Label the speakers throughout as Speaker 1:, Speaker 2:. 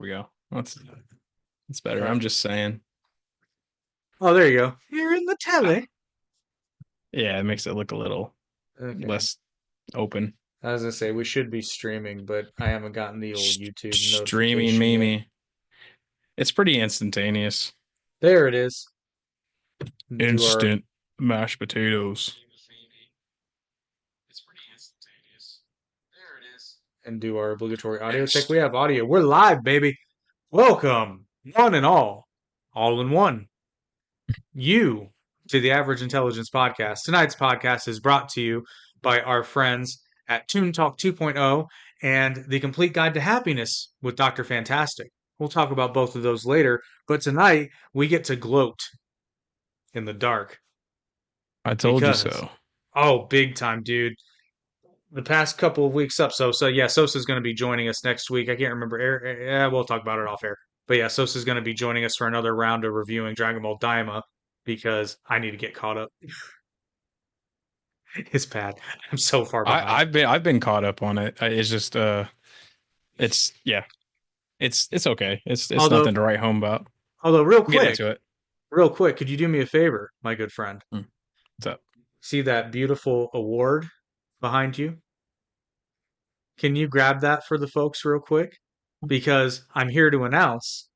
Speaker 1: we go. That's better.
Speaker 2: Uh,
Speaker 1: I'm just saying.
Speaker 2: oh, there you go. You're in the
Speaker 1: Ah,
Speaker 2: telly.
Speaker 1: yeah, it makes it look a little
Speaker 2: Okay.
Speaker 1: less open.
Speaker 2: I was gonna say we should be streaming, but I haven't gotten the old YouTube
Speaker 1: Streaming
Speaker 2: notification yet.
Speaker 1: Mimi. It's pretty instantaneous.
Speaker 2: There it is. Do our
Speaker 1: Instant mashed potatoes.
Speaker 2: and do our obligatory audio check. We have audio. We're live, baby. Welcome, one and all in one. You to the Average Intelligence Podcast. Tonight's podcast is brought to you by our friends at Toon Talk 2.0 and The Complete Guide to Happiness with Dr. Fantastic. We'll talk about both of those later, but tonight we get to gloat in the dark
Speaker 1: I told you
Speaker 2: because,
Speaker 1: so.
Speaker 2: oh, big time, dude. The past couple of weeks up. So yeah, Sosa's going to be joining us next week. I can't remember. Yeah, we'll talk about it off air. But yeah, Sosa's going to be joining us for another round of reviewing Dragon Ball Daima because I need to get caught up. It's bad. I'm so far behind.
Speaker 1: I've been caught up on it. It's just it's yeah. It's okay. It's
Speaker 2: Although,
Speaker 1: nothing to write home about.
Speaker 2: although,
Speaker 1: We'll get into it.
Speaker 2: real quick, could you do me a favor, my good friend?
Speaker 1: Hmm. What's up?
Speaker 2: See that beautiful award behind you? Can you grab that for the folks real quick? Because I'm here to announce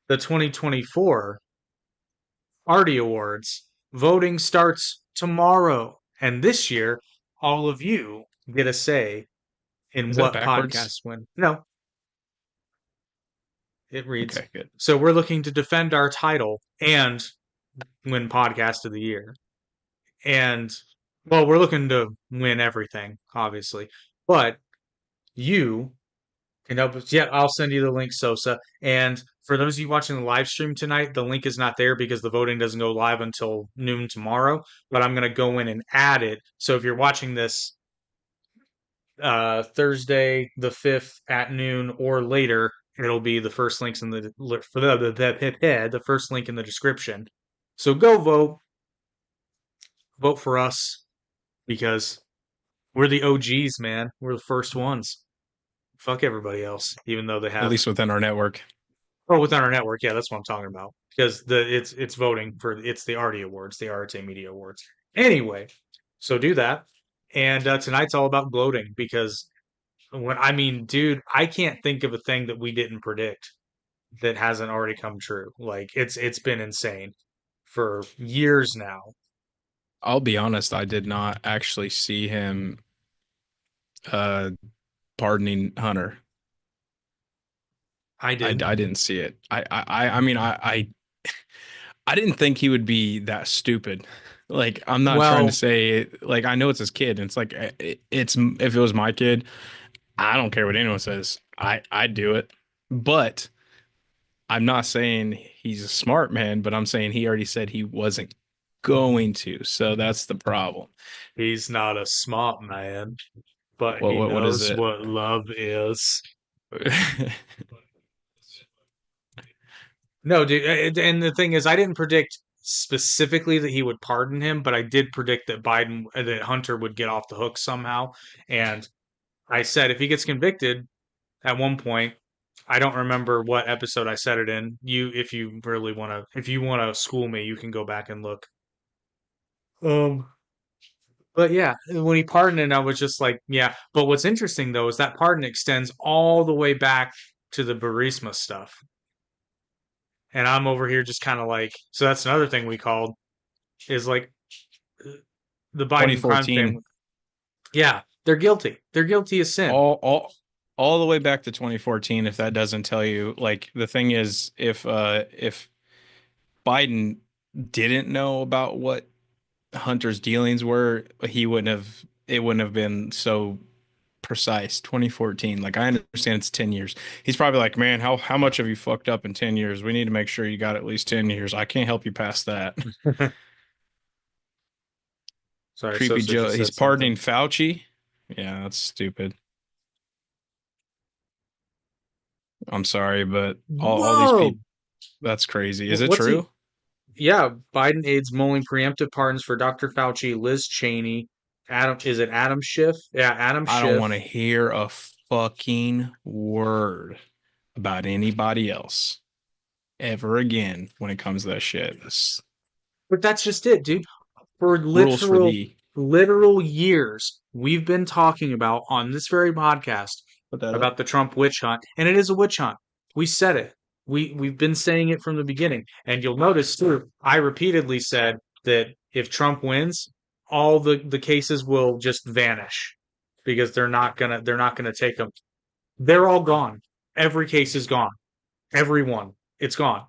Speaker 2: the 2024 Artie Awards. Voting starts tomorrow. And this year, all of you get a say in
Speaker 1: Is that
Speaker 2: what
Speaker 1: backwards?
Speaker 2: podcasts win. No, it reads.
Speaker 1: Okay, good.
Speaker 2: So we're looking to defend our title and win podcast of the year. And well, we're looking to win everything, obviously. But you can help us. Yeah, I'll send you the link, Sosa. And for those of you watching the live stream tonight, the link is not there because the voting doesn't go live until noon tomorrow. But I'm going to go in and add it. So if you're watching this Thursday the 5th at noon or later, it'll be the first links in the first link in the description. So go vote for us because we're the OGs, man. We're the first ones. Fuck everybody else, even though they
Speaker 1: At
Speaker 2: have.
Speaker 1: least within our network.
Speaker 2: Oh, within our network, yeah, that's what I'm talking about. Because it's voting for it's the Artie Awards, the RTA Media Awards. Anyway, so do that. And tonight's all about gloating because dude, I can't think of a thing that we didn't predict that hasn't already come true. Like it's been insane for years now.
Speaker 1: I'll be honest, I did not actually see him uh pardoning Hunter.
Speaker 2: I did.
Speaker 1: I didn't see it. I mean I didn't think he would be that stupid. Like I'm not trying to
Speaker 2: Well,
Speaker 1: say like I know it's his kid and it's like it's if it was my kid, I don't care what anyone says. I'd do it. But I'm not saying he's a smart man, but I'm saying he already said he wasn't going to. So that's the problem.
Speaker 2: he's not a smart man, but
Speaker 1: What
Speaker 2: he
Speaker 1: what is
Speaker 2: knows
Speaker 1: it?
Speaker 2: what love is. No, dude, and the thing is, I didn't predict specifically that he would pardon him, but I did predict that Hunter would get off the hook somehow. And I said if he gets convicted at one point, I don't remember what episode I said it in. If you really want to, if you want to school me, you can go back and look. Um, but yeah, when he pardoned it, I was just like, yeah. But what's interesting though is that pardon extends all the way back to the Burisma stuff. And I'm over here just kind of like, so that's another thing we called is like the Biden crime
Speaker 1: 2014,
Speaker 2: family. Yeah, they're guilty. They're guilty as sin.
Speaker 1: all all all the way back to 2014. If that doesn't tell you, like the thing is, if Biden didn't know about what Hunter's dealings were, he wouldn't have. It wouldn't have been so precise. 2014. Like I understand it's 10 years. He's probably like, man, how much have you fucked up in 10 years? We need to make sure you got at least 10 years. I can't help you past that.
Speaker 2: Sorry,
Speaker 1: Creepy
Speaker 2: Sosa
Speaker 1: Joe.
Speaker 2: just
Speaker 1: He's
Speaker 2: said something.
Speaker 1: pardoning Fauci. Yeah, that's stupid. I'm sorry, but all these
Speaker 2: Whoa!
Speaker 1: people, that's crazy. Is it
Speaker 2: What's he?
Speaker 1: true?
Speaker 2: Yeah, Biden aides mulling preemptive pardons for Dr. Fauci, Liz Cheney, Adam. Is it Adam Schiff? Yeah, Adam
Speaker 1: I don't
Speaker 2: Schiff.
Speaker 1: want to hear a fucking word about anybody else ever again when it comes to that shit. That's
Speaker 2: But that's just it, dude. For
Speaker 1: rules for thee.
Speaker 2: literal years, we've been talking about on this very podcast
Speaker 1: Put that up.
Speaker 2: about the Trump witch hunt, and it is a witch hunt. We said it. We've been saying it from the beginning, and you'll notice too. I repeatedly said that if Trump wins, all the cases will just vanish because they're not gonna take them. They're all gone. Every case is gone. Every one. It's gone.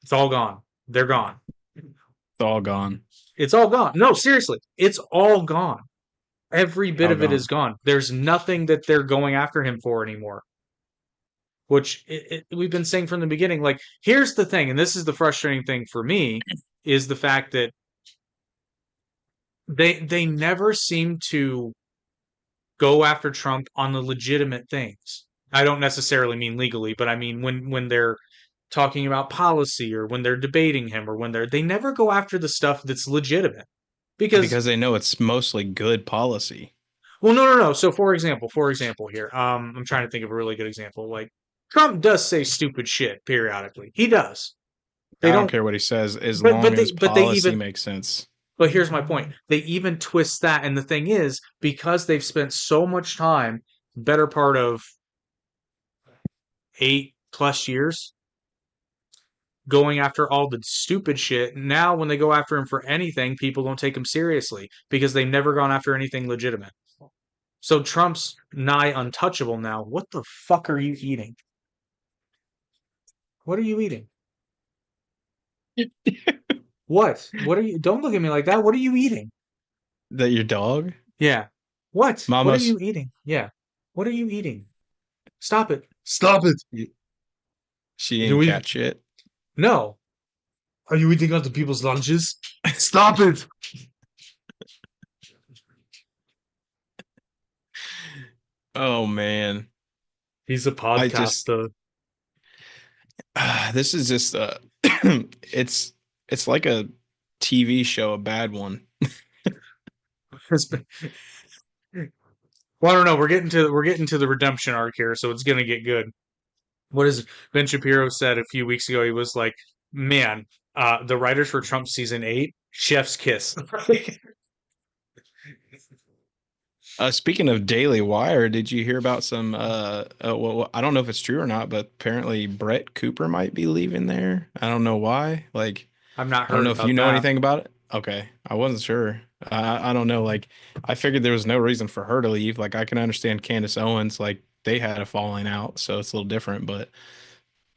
Speaker 2: It's all gone. They're gone.
Speaker 1: It's all gone.
Speaker 2: It's all gone. No, seriously, it's all gone. Every bit
Speaker 1: All
Speaker 2: of it is
Speaker 1: gone.
Speaker 2: gone. There's nothing that they're going after him for anymore. Which we've been saying from the beginning. Like, here's the thing, and this is the frustrating thing for me, is the fact that they never seem to go after Trump on the legitimate things. I don't necessarily mean legally, but I mean when they're talking about policy or when they're debating him or when they never go after the stuff that's legitimate. Because
Speaker 1: Because they know it's mostly good policy.
Speaker 2: well, no. So for example here, I'm trying to think of a really good example. Like Trump does say stupid shit periodically. He does. They
Speaker 1: I don't
Speaker 2: don't,
Speaker 1: care what he says as long as
Speaker 2: but they
Speaker 1: policy
Speaker 2: even.
Speaker 1: makes sense.
Speaker 2: But here's my point. They even twist that, and the thing is, because they've spent so much time, better part of 8+ years, going after all the stupid shit. Now, when they go after him for anything, people don't take him seriously because they've never gone after anything legitimate. So Trump's nigh untouchable now. What the fuck are you eating? What are you eating? What? What are you? Don't look at me like that. What are you eating?
Speaker 1: That your dog?
Speaker 2: Yeah. What? What are
Speaker 1: Mama's
Speaker 2: you eating? Yeah. What are you eating? Stop it. Stop it.
Speaker 1: she
Speaker 2: You
Speaker 1: ain't
Speaker 2: eat?
Speaker 1: cat shit.
Speaker 2: No. Are you eating other people's lunches? Stop it.
Speaker 1: Oh man.
Speaker 2: He's a
Speaker 1: I just
Speaker 2: podcaster.
Speaker 1: this is just it's it's like a TV show, a bad one.
Speaker 2: Well, I don't know. We're getting to the redemption arc here, so it's gonna get good. What is Ben Shapiro said a few weeks ago? He was like, "Man, the writers for Trump season 8, chef's kiss."
Speaker 1: Speaking of Daily Wire, did you hear about some well, I don't know if it's true or not, but apparently Brett Cooper might be leaving there. I don't know why. Like
Speaker 2: I've not
Speaker 1: I don't
Speaker 2: heard
Speaker 1: know if you
Speaker 2: about
Speaker 1: know
Speaker 2: that.
Speaker 1: anything about it. Okay, I wasn't sure. I don't know. Like, I figured there was no reason for her to leave. Like, I can understand Candace Owens. Like, they had a falling out, so it's a little different. But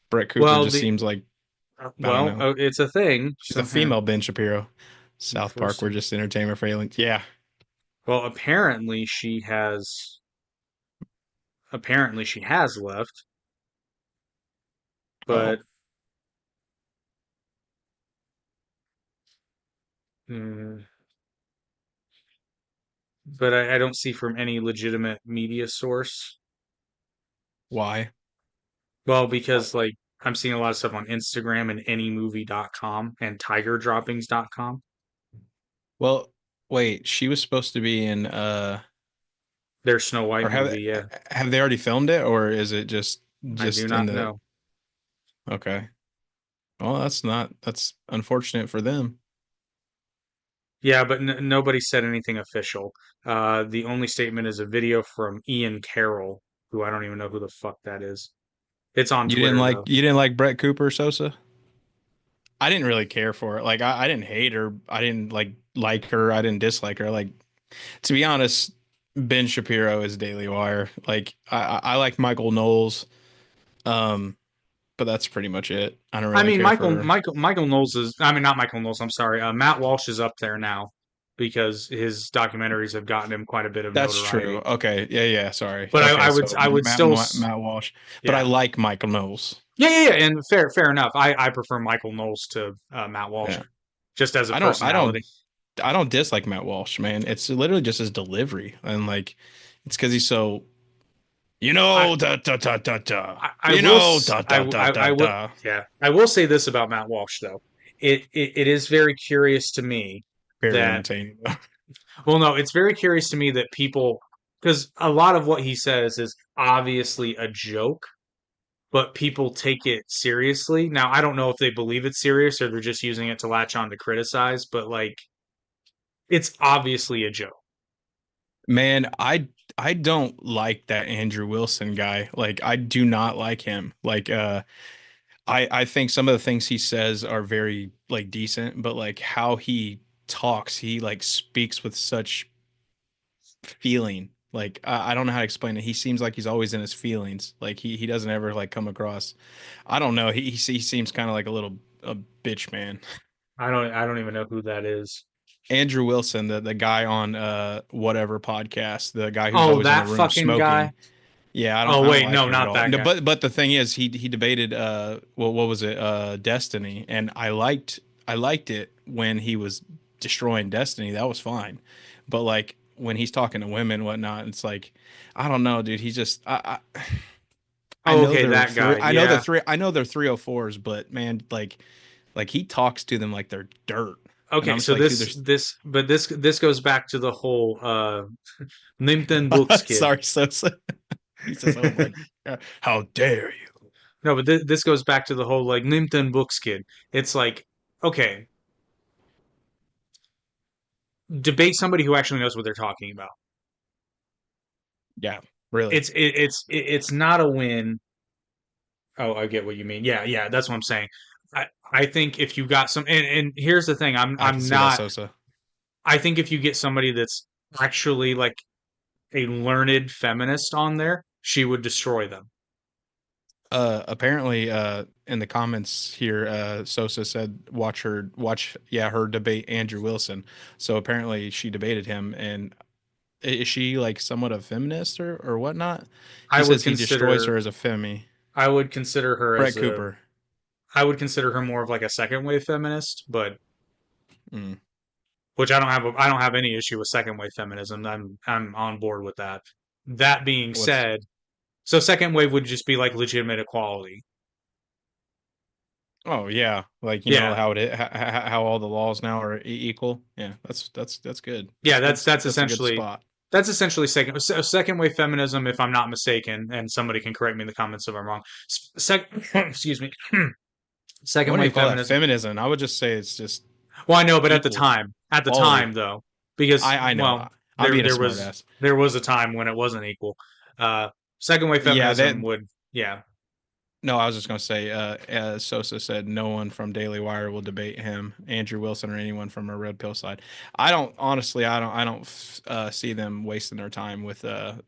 Speaker 1: Brett Cooper
Speaker 2: Well,
Speaker 1: just
Speaker 2: the
Speaker 1: seems like I don't know.
Speaker 2: it's a thing.
Speaker 1: She's a
Speaker 2: So here,
Speaker 1: female Ben Shapiro. South Park,
Speaker 2: first,
Speaker 1: we're just entertainment for aliens. Yeah.
Speaker 2: well, apparently she has left,
Speaker 1: Oh,
Speaker 2: but mm, I don't see from any legitimate media source.
Speaker 1: why?
Speaker 2: Well, because like I'm seeing a lot of stuff on Instagram and anymovie.com and tigerdroppings.com.
Speaker 1: Well, wait. She was supposed to be in
Speaker 2: Their Snow
Speaker 1: or
Speaker 2: White movie, yeah.
Speaker 1: have they already filmed it, or is it
Speaker 2: I do
Speaker 1: just in
Speaker 2: not
Speaker 1: the
Speaker 2: know.
Speaker 1: okay? Well, that's unfortunate for them.
Speaker 2: Yeah, but nobody said anything official. The only statement is a video from Ian Carroll, who I don't even know who the fuck that is. It's on Twitter though.
Speaker 1: You didn't like Brett Cooper Sosa? I didn't really care for it. Like I didn't hate her. I didn't like her. I didn't dislike her. Like to be honest, Ben Shapiro is Daily Wire. Like I like Michael Knowles. Um, but that's pretty much it. I don't
Speaker 2: I
Speaker 1: really
Speaker 2: mean,
Speaker 1: care for.
Speaker 2: Michael Knowles is. I mean, not Michael Knowles. I'm sorry. Matt Walsh is up there now because his documentaries have gotten him quite a bit of
Speaker 1: That's true.
Speaker 2: notoriety.
Speaker 1: Okay. Yeah, yeah, sorry.
Speaker 2: But
Speaker 1: Okay, so
Speaker 2: I would still,
Speaker 1: Matt Walsh. But I
Speaker 2: yeah,
Speaker 1: like Michael Knowles.
Speaker 2: and fair enough. I prefer Michael Knowles to Matt Walsh,
Speaker 1: Yeah.
Speaker 2: just as a
Speaker 1: I don't I
Speaker 2: personality.
Speaker 1: don't I don't dislike Matt Walsh, man. It's literally just his delivery. And like it's because he's so
Speaker 2: I
Speaker 1: da da da da da.
Speaker 2: I will
Speaker 1: Da da da
Speaker 2: I will
Speaker 1: da.
Speaker 2: yeah I will say this about Matt Walsh though. It is very curious to me
Speaker 1: Very
Speaker 2: that
Speaker 1: entertaining.
Speaker 2: well no it's very curious to me that people because a lot of what he says is obviously a joke but people take it seriously. Now, I don't know if they believe it's serious or they're just using it to latch on to criticize, but like it's obviously a joke.
Speaker 1: Man, I don't like that Andrew Wilson guy. Like I do not like him. Like I think some of the things he says are very like decent, but like how he talks, he like speaks with such feeling. Like I don't know how to explain it. He seems like he's always in his feelings. Like he doesn't ever like come across. I don't know. He seems kind of like a bitch man.
Speaker 2: I don't even know who that is.
Speaker 1: Andrew Wilson, the guy on whatever podcast, the guy who's
Speaker 2: Oh,
Speaker 1: always in the
Speaker 2: that
Speaker 1: room
Speaker 2: fucking guy.
Speaker 1: smoking. Yeah,
Speaker 2: Oh
Speaker 1: I don't
Speaker 2: wait,
Speaker 1: like
Speaker 2: no,
Speaker 1: him at
Speaker 2: not
Speaker 1: all.
Speaker 2: that
Speaker 1: No,
Speaker 2: guy.
Speaker 1: but the thing is he debated what was it? Destiny, and I liked it when he was destroying Destiny. That was fine. But like when he's talking to women and whatnot, it's like I don't know, dude. He's just I
Speaker 2: Oh,
Speaker 1: know
Speaker 2: okay,
Speaker 1: they're
Speaker 2: that
Speaker 1: three
Speaker 2: guy. Yeah.
Speaker 1: I know they're 304s, but man, like he talks to them like they're dirt. And
Speaker 2: Okay,
Speaker 1: I'm just
Speaker 2: so
Speaker 1: like, dude,
Speaker 2: this goes back to the whole Nimten Books
Speaker 1: there's
Speaker 2: kid.
Speaker 1: sorry, Sosa. He says, "Oh my God, how dare you?"
Speaker 2: No, but this goes back to the whole like Nimten Books kid. It's like, okay, debate somebody who actually knows what they're talking about.
Speaker 1: Yeah, really.
Speaker 2: It's not a win. Oh, I get what you mean. Yeah, yeah, that's what I'm saying. I think if you got some, and here's the thing,
Speaker 1: I can
Speaker 2: I'm
Speaker 1: see that,
Speaker 2: not.
Speaker 1: Sosa.
Speaker 2: I think if you get somebody that's actually like a learned feminist on there, she would destroy them.
Speaker 1: Apparently, in the comments here, Sosa said, watch, yeah, her debate Andrew Wilson. So apparently she debated him, and is she like somewhat a feminist or whatnot? He
Speaker 2: I would
Speaker 1: says he destroys
Speaker 2: consider
Speaker 1: her as a femi.
Speaker 2: I would consider her
Speaker 1: Brett
Speaker 2: as a
Speaker 1: Cooper.
Speaker 2: I would consider her more of like a second wave feminist, but
Speaker 1: Mm.
Speaker 2: which I don't have any issue with second wave feminism. I'm on board with that. That being
Speaker 1: What's
Speaker 2: said, so second wave would just be like legitimate equality.
Speaker 1: Oh yeah, like you know
Speaker 2: Yeah.
Speaker 1: how how all the laws now are equal. Yeah, that's good.
Speaker 2: Yeah,
Speaker 1: That's a good spot.
Speaker 2: that's essentially second wave feminism, if I'm not mistaken, and somebody can correct me in the comments if I'm wrong. Excuse me.
Speaker 1: I
Speaker 2: Second
Speaker 1: wouldn't
Speaker 2: wave
Speaker 1: even call that
Speaker 2: feminism.
Speaker 1: feminism. I would just say it's just
Speaker 2: Well, I know, but
Speaker 1: equal
Speaker 2: at the
Speaker 1: equality.
Speaker 2: time though, because
Speaker 1: I know.
Speaker 2: well,
Speaker 1: I'm being a smart ass.
Speaker 2: there was a time when it wasn't equal. Uh, second wave
Speaker 1: Yeah, that
Speaker 2: feminism would, yeah.
Speaker 1: no, I was just gonna say. Sosa said no one from Daily Wire will debate him, Andrew Wilson, or anyone from a red pill side. I don't honestly. I don't see them wasting their time with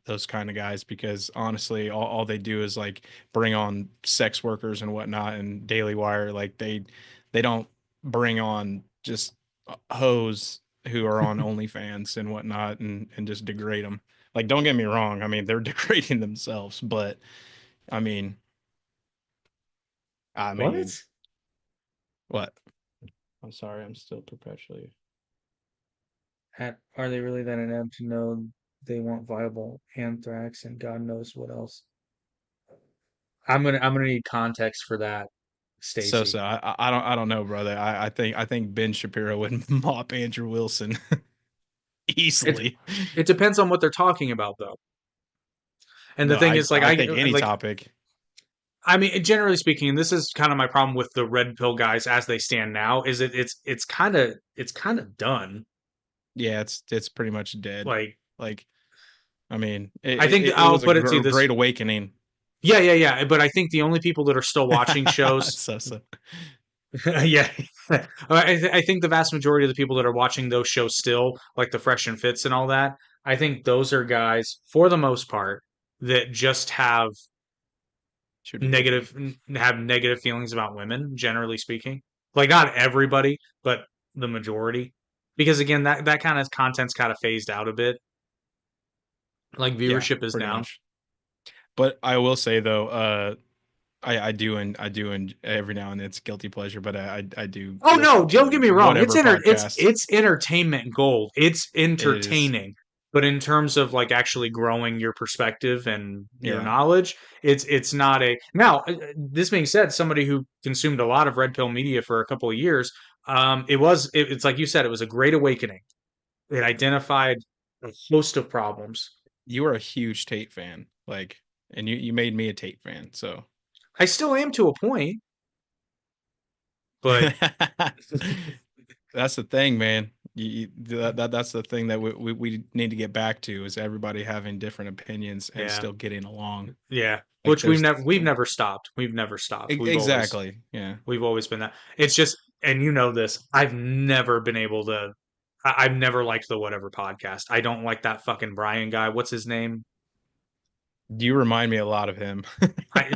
Speaker 1: those kind of guys because honestly, all they do is like bring on sex workers and whatnot. And Daily Wire, like they don't bring on just hoes who are on OnlyFans and whatnot and just degrade them. Like, don't get me wrong. I mean, they're degrading themselves, but I mean. I mean,
Speaker 2: What?
Speaker 1: what? I'm sorry, I'm still perpetually.
Speaker 2: Are they really that inept to know they want viable anthrax and God knows what else? I'm gonna need context for that,
Speaker 1: So
Speaker 2: Stacy.
Speaker 1: I don't know, brother. I think Ben Shapiro would mop Andrew Wilson
Speaker 2: It
Speaker 1: easily.
Speaker 2: it depends on what they're talking about though. And the
Speaker 1: No,
Speaker 2: thing is,
Speaker 1: I think any topic.
Speaker 2: I mean, generally speaking, and this is kind of my problem with the red pill guys as they stand now, is it's kind of done.
Speaker 1: Yeah, it's pretty much dead.
Speaker 2: Like
Speaker 1: Like, I mean,
Speaker 2: I think
Speaker 1: it
Speaker 2: I'll
Speaker 1: was a
Speaker 2: put it to you this.
Speaker 1: great awakening.
Speaker 2: Yeah, yeah, yeah. But I think the only people that are still watching shows,
Speaker 1: So
Speaker 2: yeah, I think the vast majority of the people that are watching those shows still, like the Fresh and Fits and all that, I think those are guys for the most part that just
Speaker 1: should be open.
Speaker 2: have negative feelings about women, generally speaking. Like not everybody, but the majority. Because again, that kind of content's kind of phased out a bit. Like
Speaker 1: Yeah,
Speaker 2: viewership is
Speaker 1: pretty
Speaker 2: down.
Speaker 1: much. But I will say though, I do and every now and then it's guilty pleasure, but I do
Speaker 2: Oh no,
Speaker 1: listen
Speaker 2: don't
Speaker 1: to
Speaker 2: get me wrong.
Speaker 1: whatever podcast
Speaker 2: It's entertainment gold. It's
Speaker 1: it is.
Speaker 2: entertaining. But in terms of like actually growing your perspective and your
Speaker 1: Yeah,
Speaker 2: knowledge, it's not a now. This being said, somebody who consumed a lot of red pill media for a couple of years, it's like you said, it was a great awakening. It identified a host of problems.
Speaker 1: you are a huge Tate fan, like, and you made me a Tate fan, so
Speaker 2: I still am to a point, but
Speaker 1: That's the thing, man. That's the thing that we need to get back to is everybody having different opinions and
Speaker 2: yeah,
Speaker 1: still getting along.
Speaker 2: yeah.
Speaker 1: Like
Speaker 2: Which we've
Speaker 1: there's
Speaker 2: never stopped. We've never stopped.
Speaker 1: exactly, yeah.
Speaker 2: We've always been that. It's just, and you know this. I've never been able to. I've never liked the Whatever podcast. I don't like that fucking Brian guy. What's his name?
Speaker 1: You remind me a lot of him.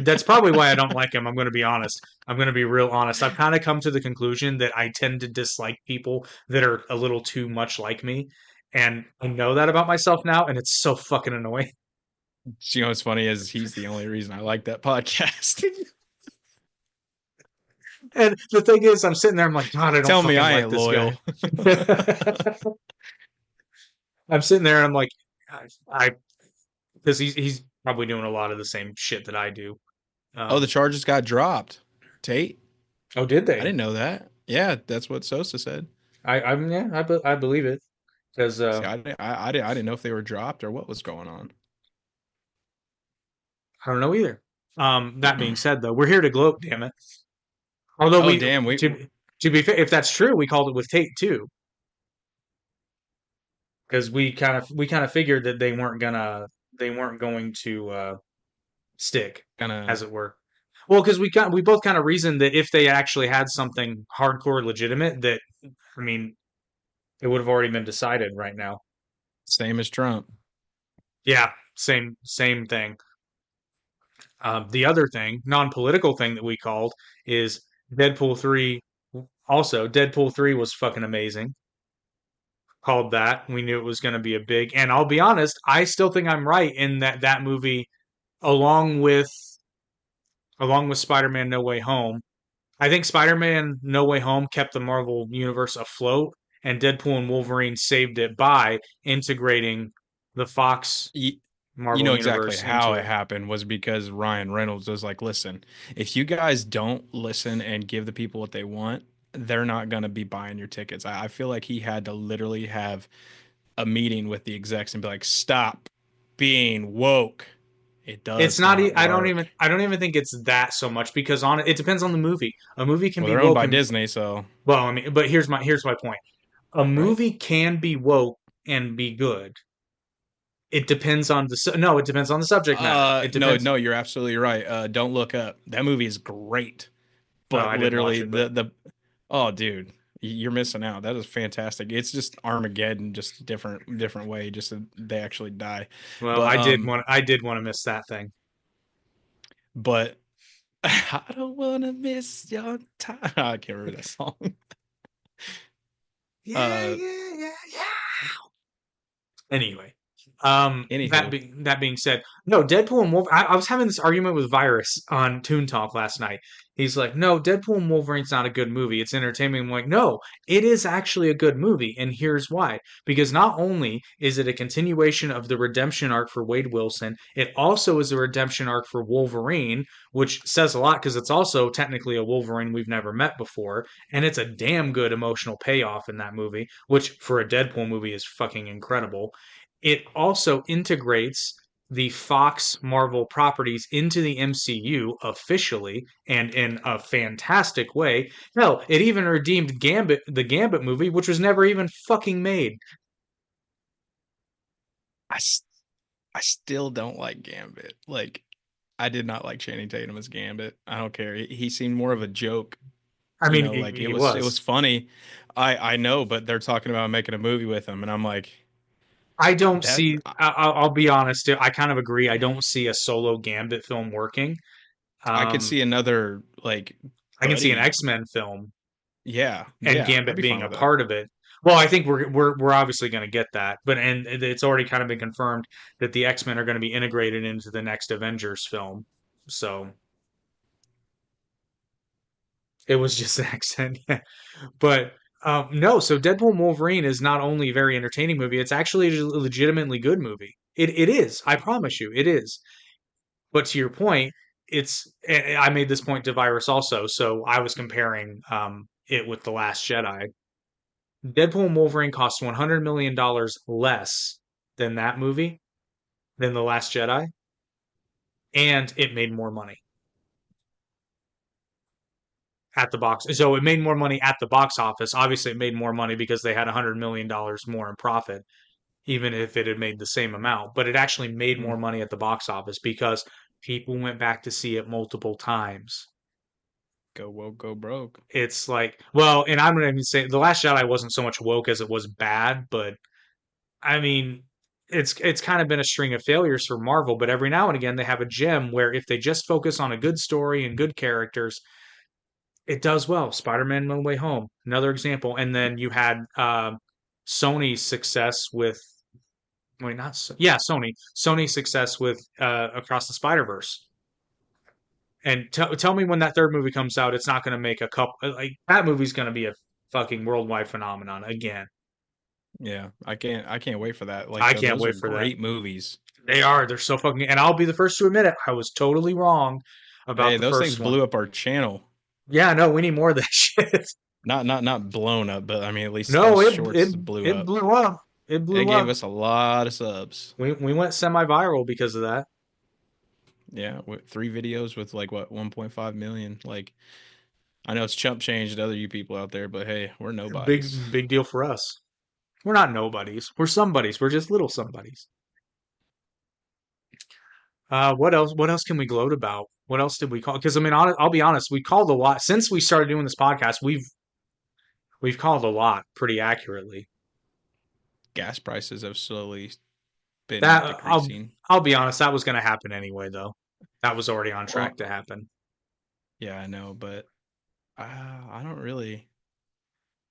Speaker 2: That's probably why I don't like him. I'm going to be honest. I'm going to be real honest. I've kind of come to the conclusion that I tend to dislike people that are a little too much like me. And I know that about myself now, and it's so fucking annoying.
Speaker 1: You know what's funny is he's the only reason I like that podcast.
Speaker 2: And the thing is, I'm sitting there, I'm like, God, I don't
Speaker 1: Tell me
Speaker 2: fucking
Speaker 1: I
Speaker 2: like
Speaker 1: ain't
Speaker 2: this guy.
Speaker 1: loyal.
Speaker 2: I'm sitting there, and I'm like, I because he's probably doing a lot of the same shit that I do.
Speaker 1: Oh, the
Speaker 2: Um,
Speaker 1: charges got dropped. Tate?
Speaker 2: oh, did
Speaker 1: I
Speaker 2: they?
Speaker 1: didn't know that. Yeah, that's what Sosa said.
Speaker 2: Yeah, I believe it because
Speaker 1: See, I didn't know if they were dropped or what was going on.
Speaker 2: I don't know either. That being said, though, we're here to gloat, damn it. Although
Speaker 1: Oh, damn,
Speaker 2: to to be fair, if that's true, we called it with Tate too, because we kind of figured that they weren't going to stick,
Speaker 1: kind
Speaker 2: as
Speaker 1: of
Speaker 2: it were. Well, because we both kind of reasoned that if they actually had something hardcore legitimate, that I mean, it would have already been decided right now.
Speaker 1: same as Trump.
Speaker 2: Yeah, same thing. The other thing, non-political thing that we called is Deadpool 3. Also, Deadpool 3 was fucking amazing. Called that. We knew it was going to be a big. And I'll be honest, I still think I'm right in that that movie, along with Spider-Man No Way Home. I think Spider-Man No Way Home kept the Marvel universe afloat, and Deadpool and Wolverine saved it by integrating the Fox
Speaker 1: You, you
Speaker 2: Marvel
Speaker 1: know exactly
Speaker 2: universe
Speaker 1: how
Speaker 2: into
Speaker 1: it
Speaker 2: it.
Speaker 1: happened was because Ryan Reynolds was like, listen, if you guys don't listen and give the people what they want, they're not going to be buying your tickets. I feel like he had to literally have a meeting with the execs and be like, stop being woke. It
Speaker 2: It's
Speaker 1: does
Speaker 2: not.
Speaker 1: not work.
Speaker 2: I don't even think it's that so much because on it depends on the movie. A movie can
Speaker 1: Well,
Speaker 2: be
Speaker 1: they're owned
Speaker 2: woke
Speaker 1: by
Speaker 2: and
Speaker 1: Disney, so,
Speaker 2: well, I mean, but here's my point. A
Speaker 1: right?
Speaker 2: movie can be woke and be good. It depends on no, it depends on the subject matter. It
Speaker 1: No,
Speaker 2: depends.
Speaker 1: no, you're absolutely right. Don't Look Up. That movie is great.
Speaker 2: Oh,
Speaker 1: But
Speaker 2: I didn't watch
Speaker 1: literally
Speaker 2: it, but
Speaker 1: oh dude, you're missing out. That is fantastic. It's just Armageddon, just different way, just so they actually die.
Speaker 2: well,
Speaker 1: But
Speaker 2: I did want to miss that thing.
Speaker 1: but I don't wanna miss your time. I can't remember that song.
Speaker 2: Yeah,
Speaker 1: Uh
Speaker 2: yeah, yeah, yeah. Anyway,
Speaker 1: Anywho,
Speaker 2: that being said, no, Deadpool and Wolverine. I was having this argument with Virus on Toon Talk last night. He's like, "No, Deadpool and Wolverine's not a good movie. It's entertainment." I'm like, "No, it is actually a good movie, and here's why. Because not only is it a continuation of the redemption arc for Wade Wilson, it also is a redemption arc for Wolverine, which says a lot because it's also technically a Wolverine we've never met before, and it's a damn good emotional payoff in that movie, which for a Deadpool movie is fucking incredible." It also integrates the Fox Marvel properties into the MCU officially and in a fantastic way. Hell, it even redeemed Gambit, the Gambit movie, which was never even fucking made.
Speaker 1: I s- I still don't like Gambit. Like I did not like Channing Tatum as Gambit. I don't care. He seemed more of a joke.
Speaker 2: I
Speaker 1: You
Speaker 2: mean,
Speaker 1: know, like
Speaker 2: he
Speaker 1: it was
Speaker 2: was.
Speaker 1: funny. I know, but they're talking about making a movie with him, and I'm like
Speaker 2: I don't
Speaker 1: that.
Speaker 2: see. I'll be honest. I kind of agree. I don't see a solo Gambit film working.
Speaker 1: I could
Speaker 2: Um,
Speaker 1: see another like
Speaker 2: I can see an
Speaker 1: buddy.
Speaker 2: X-Men film
Speaker 1: Yeah,
Speaker 2: and
Speaker 1: yeah, I'd
Speaker 2: Gambit
Speaker 1: be
Speaker 2: being
Speaker 1: fine
Speaker 2: a
Speaker 1: with that.
Speaker 2: part of it. Well, I think we're obviously going to get that, but and it's already kind of been confirmed that the X Men are going to be integrated into the next Avengers film. So it was just an accent, yeah. But no, so Deadpool and Wolverine is not only a very entertaining movie; it's actually a legitimately good movie. It is, I promise you, it is. But to your point, it's I made this point to Virus also, so I was comparing it with The Last Jedi. Deadpool and Wolverine cost $100 million less than that movie, than The Last Jedi, and it made more money. at the box. So it made more money at the box office. Obviously, it made more money because they had $100 million more in profit, even if it had made the same amount. But it actually made
Speaker 1: Mm.
Speaker 2: more money at the box office because people went back to see it multiple times.
Speaker 1: Go woke, go broke.
Speaker 2: It's like, well, and I'm gonna even say The Last Jedi wasn't so much woke as it was bad, but I mean, it's kind of been a string of failures for Marvel, but every now and again they have a gem where if they just focus on a good story and good characters, it does well. Spider-Man: No Way Home, another example, and then you had Sony's success with wait, not yeah, Sony's success with Across the Spider-Verse. And tell me when that third movie comes out, it's not going to make a couple like that movie's going to be a fucking worldwide phenomenon again.
Speaker 1: Yeah, I can't wait for that. Like
Speaker 2: I can't
Speaker 1: those are
Speaker 2: wait for that.
Speaker 1: great movies.
Speaker 2: They're so fucking, and I'll be the first to admit it. I was totally wrong about
Speaker 1: Hey,
Speaker 2: the
Speaker 1: those things
Speaker 2: first one.
Speaker 1: blew up our channel.
Speaker 2: Yeah, no, we need more of that shit.
Speaker 1: Not blown up, but I mean at least
Speaker 2: No,
Speaker 1: those
Speaker 2: it it
Speaker 1: shorts blew
Speaker 2: it
Speaker 1: up.
Speaker 2: blew up. It
Speaker 1: It
Speaker 2: blew
Speaker 1: gave
Speaker 2: up.
Speaker 1: us a lot of subs.
Speaker 2: We went semi-viral because of that.
Speaker 1: Yeah, with 3 videos with like what 1.5 million. Like I know it's chump change to other you people out there, but hey, we're nobodies.
Speaker 2: Big deal for us. We're not nobodies. We're somebodies. We're just little somebodies. What else? What else can we gloat about? What else did we call? Because I mean, I'll be honest. We called a lot since we started doing this podcast. We've called a lot pretty accurately.
Speaker 1: Gas prices have slowly been
Speaker 2: That
Speaker 1: decreasing.
Speaker 2: I'll be honest. That was going to happen anyway, though. That was already on track
Speaker 1: Well,
Speaker 2: to happen.
Speaker 1: yeah, I know, but I don't really.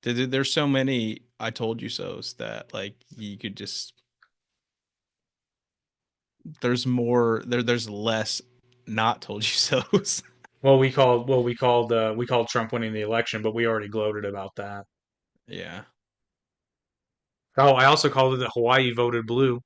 Speaker 1: There's so many I told you so's that like you could just there's more there's less not told you so's.
Speaker 2: We called Trump winning the election, but we already gloated about that.
Speaker 1: Yeah.
Speaker 2: Oh, I also called it that Hawaii voted blue.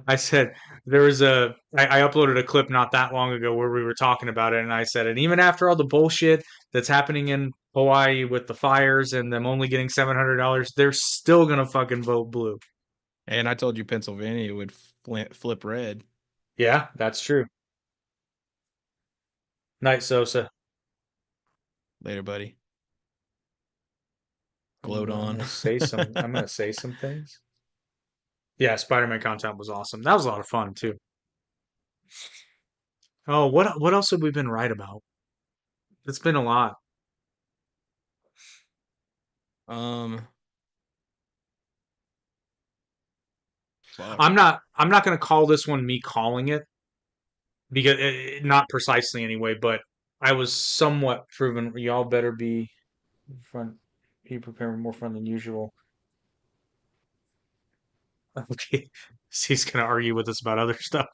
Speaker 2: I said there was I uploaded a clip not that long ago where we were talking about it, and I said, and even after all the bullshit that's happening in Hawaii with the fires and them only getting $700, they're still gonna fucking vote blue.
Speaker 1: And I told you Pennsylvania would flip red.
Speaker 2: Yeah, that's true. Night Sosa.
Speaker 1: Later, buddy. Gloat
Speaker 2: I'm
Speaker 1: on.
Speaker 2: gonna say some. I'm gonna say some things. Yeah, Spider-Man content was awesome. That was a lot of fun too. Oh, what else have we been right about? It's been a lot.
Speaker 1: um, fuck.
Speaker 2: I'm not gonna call this one me calling it because not precisely anyway, but I was somewhat proven. Y'all better front, be prepared more fun than usual. Okay, he's gonna argue with us about other stuff.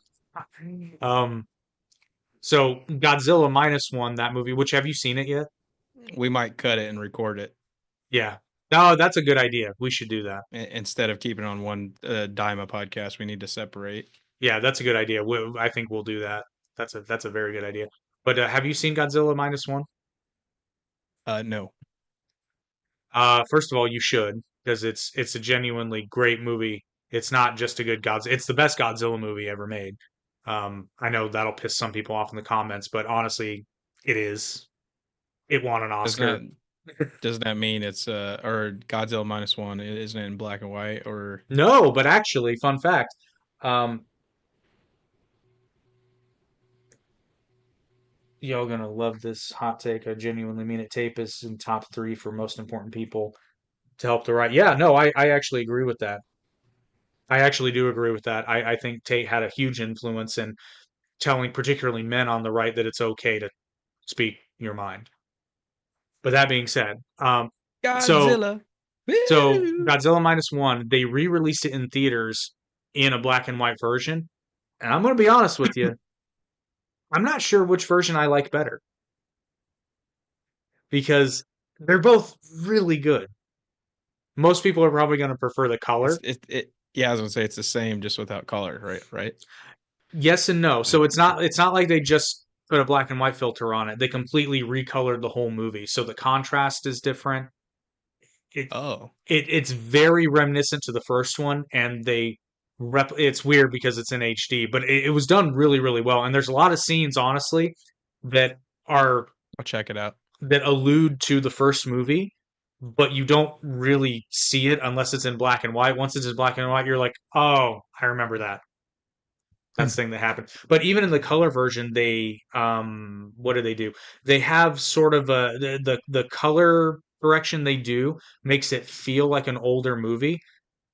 Speaker 2: Um, so Godzilla minus one, that movie. Which have you seen it yet?
Speaker 1: We might cut it and record it
Speaker 2: Yeah. No, that's a good idea. We should do that.
Speaker 1: instead of keeping on one Dyma podcast. We need to separate.
Speaker 2: Yeah, that's a good idea. I think we'll do that. That's a very good idea. But have you seen Godzilla minus one?
Speaker 1: No.
Speaker 2: First of all, you should because it's a genuinely great movie. It's not just a good Godzilla. It's the best Godzilla movie ever made. I know that'll piss some people off in the comments, but honestly, it is. It won an
Speaker 1: Doesn't
Speaker 2: Oscar.
Speaker 1: that doesn't that mean it's or Godzilla minus one? Isn't it in black and white or
Speaker 2: No, but actually, fun fact. Um, y'all gonna love this hot take. I genuinely mean it. Tape is in top three for most important people to help the right. Yeah, no, I actually agree with that. I actually do agree with that. I think Tate had a huge influence in telling particularly men on the right that it's okay to speak your mind. But that being said, so
Speaker 1: Godzilla?
Speaker 2: so
Speaker 1: Woo!
Speaker 2: Godzilla minus one, they re-released it in theaters in a black and white version. And I'm gonna be honest with you, I'm not sure which version I like better because they're both really good. Most people are probably gonna prefer the color.
Speaker 1: It yeah, I was gonna say it's the same just without color, right? Right?
Speaker 2: Yes and no. So it's not like they just put a black and white filter on it. They completely recolored the whole movie. So the contrast is different. It
Speaker 1: Oh.
Speaker 2: it's very reminiscent to the first one, and it's weird because it's in HD, but it was done really, really well. And there's a lot of scenes, honestly, that are
Speaker 1: I'll check it out.
Speaker 2: that allude to the first movie, but you don't really see it unless it's in black and white. Once it's in black and white, you're like, oh, I remember that. That's the thing that happened. But even in the color version, they what do they do? They have sort of a the color correction they do makes it feel like an older movie,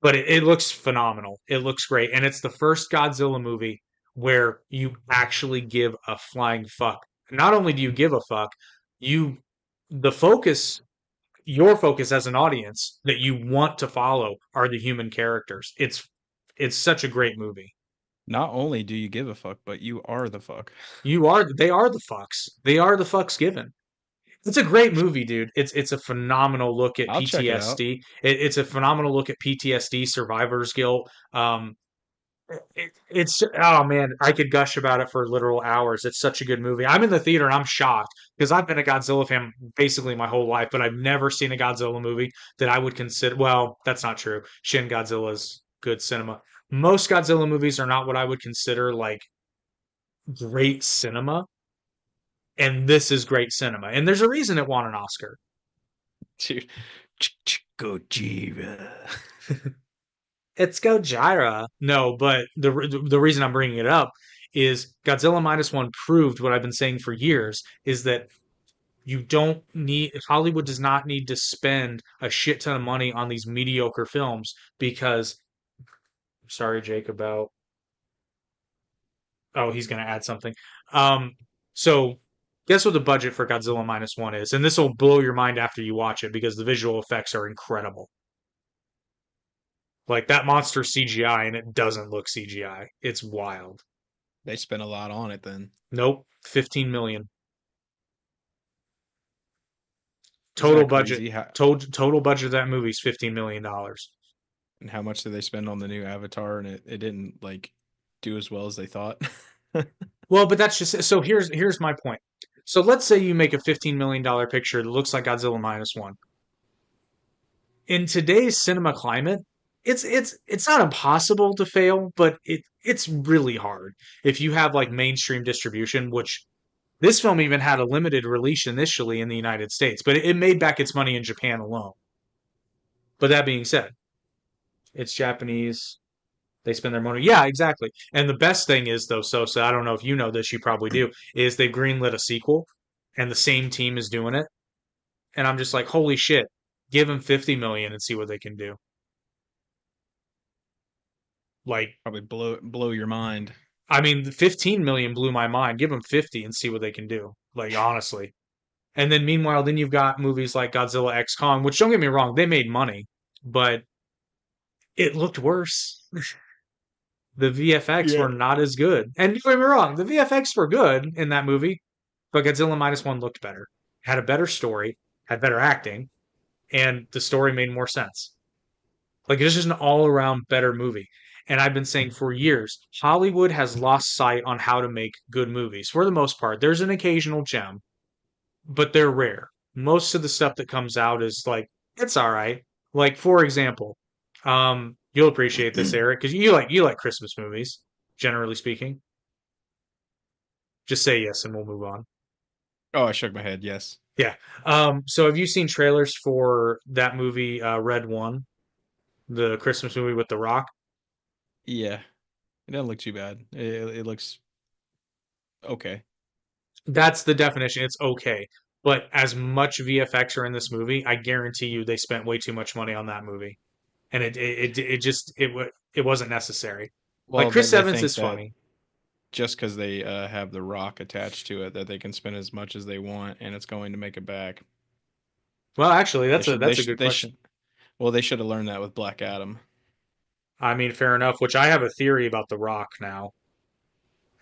Speaker 2: but it looks phenomenal. It looks great. And it's the first Godzilla movie where you actually give a flying fuck. Not only do you give a fuck, you the focus your focus as an audience that you want to follow are the human characters. It's such a great movie.
Speaker 1: Not only do you give a fuck, but you are the fuck.
Speaker 2: They are the fucks. They are the fucks given. It's a great movie, dude. It's a phenomenal look at
Speaker 1: I'll check it out.
Speaker 2: PTSD. It's a phenomenal look at PTSD, survivor's guilt. It's oh man, I could gush about it for literal hours. It's such a good movie. I'm in the theater and I'm shocked because I've been a Godzilla fan basically my whole life, but I've never seen a Godzilla movie that I would consider. Well, that's not true. Shin Godzilla's good cinema. Most Godzilla movies are not what I would consider like great cinema, and this is great cinema. And there's a reason it won an Oscar.
Speaker 1: Dude. Gojira.
Speaker 2: It's Gojira. No, but the reason I'm bringing it up is Godzilla minus one proved what I've been saying for years is that you don't need Hollywood does not need to spend a shit ton of money on these mediocre films because sorry, Jake, about oh, he's gonna add something. Um, so guess what the budget for Godzilla minus one is? And this will blow your mind after you watch it because the visual effects are incredible. Like that monster CGI and it doesn't look CGI. It's wild.
Speaker 1: They spent a lot on it then.
Speaker 2: Nope, 15 million.
Speaker 1: Isn't
Speaker 2: Total
Speaker 1: that
Speaker 2: budget.
Speaker 1: crazy? How
Speaker 2: Total budget of that movie is $15 million.
Speaker 1: and how much did they spend on the new Avatar and it didn't like do as well as they thought?
Speaker 2: Well, but that's just so here's my point. So let's say you make a $15 million picture that looks like Godzilla minus one. In today's cinema climate, it's not impossible to fail, but it's really hard if you have like mainstream distribution, which this film even had a limited release initially in the United States, but it made back its money in Japan alone. But that being said, it's Japanese. They spend their money. Yeah, exactly. And the best thing is though, Sosa, I don't know if you know this, you probably do, is they've greenlit a sequel and the same team is doing it. And I'm just like, holy shit, give them 50 million and see what they can do. Like,
Speaker 1: Probably blow your mind.
Speaker 2: I mean, the 15 million blew my mind. Give them 50 and see what they can do. Like, honestly. And then meanwhile, then you've got movies like Godzilla X Kong, which don't get me wrong, they made money, but it looked worse. The VFX
Speaker 1: Yeah.
Speaker 2: were not as good. And don't get me wrong, the VFX were good in that movie, but Godzilla minus one looked better, had a better story, had better acting, and the story made more sense. Like it's just an all around better movie. And I've been saying for years, Hollywood has lost sight on how to make good movies for the most part. There's an occasional gem, but they're rare. Most of the stuff that comes out is like, it's all right. Like, for example, you'll appreciate this, Eric, because you like Christmas movies, generally speaking. Just say yes and we'll move on.
Speaker 1: Oh, I shook my head. Yes.
Speaker 2: Yeah. So have you seen trailers for that movie, Red One, the Christmas movie with The Rock?
Speaker 1: Yeah. It doesn't look too bad. It looks okay.
Speaker 2: That's the definition. It's okay. But as much VFX are in this movie, I guarantee you they spent way too much money on that movie. And it wasn't necessary. Like
Speaker 1: Well,
Speaker 2: Chris
Speaker 1: they
Speaker 2: Evans
Speaker 1: think
Speaker 2: is
Speaker 1: that
Speaker 2: funny.
Speaker 1: just because they have the rock attached to it, that they can spend as much as they want, and it's going to make it back.
Speaker 2: Well, actually,
Speaker 1: They should. They
Speaker 2: that's a
Speaker 1: should.
Speaker 2: good
Speaker 1: They should.
Speaker 2: question.
Speaker 1: Well, they should have learned that with Black Adam.
Speaker 2: I mean, fair enough. Which I have a theory about The Rock now.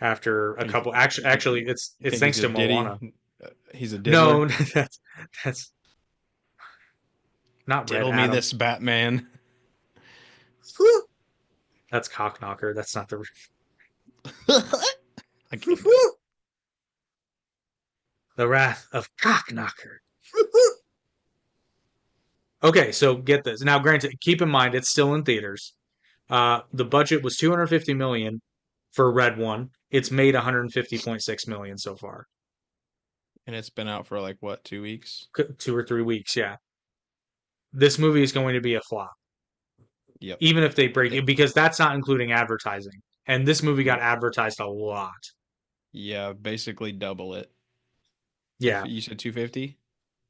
Speaker 2: After a couple, actually,
Speaker 1: You
Speaker 2: it's
Speaker 1: think he's
Speaker 2: thanks
Speaker 1: a
Speaker 2: to
Speaker 1: diddy?
Speaker 2: Moana.
Speaker 1: He's a diddler.
Speaker 2: No, that's not Red
Speaker 1: Diddle me
Speaker 2: Adam.
Speaker 1: this, Batman.
Speaker 2: That's Cockknocker. That's not the.
Speaker 1: I can't do it.
Speaker 2: The Wrath of Cockknocker. Okay, so get this. Now, granted, keep in mind it's still in theaters. The budget was 250 million for Red One. It's made 150.6 million so far.
Speaker 1: And it's been out for like what, 2 weeks?
Speaker 2: 2 or 3 weeks. Yeah, this movie is going to be a flop,
Speaker 1: Yep.
Speaker 2: even if they break
Speaker 1: It,
Speaker 2: it, because that's not including advertising. And this movie got
Speaker 1: yep.
Speaker 2: advertised a lot.
Speaker 1: Yeah, basically double it. If
Speaker 2: Yeah,
Speaker 1: you said 250,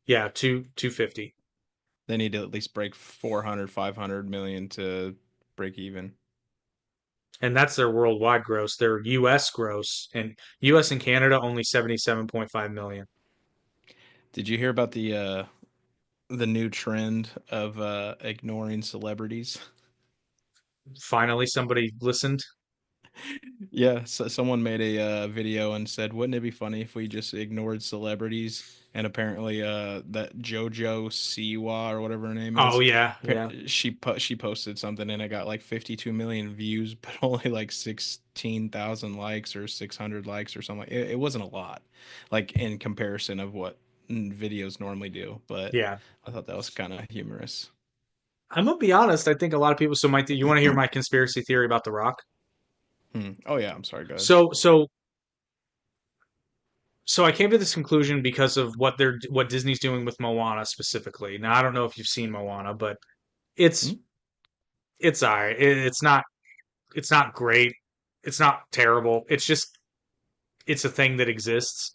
Speaker 2: yeah, 250,
Speaker 1: they need to at least break 400, 500 million to break even.
Speaker 2: and that's their worldwide gross. Their U.S. gross and U.S. and Canada only 77.5 million.
Speaker 1: Did you hear about the new trend of ignoring celebrities?
Speaker 2: Finally, somebody listened.
Speaker 1: Yeah, so someone made a video and said, "Wouldn't it be funny if we just ignored celebrities?" And apparently, that JoJo Siwa or whatever her name
Speaker 2: Oh
Speaker 1: is,
Speaker 2: yeah, yeah,
Speaker 1: she posted something and it got like 52 million views, but only like 16,000 likes or 600 likes or something. It wasn't a lot, like in comparison of what videos normally do. But
Speaker 2: yeah.
Speaker 1: I thought that was kind of humorous.
Speaker 2: I'm gonna be honest. I think a lot of people. So, you want to hear my conspiracy theory about The Rock?
Speaker 1: Hmm. Oh yeah, I'm sorry. Go ahead.
Speaker 2: So, so, so I came to this conclusion because of what Disney's doing with Moana specifically. Now, I don't know if you've seen Moana, but
Speaker 1: Hmm?
Speaker 2: it's it's alright. It's not great. It's not terrible. It's just it's a thing that exists.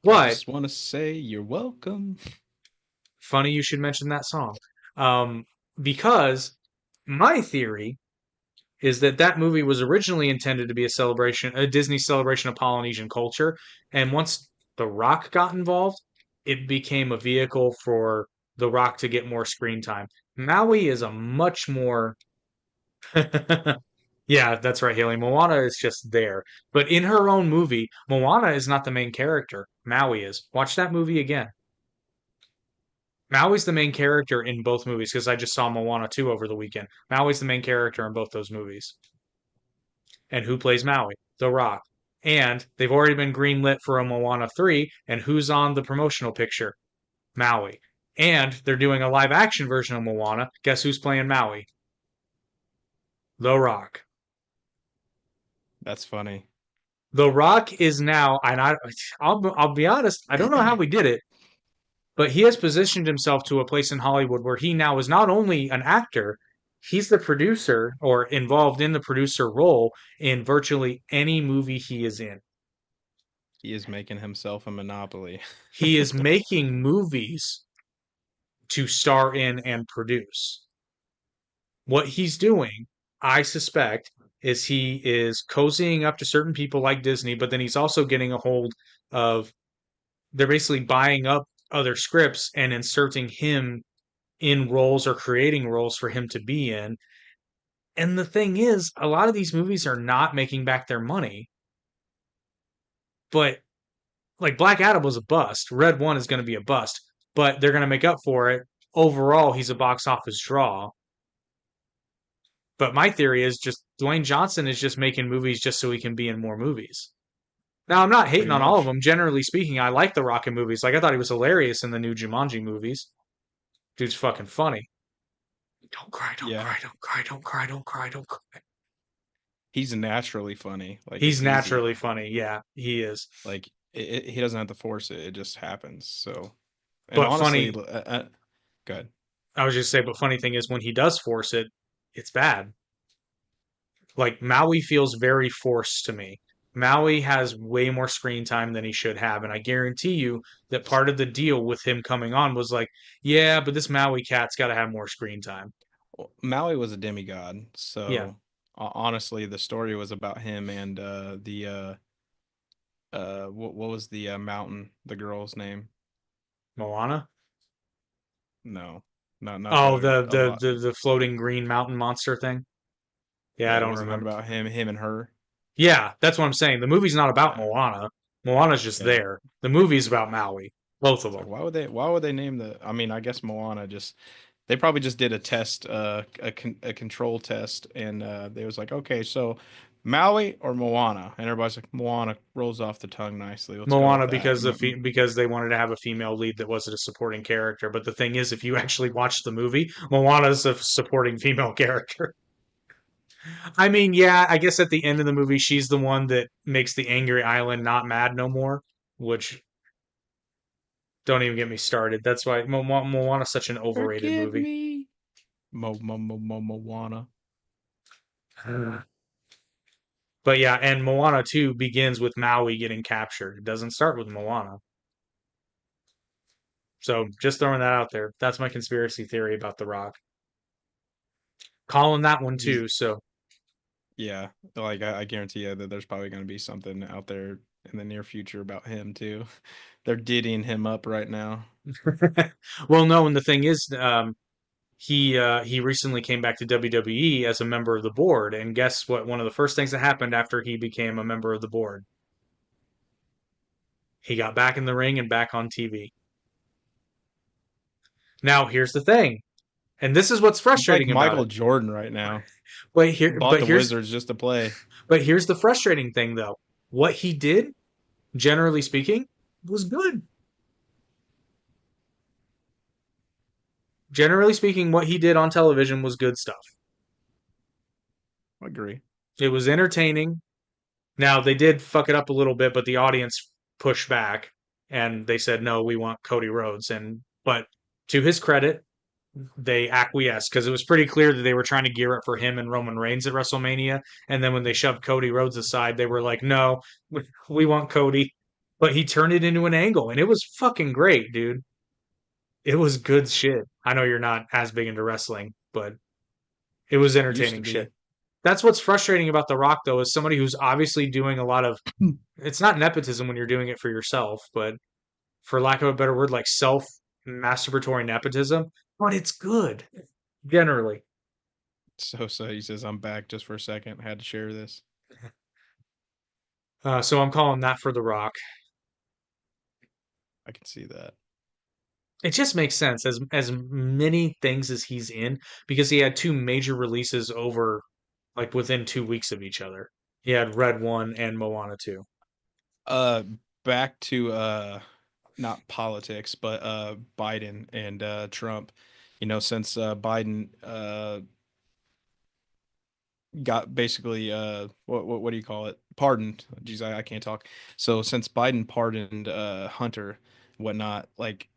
Speaker 1: I
Speaker 2: But
Speaker 1: just want to say you're welcome.
Speaker 2: funny you should mention that song, um, because my theory is that that movie was originally intended to be a celebration, a Disney celebration of Polynesian culture, and once The Rock got involved, it became a vehicle for The Rock to get more screen time. Maui is a much more Yeah, that's right, Haley. Moana is just there. But in her own movie, Moana is not the main character. Maui is. Watch that movie again. Maui's the main character in both movies because I just saw Moana 2 over the weekend. Maui's the main character in both those movies. And who plays Maui? The Rock. And they've already been greenlit for a Moana 3, and who's on the promotional picture? Maui. And they're doing a live action version of Moana. Guess who's playing Maui? The Rock.
Speaker 1: That's funny.
Speaker 2: The Rock is now, and I'll be honest, I don't know how we did it, but he has positioned himself to a place in Hollywood where he now is not only an actor, he's the producer or involved in the producer role in virtually any movie he is in.
Speaker 1: He is making himself a monopoly.
Speaker 2: He is making movies to star in and produce. What he's doing, I suspect, is he is cozying up to certain people like Disney, but then he's also getting a hold of, they're basically buying up other scripts and inserting him in roles or creating roles for him to be in. And the thing is, a lot of these movies are not making back their money, but like Black Adam was a bust. Red One is going to be a bust, but they're going to make up for it. Overall, he's a box office draw. But my theory is just Dwayne Johnson is just making movies just so he can be in more movies. Now, I'm not hating
Speaker 1: Pretty
Speaker 2: on all of
Speaker 1: much.
Speaker 2: them. Generally speaking, I like the Rocket movies. Like, I thought he was hilarious in the new Jumanji movies. Dude's fucking funny. Don't cry, don't
Speaker 1: Yeah.
Speaker 2: cry, don't cry, don't cry, don't cry, don't cry.
Speaker 1: He's naturally funny. Like
Speaker 2: He's
Speaker 1: it's easy.
Speaker 2: naturally funny. Yeah, he is.
Speaker 1: Like he doesn't have to force it. It just happens. So, and
Speaker 2: But
Speaker 1: honestly,
Speaker 2: funny,
Speaker 1: good.
Speaker 2: I was just say, but funny thing is when he does force it, it's bad. Like Maui feels very forced to me. Maui has way more screen time than he should have, and I guarantee you that part of the deal with him coming on was like, yeah, but this Maui cat's got to have more screen time.
Speaker 1: Well, Maui was a demigod.
Speaker 2: Yeah,
Speaker 1: So honestly, the story was about him and the what was the mountain? The girl's name?
Speaker 2: Moana.
Speaker 1: No, not
Speaker 2: Oh,
Speaker 1: the
Speaker 2: the
Speaker 1: a
Speaker 2: the
Speaker 1: lot.
Speaker 2: the the floating green mountain monster thing. Yeah, I
Speaker 1: Yeah,
Speaker 2: don't
Speaker 1: wasn't that
Speaker 2: remember.
Speaker 1: about him and her?
Speaker 2: Yeah, that's what I'm saying. The movie's not about
Speaker 1: Yeah,
Speaker 2: Moana. Moana's just
Speaker 1: yeah.
Speaker 2: there. The movie's about Maui. Both of
Speaker 1: It's like
Speaker 2: them.
Speaker 1: why would they name the I mean, I guess Moana just they probably just did a test a control test and they was like, "Okay, so Maui or Moana?" And everybody's like, "Moana rolls off the tongue nicely. Let's go with
Speaker 2: Moana
Speaker 1: that."
Speaker 2: because because they wanted to have a female lead that wasn't a supporting character. But the thing is, if you actually watch the movie, Moana's a supporting female character. I mean, yeah, I guess at the end of the movie, she's the one that makes the angry island not mad no more, which Don't even get me started. That's why Moana's such an overrated
Speaker 1: Forgive
Speaker 2: movie.
Speaker 1: me. Moana.
Speaker 2: But yeah, and Moana 2 begins with Maui getting captured. It doesn't start with Moana. So just throwing that out there. That's my conspiracy theory about The Rock. Calling that one
Speaker 1: He's
Speaker 2: too. So,
Speaker 1: yeah, like I guarantee you that there's probably going to be something out there in the near future about him too. They're diddying him up right now.
Speaker 2: well, no, and the thing is, he recently came back to WWE as a member of the board, and guess what? One of the first things that happened after he became a member of the board, he got back in the ring and back on TV. Now, here's the thing, and this is what's
Speaker 1: He's like
Speaker 2: frustrating about
Speaker 1: Michael
Speaker 2: it.
Speaker 1: Jordan right now.
Speaker 2: But here,
Speaker 1: Bought the Wizards just to play.
Speaker 2: but here's the frustrating thing, though. What he did, generally speaking, was good. Generally speaking, what he did on television was good stuff.
Speaker 1: I agree.
Speaker 2: It was entertaining. Now they did fuck it up a little bit, but the audience pushed back and they said, "No, we want Cody Rhodes." And but to his credit, they acquiesced because it was pretty clear that they were trying to gear up for him and Roman Reigns at WrestleMania. And then when they shoved Cody Rhodes aside, they were like, "No, we want Cody." But he turned it into an angle, and it was fucking great, dude. It was good shit. I know you're not as big into wrestling, but it was
Speaker 1: Used to
Speaker 2: entertaining shit.
Speaker 1: be.
Speaker 2: That's what's frustrating about The Rock, though, is somebody who's obviously doing a lot of. It's not nepotism when you're doing it for yourself, but for lack of a better word, like self masturbatory nepotism. But it's good generally.
Speaker 1: So he says I'm back just for a second. Had to share this.
Speaker 2: So I'm calling that for The Rock.
Speaker 1: I can see that.
Speaker 2: It just makes sense as many things as he's in because he had two major releases over like within 2 weeks of each other. He had Red One and Moana 2.
Speaker 1: Uh back to not politics, but Biden and Trump. You know, since Biden got basically what do you call it? Pardoned. Jeez, I can't talk. So since Biden pardoned Hunter, whatnot, like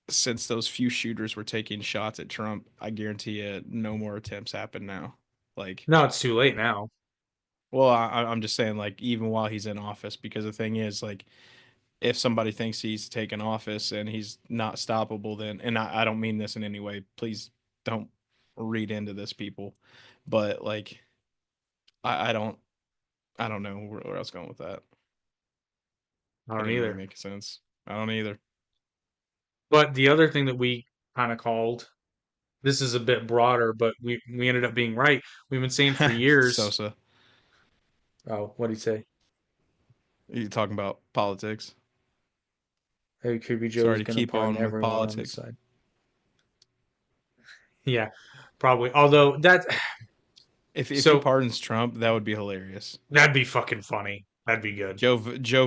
Speaker 1: since those few shooters were taking shots at Trump, I guarantee you no more attempts happen now. Like,
Speaker 2: No, it's too late now.
Speaker 1: well, I'm just saying, like, even while he's in office, because the thing is, like, if somebody thinks he's taken office and he's not stoppable, then, and I don't mean this in any way, please don't read into this, people, but like, I don't, I don't know where I was going with that.
Speaker 2: I
Speaker 1: I
Speaker 2: don't
Speaker 1: didn't really
Speaker 2: either.
Speaker 1: make sense. I don't either.
Speaker 2: But the other thing that we kind of called, this is a bit broader, but we ended up being right. We've been saying for years.
Speaker 1: Sosa,
Speaker 2: Oh, what did he say?
Speaker 1: you talking about politics?
Speaker 2: Hey, Creepy
Speaker 1: Sorry
Speaker 2: Joe's
Speaker 1: to
Speaker 2: gonna
Speaker 1: keep
Speaker 2: pardon
Speaker 1: on with
Speaker 2: everyone on the
Speaker 1: politics.
Speaker 2: side. Yeah, probably. Although that,
Speaker 1: If he
Speaker 2: so
Speaker 1: pardons Trump, that would be hilarious.
Speaker 2: that'd be fucking funny. That'd be good.
Speaker 1: Joe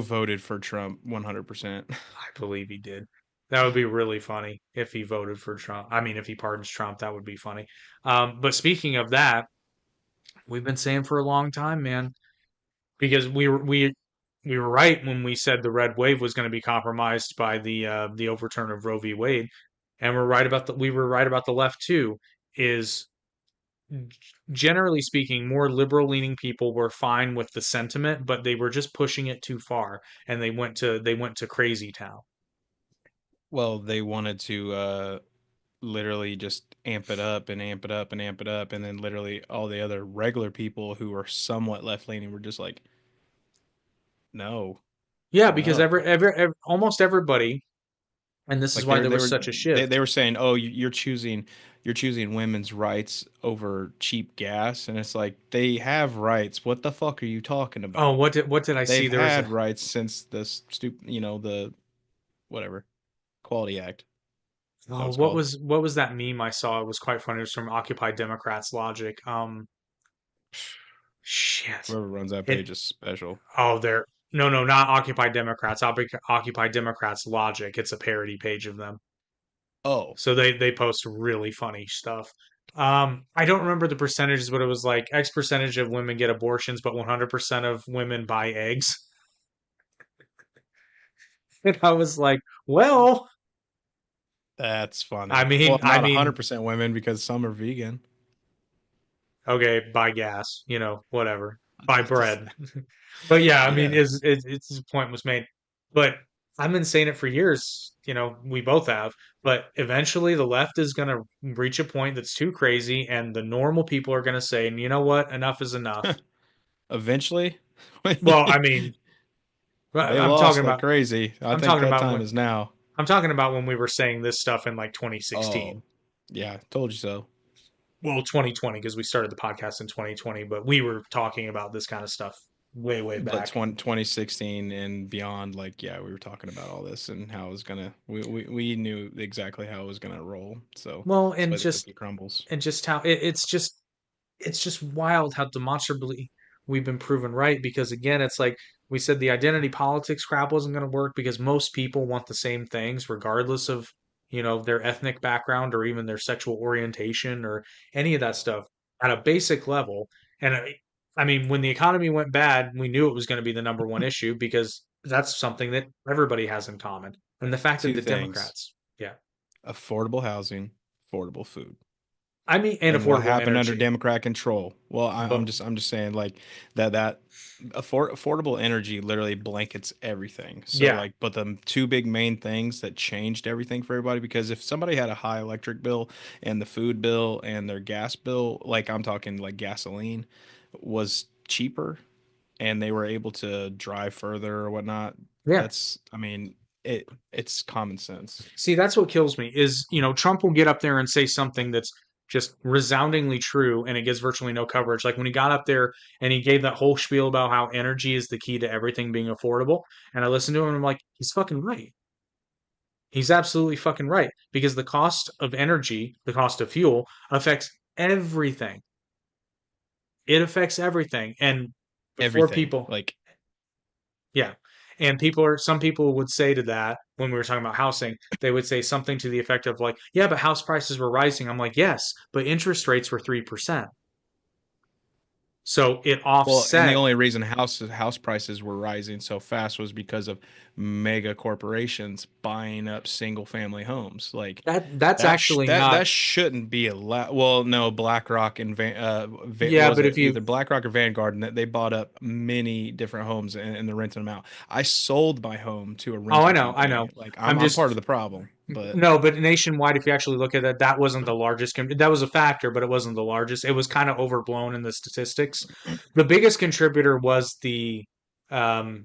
Speaker 1: voted for Trump 100%.
Speaker 2: I believe he did. That would be really funny if he voted for Trump. I mean, if he pardons Trump, that would be funny. But speaking of that, we've been saying for a long time, man, because we were right when we said the red wave was going to be compromised by the overturn of Roe v. Wade, and we were right about the left too. Is generally speaking, more liberal leaning people were fine with the sentiment, but they were just pushing it too far, and they went to crazy town.
Speaker 1: Well, they wanted to literally just amp it up and amp it up and amp it up, and then literally all the other regular people who were somewhat left leaning were just like, no,
Speaker 2: Yeah, because
Speaker 1: no.
Speaker 2: almost everybody, and this is
Speaker 1: Like
Speaker 2: why there was such a shift.
Speaker 1: they were saying, oh, you're choosing women's rights over cheap gas, and it's like they have rights. What the fuck are you talking
Speaker 2: Oh,
Speaker 1: about?
Speaker 2: what did I see?
Speaker 1: They've
Speaker 2: There was
Speaker 1: had
Speaker 2: a
Speaker 1: rights since the the whatever Quality Act. That
Speaker 2: oh,
Speaker 1: was
Speaker 2: what
Speaker 1: called.
Speaker 2: was what was that meme I saw? It was quite funny. It was from Occupy Democrats Logic. Shit.
Speaker 1: Whoever runs that
Speaker 2: It
Speaker 1: page is special.
Speaker 2: oh, they're no, no, not Occupy Democrats. Occupy Democrats Logic. It's a parody page of them.
Speaker 1: Oh,
Speaker 2: So they post really funny stuff. I don't remember the percentages, but it was like X percentage of women get abortions, but 100% of women buy eggs. And I was like, well,
Speaker 1: That's
Speaker 2: I
Speaker 1: funny. Well,
Speaker 2: mean, I
Speaker 1: not
Speaker 2: mean,
Speaker 1: 100% women because some are vegan.
Speaker 2: okay, buy gas, whatever, buy
Speaker 1: Just
Speaker 2: bread. But yeah, I mean,
Speaker 1: yeah.
Speaker 2: it's his point was made. But I've been saying it for years, we both have. But eventually, the left is going to reach a point that's too crazy, and the normal people are going to say, you know what, enough is enough.
Speaker 1: Eventually,
Speaker 2: Well, I mean,
Speaker 1: they
Speaker 2: I'm talking
Speaker 1: lost like
Speaker 2: about,
Speaker 1: crazy. I
Speaker 2: I'm
Speaker 1: think
Speaker 2: talking
Speaker 1: that
Speaker 2: about
Speaker 1: time
Speaker 2: when,
Speaker 1: is now.
Speaker 2: I'm talking about when we were saying this stuff in like
Speaker 1: Oh,
Speaker 2: 2016.
Speaker 1: yeah, told you so.
Speaker 2: Well, 2020 because we started the podcast in 2020, but we were talking about this kind of stuff way, way
Speaker 1: But
Speaker 2: back.
Speaker 1: 2016 and beyond, like, yeah, we were talking about all this and how it was gonna, we knew exactly how it was gonna roll. So
Speaker 2: Well,
Speaker 1: that's why the cookie crumbles.
Speaker 2: and just how it's just wild how demonstrably we've been proven right because again it's like we said the identity politics crap wasn't going to work because most people want the same things regardless of their ethnic background or even their sexual orientation or any of that stuff at a basic level. And I mean when the economy went bad we knew it was going to be the number one issue because that's something that everybody has in common. And the fact that
Speaker 1: Two
Speaker 2: the
Speaker 1: things:
Speaker 2: Democrats, yeah,
Speaker 1: affordable housing, affordable food.
Speaker 2: I mean, and
Speaker 1: And what
Speaker 2: affordable
Speaker 1: happened under
Speaker 2: energy,
Speaker 1: Democrat control? Well,
Speaker 2: but
Speaker 1: I'm just saying like that affordable energy literally blankets everything. So
Speaker 2: yeah,
Speaker 1: like, but the two big main things that changed everything for everybody, because if somebody had a high electric bill and the food bill and their gas bill, like I'm talking like gasoline, was cheaper and they were able to drive further or whatnot,
Speaker 2: yeah.
Speaker 1: that's, I mean, it's common sense.
Speaker 2: See, that's what kills me is, Trump will get up there and say something that's just resoundingly true and it gets virtually no coverage. Like when he got up there and he gave that whole spiel about how energy is the key to everything being affordable. And I listened to him and I'm like, he's fucking right. He's absolutely fucking right because the cost of energy, the cost of fuel affects everything. It affects everything. And before
Speaker 1: Everything.
Speaker 2: people,
Speaker 1: Like
Speaker 2: yeah. And some people would say to that when we were talking about housing, they would say something to the effect of like, yeah, but house prices were rising. I'm like, yes, but interest rates were 3%. So it
Speaker 1: well, and the
Speaker 2: offset
Speaker 1: only reason house prices were rising so fast was because of mega corporations buying up single family homes. Like
Speaker 2: that's actually not,
Speaker 1: that shouldn't be allowed. Well, no, BlackRock and
Speaker 2: yeah,
Speaker 1: was
Speaker 2: but
Speaker 1: it
Speaker 2: if you
Speaker 1: either BlackRock or Vanguard, and they bought up many different homes and they're renting them out. I sold my home to a
Speaker 2: oh, I
Speaker 1: rental
Speaker 2: know, I know.
Speaker 1: company. Like
Speaker 2: I'm
Speaker 1: I'm part of
Speaker 2: just
Speaker 1: the problem, but
Speaker 2: no, but nationwide, if you actually look at it, that wasn't the largest. That was a factor, but it wasn't the largest. It was kind of overblown in the statistics. The biggest contributor was the um,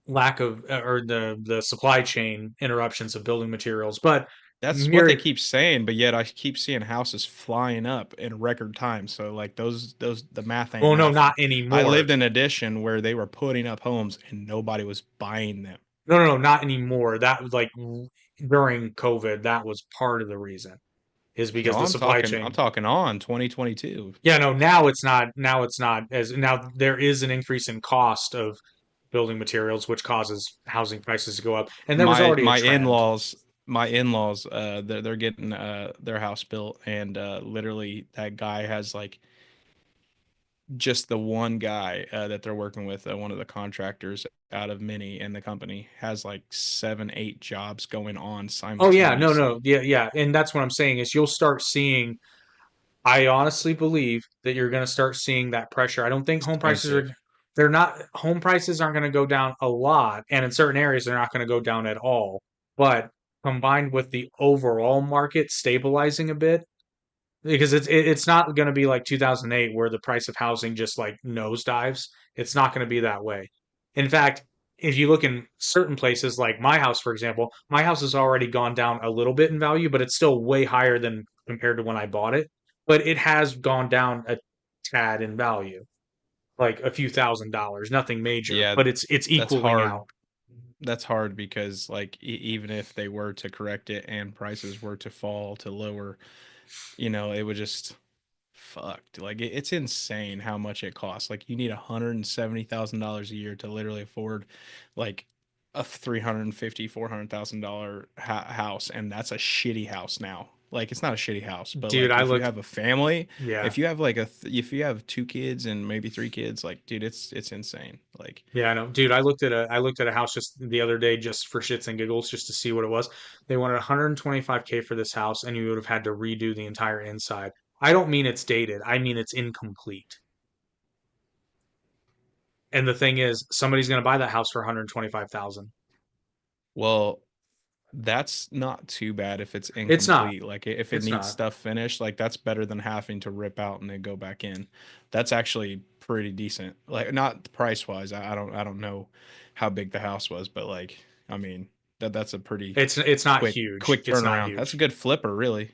Speaker 2: lack of or the supply chain interruptions of building materials. But
Speaker 1: that's what they
Speaker 2: Miri,
Speaker 1: keep saying, but yet I keep seeing houses flying up in record time. So like those the math ain't
Speaker 2: well, no, not
Speaker 1: mathing. I
Speaker 2: anymore.
Speaker 1: lived in an addition where they were putting up homes and nobody was buying them.
Speaker 2: No, no, no, not anymore. That was like during COVID. That was part of the reason is because
Speaker 1: No,
Speaker 2: the supply
Speaker 1: I'm
Speaker 2: chain.
Speaker 1: talking on 2022.
Speaker 2: Yeah, no, now it's not. Now it's not as now there is an increase in cost of building materials, which causes housing prices to go up. And there was already a
Speaker 1: My
Speaker 2: trend.
Speaker 1: in-laws they're getting their house built and literally that guy has like just the one guy that they're working with, one of the contractors out of many in the company, has like 7, 8 jobs going on
Speaker 2: Oh yeah, no, no,
Speaker 1: simultaneously.
Speaker 2: yeah, yeah. And that's what I'm saying is you'll start seeing. I honestly believe that you're going to start seeing that pressure. I don't think home prices are.
Speaker 1: Expensive.
Speaker 2: They're not. Home prices aren't going to go down a lot, and in certain areas they're not going to go down at all. But combined with the overall market stabilizing a bit, because it's not going to be like 2008 where the price of housing just like nosedives. It's not going to be that way. In fact, if you look in certain places like my house for example, my house has already gone down a little bit in value, but it's still way higher than compared to when I bought it. But it has gone down a tad in value, like a few $1,000s, nothing major,
Speaker 1: Yeah,
Speaker 2: but it's
Speaker 1: that's
Speaker 2: equaling
Speaker 1: hard.
Speaker 2: out.
Speaker 1: That's hard because like even if they were to correct it and prices were to fall to lower, it would just fucked. Like it's insane how much it costs. Like you need $170,000 a year to literally afford like a 350, $400,000 house, and that's a shitty house now. Like it's not a shitty house, but
Speaker 2: Dude,
Speaker 1: like
Speaker 2: I
Speaker 1: if you
Speaker 2: looked,
Speaker 1: have a family,
Speaker 2: yeah.
Speaker 1: if you have like if you have two kids and maybe three kids, like dude, it's insane. Like
Speaker 2: Yeah, I know. Dude, I looked at a house just the other day just for shits and giggles just to see what it was. They wanted 125K for this house and you would have had to redo the entire inside. I don't mean it's dated. I mean it's incomplete. And the thing is, somebody's going to buy that house for 125,000.
Speaker 1: well, that's not too bad if it's
Speaker 2: It's not.
Speaker 1: incomplete. Like if it
Speaker 2: It's
Speaker 1: needs
Speaker 2: not.
Speaker 1: stuff finished, like that's better than having to rip out and then go back in. That's actually pretty decent. Like not price wise. I don't know how big the house was, but like I mean that's a pretty
Speaker 2: It's not huge.
Speaker 1: quick
Speaker 2: It's not
Speaker 1: turnaround. That's a
Speaker 2: huge.
Speaker 1: good flipper, really.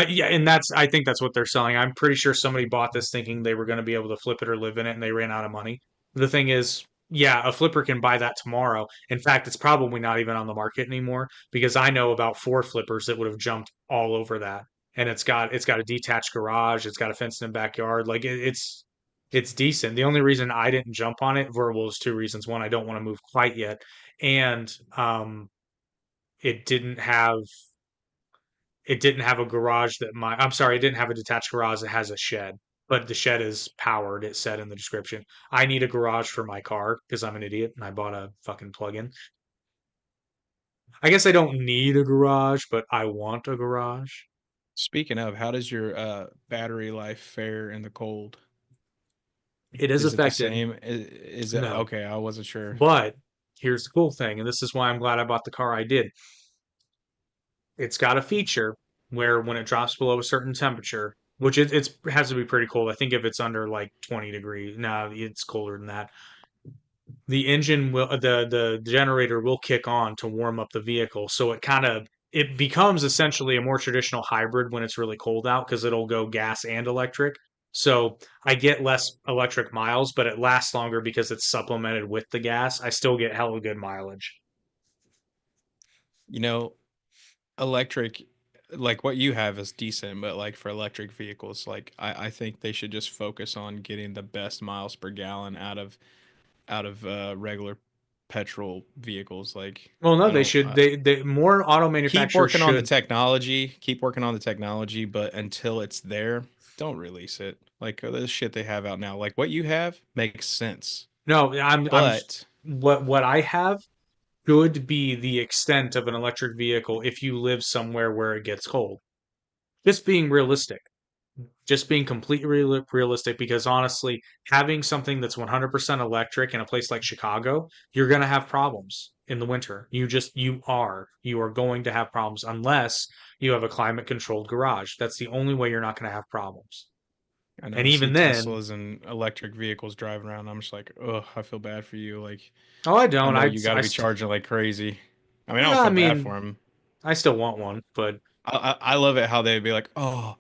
Speaker 2: Yeah, and I think that's what they're selling. I'm pretty sure somebody bought this thinking they were going to be able to flip it or live in it, and they ran out of money. The thing is, yeah, a flipper can buy that tomorrow. In fact, it's probably not even on the market anymore because I know about four flippers that would have jumped all over that. And it's got a detached garage, it's got a fenced-in backyard. Like it's decent. The only reason I didn't jump on it, verbal, is two reasons. One, I don't want to move quite yet, and it didn't have it didn't have a garage that my I'm sorry, it didn't have a detached garage. It has a shed, but the shed is powered. It said in the description. I need a garage for my car because I'm an idiot and I bought a fucking plug-in. I guess I don't need a garage, but I want a garage.
Speaker 1: Speaking of, how does your battery life fare in the cold?
Speaker 2: It is
Speaker 1: Is it the
Speaker 2: affected.
Speaker 1: same? Is it
Speaker 2: No,
Speaker 1: okay? I wasn't sure.
Speaker 2: but here's the cool thing, and this is why I'm glad I bought the car I did. It's got a feature where when it drops below a certain temperature, which it has to be pretty cold. I think if it's under like 20 degrees, no, it's colder than that. The engine will the generator will kick on to warm up the vehicle, so it becomes essentially a more traditional hybrid when it's really cold out because it'll go gas and electric. So I get less electric miles, but it lasts longer because it's supplemented with the gas. I still get hella good mileage.
Speaker 1: You know, electric, like what you have is decent, but like for electric vehicles, like I think they should just focus on getting the best miles per gallon out of regular petrol vehicles. Like
Speaker 2: Well, no,
Speaker 1: I
Speaker 2: they
Speaker 1: don't
Speaker 2: should. They more auto
Speaker 1: keep
Speaker 2: manufacturers
Speaker 1: working on the
Speaker 2: should.
Speaker 1: technology, keep working on the technology, but until it's there, don't release it. Like the shit they have out now, like what you have makes sense,
Speaker 2: No, I'm
Speaker 1: but
Speaker 2: what I have should be the extent of an electric vehicle if you live somewhere where it gets cold. Just being realistic. Just being completely realistic because honestly, having something that's 100% electric in a place like Chicago, you're going to have problems in the winter. You are going to have problems unless you have a climate controlled garage. That's the only way you're not going to have problems.
Speaker 1: I know
Speaker 2: And
Speaker 1: I see
Speaker 2: even then,
Speaker 1: Teslas and electric vehicles driving around. I'm just like, oh, I feel bad for you. Like,
Speaker 2: oh, I
Speaker 1: I
Speaker 2: don't.
Speaker 1: know you got
Speaker 2: I
Speaker 1: to be charging like crazy. I mean, I don't
Speaker 2: yeah, I
Speaker 1: feel bad for
Speaker 2: mean,
Speaker 1: them.
Speaker 2: I still want one, but
Speaker 1: I love it how they'd be like, oh,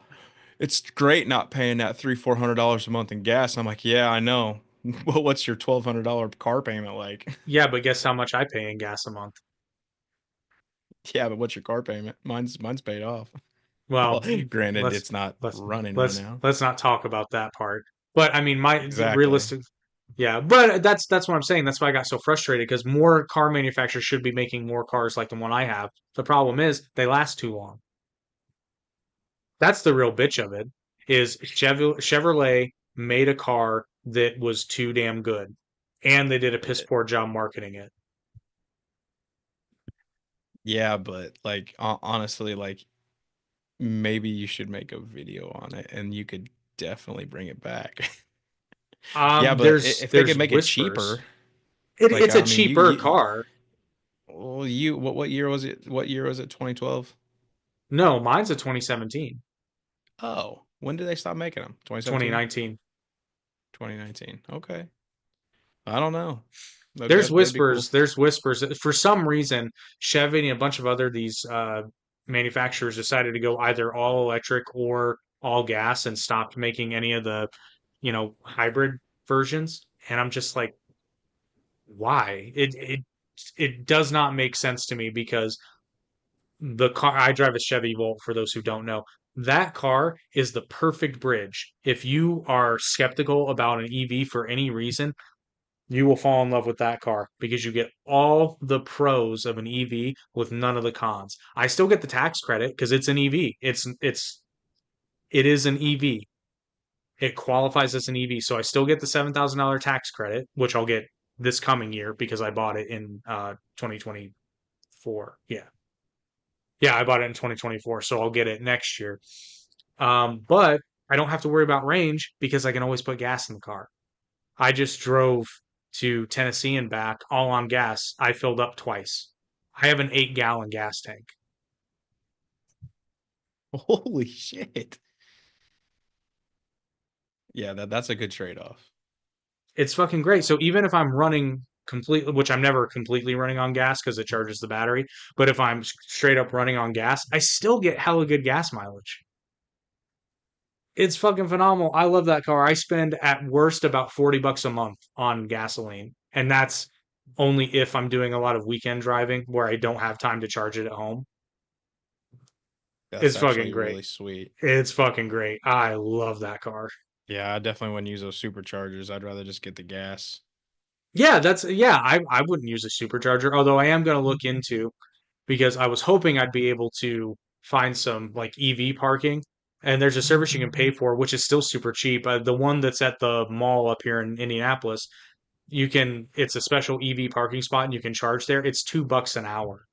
Speaker 1: it's great not paying that $400 a month in gas. I'm like, yeah, I know. Well, what's your $1,200 car payment like?
Speaker 2: yeah, but guess how much I pay in gas a month?
Speaker 1: Yeah, but what's your car payment? Mine's paid off. Well,
Speaker 2: Well,
Speaker 1: granted,
Speaker 2: let's
Speaker 1: it's not
Speaker 2: let's
Speaker 1: running right
Speaker 2: let's
Speaker 1: now.
Speaker 2: let's not talk about that part. But I mean, my
Speaker 1: Exactly.
Speaker 2: realistic, yeah. But that's what I'm saying. That's why I got so frustrated because more car manufacturers should be making more cars like the one I have. The problem is they last too long. That's the real bitch of it. Is Chevrolet made a car that was too damn good, and they did a piss poor job marketing it.
Speaker 1: Yeah, but like honestly, like maybe you should make a video on it and you could definitely bring it back. Yeah, but
Speaker 2: There's
Speaker 1: if they
Speaker 2: there's
Speaker 1: could make it
Speaker 2: whispers.
Speaker 1: cheaper, like
Speaker 2: It's a
Speaker 1: I mean,
Speaker 2: cheaper car.
Speaker 1: well, you what year was it? What year was it? 2012?
Speaker 2: No, mine's a 2017,
Speaker 1: Oh, when did they stop making them? 2017?
Speaker 2: 2019.
Speaker 1: 2019. Okay. I don't know.
Speaker 2: There's
Speaker 1: That'd be cool.
Speaker 2: whispers. There's whispers. For some reason, Chevy and a bunch of other these manufacturers decided to go either all electric or all gas and stopped making any of the, hybrid versions. And I'm just like, why? It does not make sense to me because the car I drive a Chevy Volt for those who don't know. That car is the perfect bridge. If you are skeptical about an EV for any reason, You will fall in love with that car because you get all the pros of an EV with none of the cons. I still get the tax credit because it's an EV. It is an EV. It qualifies as an EV, so I still get the $7,000 tax credit, which I'll get this coming year because I bought it in 2024. Yeah, I bought it in 2024, so I'll get it next year. But I don't have to worry about range because I can always put gas in the car. I just drove to Tennessee and back all on gas. I filled up twice. I have an 8 gallon gas tank.
Speaker 1: Holy shit. Yeah, that's a good trade-off.
Speaker 2: It's fucking great. So even if I'm running completely, which I'm never completely running on gas because it charges the battery, but if I'm straight up running on gas, I still get hella good gas mileage. It's fucking phenomenal. I love that car. I spend at worst about $40 a month on gasoline. And that's only if I'm doing a lot of weekend driving where I don't have time to charge it at home.
Speaker 1: That's
Speaker 2: It's fucking
Speaker 1: actually
Speaker 2: great.
Speaker 1: really sweet.
Speaker 2: It's fucking great. I love that car.
Speaker 1: Yeah, I definitely wouldn't use those superchargers. I'd rather just get the gas.
Speaker 2: I wouldn't use a supercharger, although I am gonna look into because I was hoping I'd be able to find some like EV parking. And there's a service you can pay for, which is still super cheap. The one that's at the mall up here in Indianapolis, it's a special EV parking spot and you can charge there. It's $2 an hour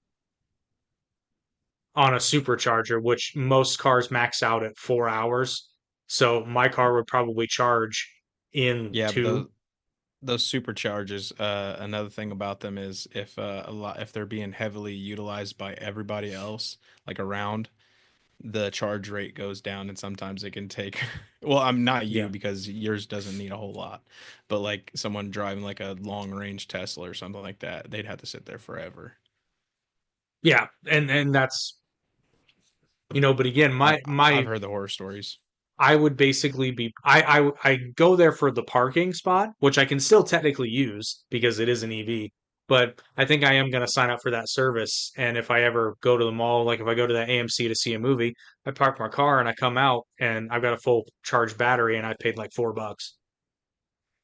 Speaker 2: on a supercharger, which most cars max out at 4 hours. So my car would probably charge in
Speaker 1: Yeah, but
Speaker 2: two.
Speaker 1: those superchargers, another thing about them is if they're being heavily utilized by everybody else, like around, the charge rate goes down and sometimes it can take well, I'm not you
Speaker 2: Yeah.
Speaker 1: because yours doesn't need a whole lot, but like someone driving like a long range Tesla or something like that, they'd have to sit there forever.
Speaker 2: Yeah. And that's, but again,
Speaker 1: I
Speaker 2: my
Speaker 1: I've
Speaker 2: my
Speaker 1: heard the horror stories.
Speaker 2: I would basically be I go there for the parking spot, which I can still technically use because it is an EV. But I think I am going to sign up for that service. And if I ever go to the mall, like if I go to that AMC to see a movie, I park my car and I come out and I've got a full charged battery and I paid like $4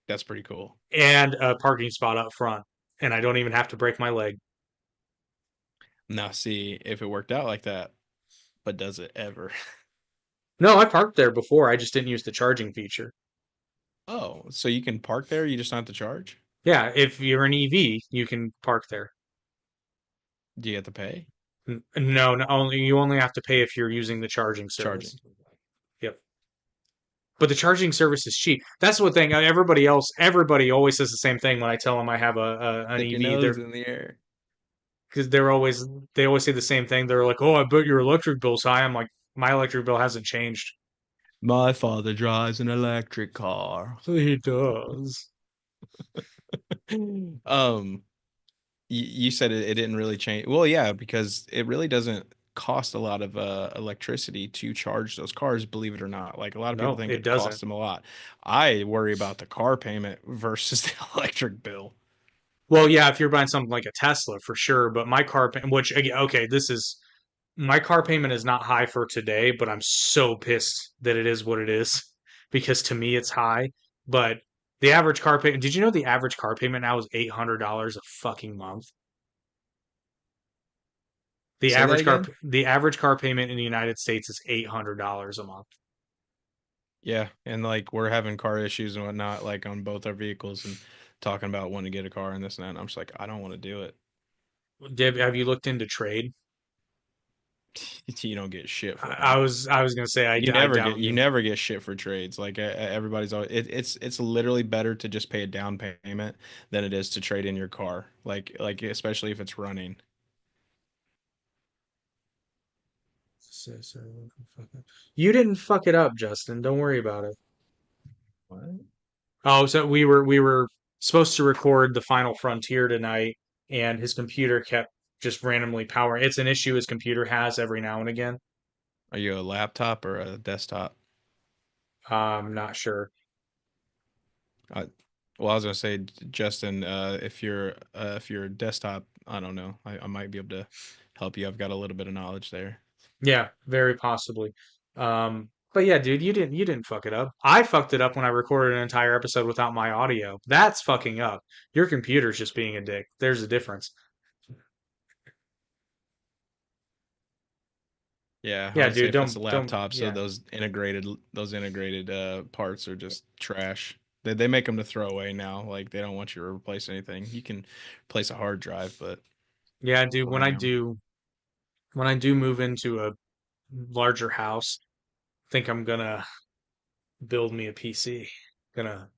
Speaker 1: That's pretty cool.
Speaker 2: and a parking spot up front. And I don't even have to break my leg.
Speaker 1: Now see if it worked out like that, but does it ever?
Speaker 2: No, I parked there before. I just didn't use the charging feature.
Speaker 1: Oh, so you can park there, you just don't have to charge?
Speaker 2: Yeah, if you're an EV, you can park there.
Speaker 1: Do you have to pay?
Speaker 2: No, only you only have to pay if you're using the charging service.
Speaker 1: Charging.
Speaker 2: Yep. But the charging service is cheap. That's the thing. Everybody always says the same thing when I tell them I have an
Speaker 1: Stick your
Speaker 2: EV. They're
Speaker 1: nose in the air.
Speaker 2: because they always say the same thing. They're like, "Oh, I bet your electric bill's high." I'm like, "My electric bill hasn't changed."
Speaker 1: My father drives an electric car.
Speaker 2: He does.
Speaker 1: Um, you said it didn't really change. Well, yeah, because it really doesn't cost a lot of electricity to charge those cars, believe it or not. Like a lot of people
Speaker 2: No,
Speaker 1: think
Speaker 2: it
Speaker 1: it costs
Speaker 2: doesn't.
Speaker 1: them a lot. I worry about the car payment versus the electric bill.
Speaker 2: Well, yeah, if you're buying something like a Tesla for sure, but my car, which okay, this is my car payment is not high for today, but I'm so pissed that it is what it is because to me it's high. But the average car payment, did you know the average car payment now is $800 a fucking month?
Speaker 1: Say that again?
Speaker 2: The average car payment in the United States is $800 a month.
Speaker 1: Yeah, and like we're having car issues and whatnot, like on both our vehicles, and talking about wanting to get a car and this and that. And I'm just like, I don't want to do it.
Speaker 2: Have you looked into trade?
Speaker 1: You don't get shit for
Speaker 2: I
Speaker 1: them.
Speaker 2: was I was gonna say I doubt
Speaker 1: You
Speaker 2: you.
Speaker 1: never get shit for trades. Like everybody's always it's literally better to just pay a down payment than it is to trade in your car. Like especially if it's running.
Speaker 2: You didn't fuck it up, Justin. Don't worry about it.
Speaker 1: What?
Speaker 2: Oh, so we were supposed to record the Final Frontier tonight, and his computer kept just randomly powering. It's an issue his computer has every now and again.
Speaker 1: Are you a laptop or a desktop?
Speaker 2: Not sure.
Speaker 1: Uh, well, I was gonna say, Justin, if you're a desktop, I don't know. I might be able to help you. I've got a little bit of knowledge there.
Speaker 2: Yeah, very possibly. But yeah, dude, you didn't fuck it up. I fucked it up when I recorded an entire episode without my audio. That's fucking up. Your computer's just being a dick. There's a difference.
Speaker 1: Yeah, I
Speaker 2: Yeah,
Speaker 1: would say
Speaker 2: dude,
Speaker 1: if it's a
Speaker 2: don't
Speaker 1: laptop, so
Speaker 2: yeah.
Speaker 1: those integrated parts are just trash. They make them to throw away now. Like they don't want you to replace anything. You can replace a hard drive, but
Speaker 2: Yeah, dude,
Speaker 1: RAM.
Speaker 2: when I do move into a larger house, I think I'm gonna build me a PC. Gonna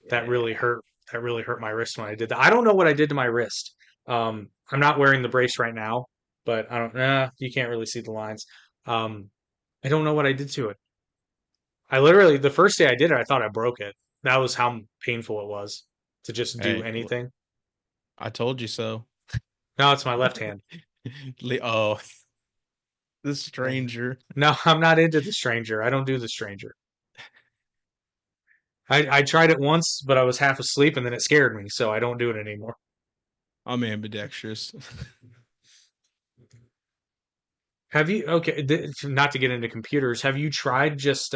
Speaker 2: that really
Speaker 1: Yeah.
Speaker 2: hurt that really hurt my wrist when I did that. I don't know what I did to my wrist. I'm not wearing the brace right now, but I don't you can't really see the lines. Um, I don't know what I did to it. I literally the first day I did it, I thought I broke it. That was how painful it was to just do
Speaker 1: Hey,
Speaker 2: anything.
Speaker 1: I told you so.
Speaker 2: Now it's my left hand.
Speaker 1: Oh, the
Speaker 2: Yeah.
Speaker 1: stranger.
Speaker 2: No, I'm not into the stranger. I don't do the stranger. I tried it once, but I was half asleep and then it scared me, so I don't do it anymore.
Speaker 1: I'm ambidextrous.
Speaker 2: Have you, okay, not to get into computers, have you tried just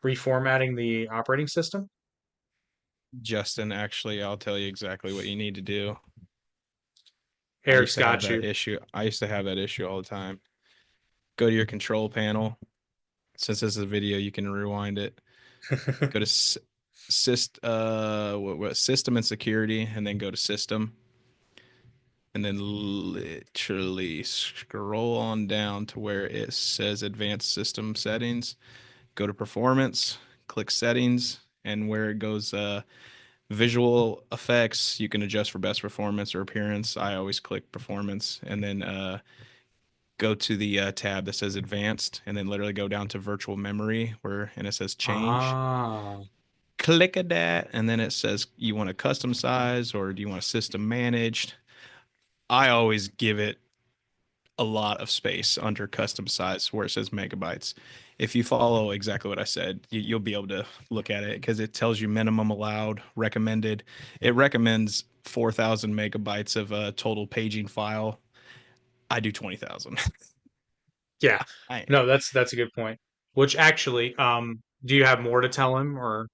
Speaker 2: reformatting the operating system?
Speaker 1: Justin, actually, I'll tell you exactly what you need to do. I used
Speaker 2: Eric's
Speaker 1: to have
Speaker 2: got
Speaker 1: that
Speaker 2: you.
Speaker 1: issue. I used to have that issue all the time. Go to your control panel. Since this is a video, you can rewind it. Go to system and security, and then go to system, and then literally scroll on down to where it says advanced system settings. Go to performance, click settings, and where it goes visual effects, you can adjust for best performance or appearance. I always click performance, and then go to the tab that says advanced, and then literally go down to virtual memory where and it says change.
Speaker 2: Ah,
Speaker 1: Click at that, and then it says you want a custom size or do you want a system managed. I always give it a lot of space under custom size where it says megabytes. If you follow exactly what I said, you'll be able to look at it because it tells you minimum allowed, recommended. It recommends 4,000 megabytes of a total paging file. I do 20,000.
Speaker 2: yeah.
Speaker 1: I
Speaker 2: No, that's a good point. Which actually, do you have more to tell him or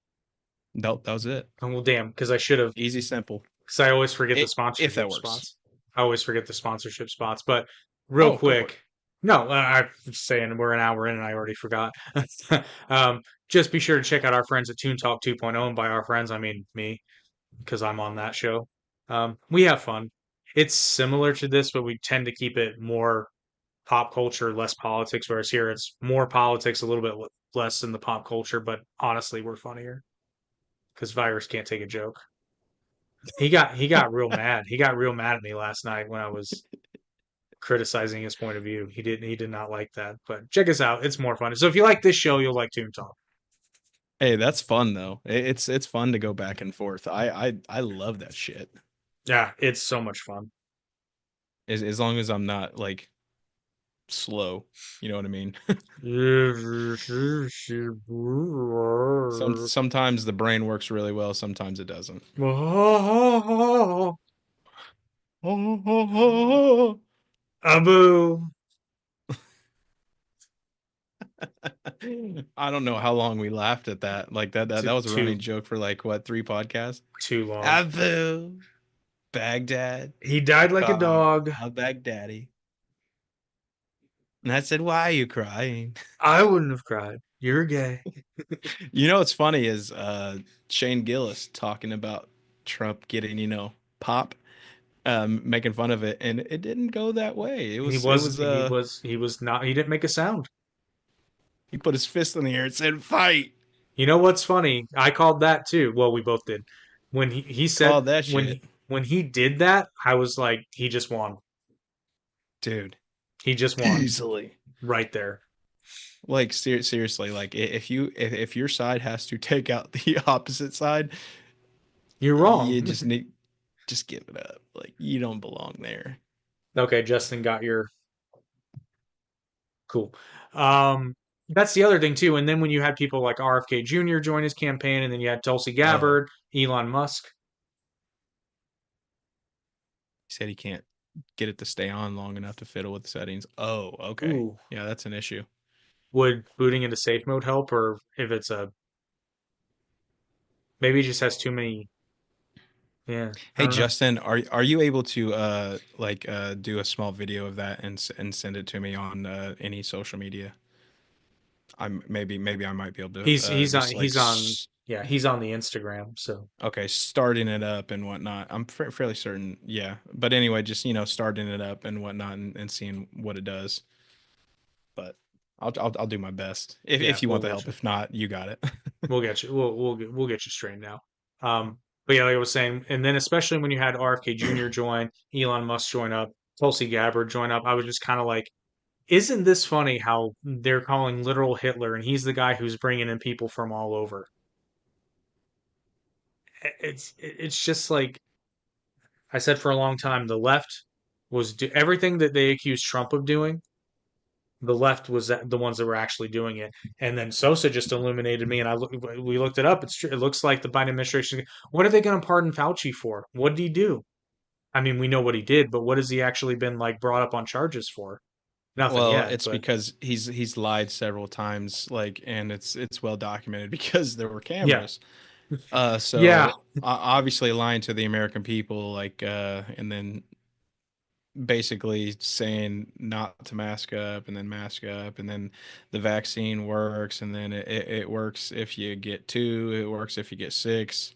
Speaker 1: Nope, that was it.
Speaker 2: oh, well, damn, because I should have,
Speaker 1: Easy, simple.
Speaker 2: because I always forget the
Speaker 1: If that
Speaker 2: sponsorship
Speaker 1: works.
Speaker 2: spots. I always forget the sponsorship spots. But real
Speaker 1: Oh, go for it.
Speaker 2: quick, no, I'm just saying we're an hour in and I already forgot. um, just be sure to check out our friends at Toon Talk 2.0, and by our friends I mean me, because I'm on that show. We have fun. It's similar to this, but we tend to keep it more pop culture, less politics. Whereas here, it's more politics, a little bit less in the pop culture. But honestly, we're funnier because Virus can't take a joke. He got real mad. He got real mad at me last night when I was criticizing his point of view. He did not like that. But check us out. It's more fun. So if you like this show, you'll like Toon Talk.
Speaker 1: Hey, that's fun though. It's fun to go back and forth. I love that shit.
Speaker 2: Yeah, it's so much fun.
Speaker 1: As long as I'm not like slow. You know what I mean? Sometimes the brain works really well, sometimes it doesn't.
Speaker 2: Abu.
Speaker 1: I don't know how long we laughed at that. Like that
Speaker 2: Too,
Speaker 1: was a running
Speaker 2: too,
Speaker 1: joke for like what, 3 podcasts?
Speaker 2: too long.
Speaker 1: Abu Baghdad.
Speaker 2: He died like a dog.
Speaker 1: Al Baghdadi. And I said, "Why are you crying?"
Speaker 2: I wouldn't have cried. You're gay.
Speaker 1: You know what's funny is Shane Gillis talking about Trump getting, pop, making fun of it, and it didn't go that way. It
Speaker 2: He
Speaker 1: was it
Speaker 2: was
Speaker 1: was
Speaker 2: he was he was not he didn't make a sound.
Speaker 1: he put his fist in the air and said, "Fight."
Speaker 2: You know what's funny? I called that too. Well, we both did. When he said
Speaker 1: Called that
Speaker 2: when
Speaker 1: shit.
Speaker 2: when he did that, I was like, he just won.
Speaker 1: Dude,
Speaker 2: He just won
Speaker 1: easily.
Speaker 2: right there.
Speaker 1: Like seriously, like if your side has to take out the opposite side,
Speaker 2: You're
Speaker 1: you
Speaker 2: wrong.
Speaker 1: just need just give it up. Like you don't belong there.
Speaker 2: Okay, Justin got your cool. Um, that's the other thing too. And then when you had people like RFK Jr. join his campaign, and then you had Tulsi
Speaker 1: Oh,
Speaker 2: Gabbard, Elon Musk.
Speaker 1: he said he can't get it to stay on long enough to fiddle with the settings. Oh, okay.
Speaker 2: Ooh,
Speaker 1: Yeah, that's an issue.
Speaker 2: Would booting into safe mode help, or if it's a maybe it just has too many? Yeah, I
Speaker 1: Hey
Speaker 2: don't know.
Speaker 1: Justin, are you able to do a small video of that and and send it to me on any social media? I'm maybe I might be able to
Speaker 2: He's on
Speaker 1: just like
Speaker 2: yeah, he's on the Instagram. So
Speaker 1: okay, starting it up and whatnot. I'm fairly certain, yeah. But anyway, just starting it up and whatnot and seeing what it does. But I'll do my best
Speaker 2: yeah,
Speaker 1: if you
Speaker 2: we'll
Speaker 1: want the
Speaker 2: get
Speaker 1: help.
Speaker 2: you.
Speaker 1: If not, you got it.
Speaker 2: We'll get you. We'll get you straightened out. But yeah, like I was saying, and then especially when you had RFK Jr. join, Elon Musk join up, Tulsi Gabbard join up, I was just kind of like, isn't this funny how they're calling literal Hitler, and he's the guy who's bringing in people from all over? It's just like I said for a long time, the left was everything that they accused Trump of doing. The left was the ones that were actually doing it, and then Sosa just illuminated me, and we looked it up. It's true. It looks like the Biden administration. What are they going to pardon Fauci for? What did he do? I mean, we know what he did, but what has he actually been like brought up on charges for? Nothing
Speaker 1: Well,
Speaker 2: yet,
Speaker 1: it's
Speaker 2: but
Speaker 1: because he's lied several times, like, and it's well documented because there were
Speaker 2: yeah,
Speaker 1: cameras.
Speaker 2: yeah.
Speaker 1: So obviously lying to the American people, like, and then basically saying not to mask up and then mask up, and then the vaccine works, and then it works if you get two, it works if you get six,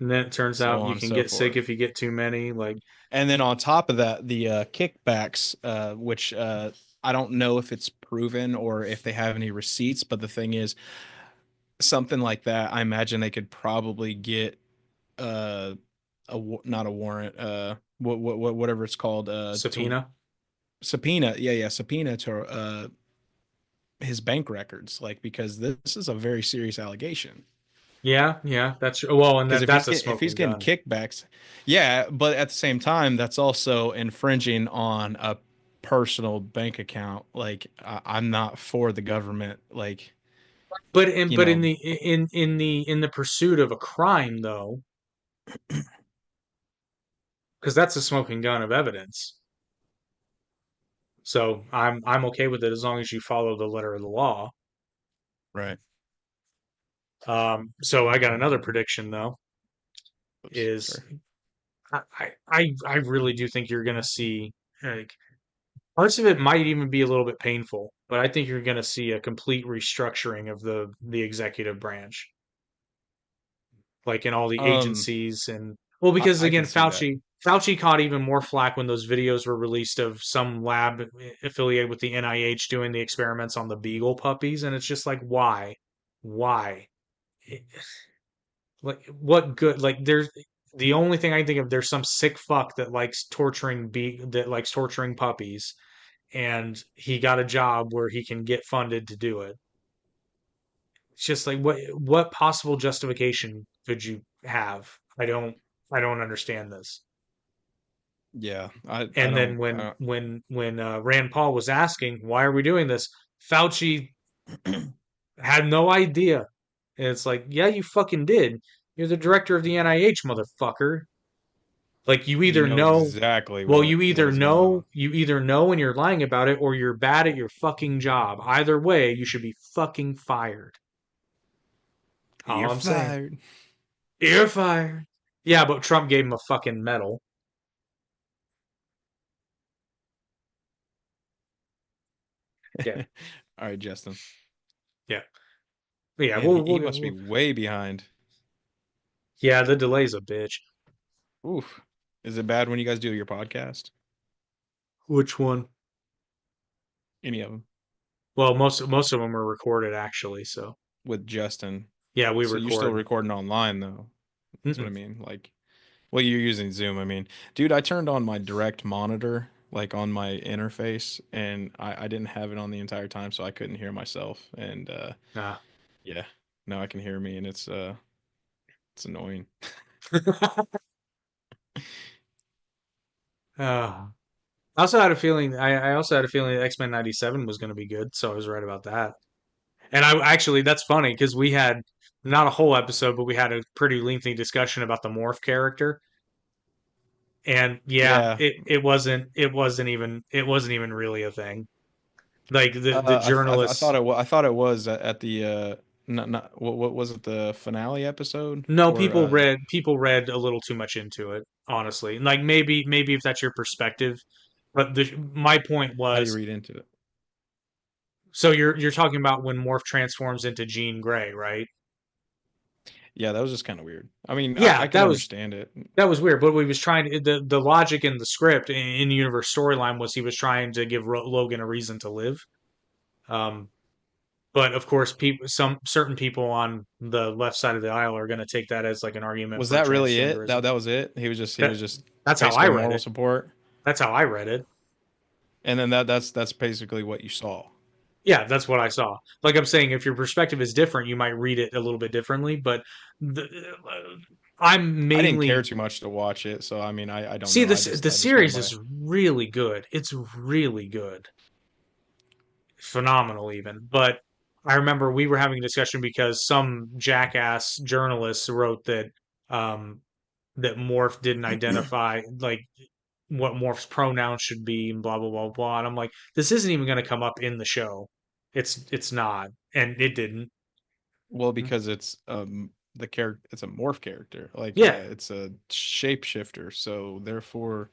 Speaker 2: And then it turns
Speaker 1: so
Speaker 2: out
Speaker 1: on
Speaker 2: you
Speaker 1: and
Speaker 2: can
Speaker 1: so
Speaker 2: get sick
Speaker 1: forth.
Speaker 2: if you get too many. Like,
Speaker 1: And then on top of that, the kickbacks, which I don't know if it's proven or if they have any receipts, but the thing is, something like that, I imagine they could probably get uh, not a warrant, whatever it's called, to
Speaker 2: subpoena.
Speaker 1: subpoena, yeah, subpoena to his bank records, like because this is a very serious allegation.
Speaker 2: Yeah, yeah, that's well, and
Speaker 1: Because
Speaker 2: that's a
Speaker 1: if he's
Speaker 2: smoking
Speaker 1: getting
Speaker 2: gun.
Speaker 1: kickbacks, yeah, but at the same time, that's also infringing on a personal bank account. Like I'm not for the government. Like you
Speaker 2: But in
Speaker 1: know,
Speaker 2: the pursuit of a crime though, because that's a smoking gun of evidence. So I'm okay with it as long as you follow the letter of the law.
Speaker 1: right?
Speaker 2: So I got another prediction though,
Speaker 1: Oops,
Speaker 2: is
Speaker 1: sorry.
Speaker 2: I really do think you're gonna see like parts of it might even be a little bit painful, but I think you're gonna see a complete restructuring of the executive branch, like in all the
Speaker 1: Um,
Speaker 2: agencies and well, because
Speaker 1: I
Speaker 2: again,
Speaker 1: could see that.
Speaker 2: Fauci caught even more flack when those videos were released of some lab affiliated with the NIH doing the experiments on the beagle puppies, and it's just like, why? Like, what good? Like, there's the only thing I can think of. There's some sick fuck that likes torturing puppies, and he got a job where he can get funded to do it. It's just like what possible justification could you have? I don't understand this.
Speaker 1: Yeah, I
Speaker 2: And then
Speaker 1: don't.
Speaker 2: when Rand Paul was asking why are we doing this, Fauci had no idea. And it's like, yeah, you fucking did. You're the director of the NIH, motherfucker. Like you
Speaker 1: You
Speaker 2: either
Speaker 1: know
Speaker 2: know,
Speaker 1: exactly
Speaker 2: well,
Speaker 1: what is going on.
Speaker 2: you either know and you're lying about it, or you're bad at your fucking job. Either way, you should be fucking fired. All
Speaker 1: You're
Speaker 2: I'm saying.
Speaker 1: fired.
Speaker 2: You're fired. Yeah, but Trump gave him a fucking medal. Yeah,
Speaker 1: All right, Justin.
Speaker 2: yeah, but yeah.
Speaker 1: Man, he must be way behind.
Speaker 2: Yeah, the delay's a bitch.
Speaker 1: Oof. Is it bad when you guys do your podcast?
Speaker 2: Which one?
Speaker 1: Any of them
Speaker 2: Well, most of them are recorded actually. So
Speaker 1: with Justin?
Speaker 2: yeah, we
Speaker 1: So you're still
Speaker 2: record.
Speaker 1: recording online though. That's what I
Speaker 2: Mm-mm.
Speaker 1: mean. Like, well, you're using Zoom. I mean, dude, I turned on my direct monitor, like on my interface, and I didn't have it on the entire time, so I couldn't hear myself. And
Speaker 2: Nah.
Speaker 1: yeah, now I can hear me, and it's annoying.
Speaker 2: uh, I also had a feeling. I also had a feeling that X-Men '97 was going to be good, so I was right about that. And I actually, that's funny because we had not a whole episode, but we had a pretty lengthy discussion about the Morph character. And yeah,
Speaker 1: Yeah,
Speaker 2: it wasn't even really a thing. Like the
Speaker 1: I
Speaker 2: journalists.
Speaker 1: thought I thought it was at the not what was it, the finale episode
Speaker 2: No,
Speaker 1: or
Speaker 2: people read a little too much into it, honestly. Like maybe if that's your perspective, but my point
Speaker 1: how do you
Speaker 2: was,
Speaker 1: read into it?
Speaker 2: so you're talking about when Morph transforms into Jean Grey, right?
Speaker 1: Yeah, that was just kind of weird. I mean, I
Speaker 2: Yeah,
Speaker 1: can understand it.
Speaker 2: that was weird. But we was trying to the logic in the script in the universe storyline was he was trying to give Logan a reason to live. Um, but of course, people some certain people on the left side of the aisle are going to take that as like an argument
Speaker 1: Was
Speaker 2: for
Speaker 1: that really it?
Speaker 2: transgenderism.
Speaker 1: That was it? He
Speaker 2: That
Speaker 1: was just
Speaker 2: that's how I
Speaker 1: basically
Speaker 2: read
Speaker 1: moral
Speaker 2: it.
Speaker 1: support,
Speaker 2: That's how I read it.
Speaker 1: and then that's basically what you saw.
Speaker 2: Yeah, that's what I saw. Like I'm saying, if your perspective is different, you might read it a little bit differently. But the, I'm
Speaker 1: I didn't care
Speaker 2: mainly
Speaker 1: too much to watch it, so I mean, I don't
Speaker 2: see
Speaker 1: know.
Speaker 2: this. The
Speaker 1: I just went
Speaker 2: series
Speaker 1: by.
Speaker 2: is really good. It's really good, phenomenal even. But I remember we were having a discussion because some jackass journalists wrote that um, that Morph didn't identify like what Morph's pronouns should be and blah blah blah blah. And I'm like, this isn't even going to come up in the show. It's not, and it didn't.
Speaker 1: Well, because it's the character, it's a morph character, like
Speaker 2: Yeah,
Speaker 1: it's a shapeshifter, so therefore,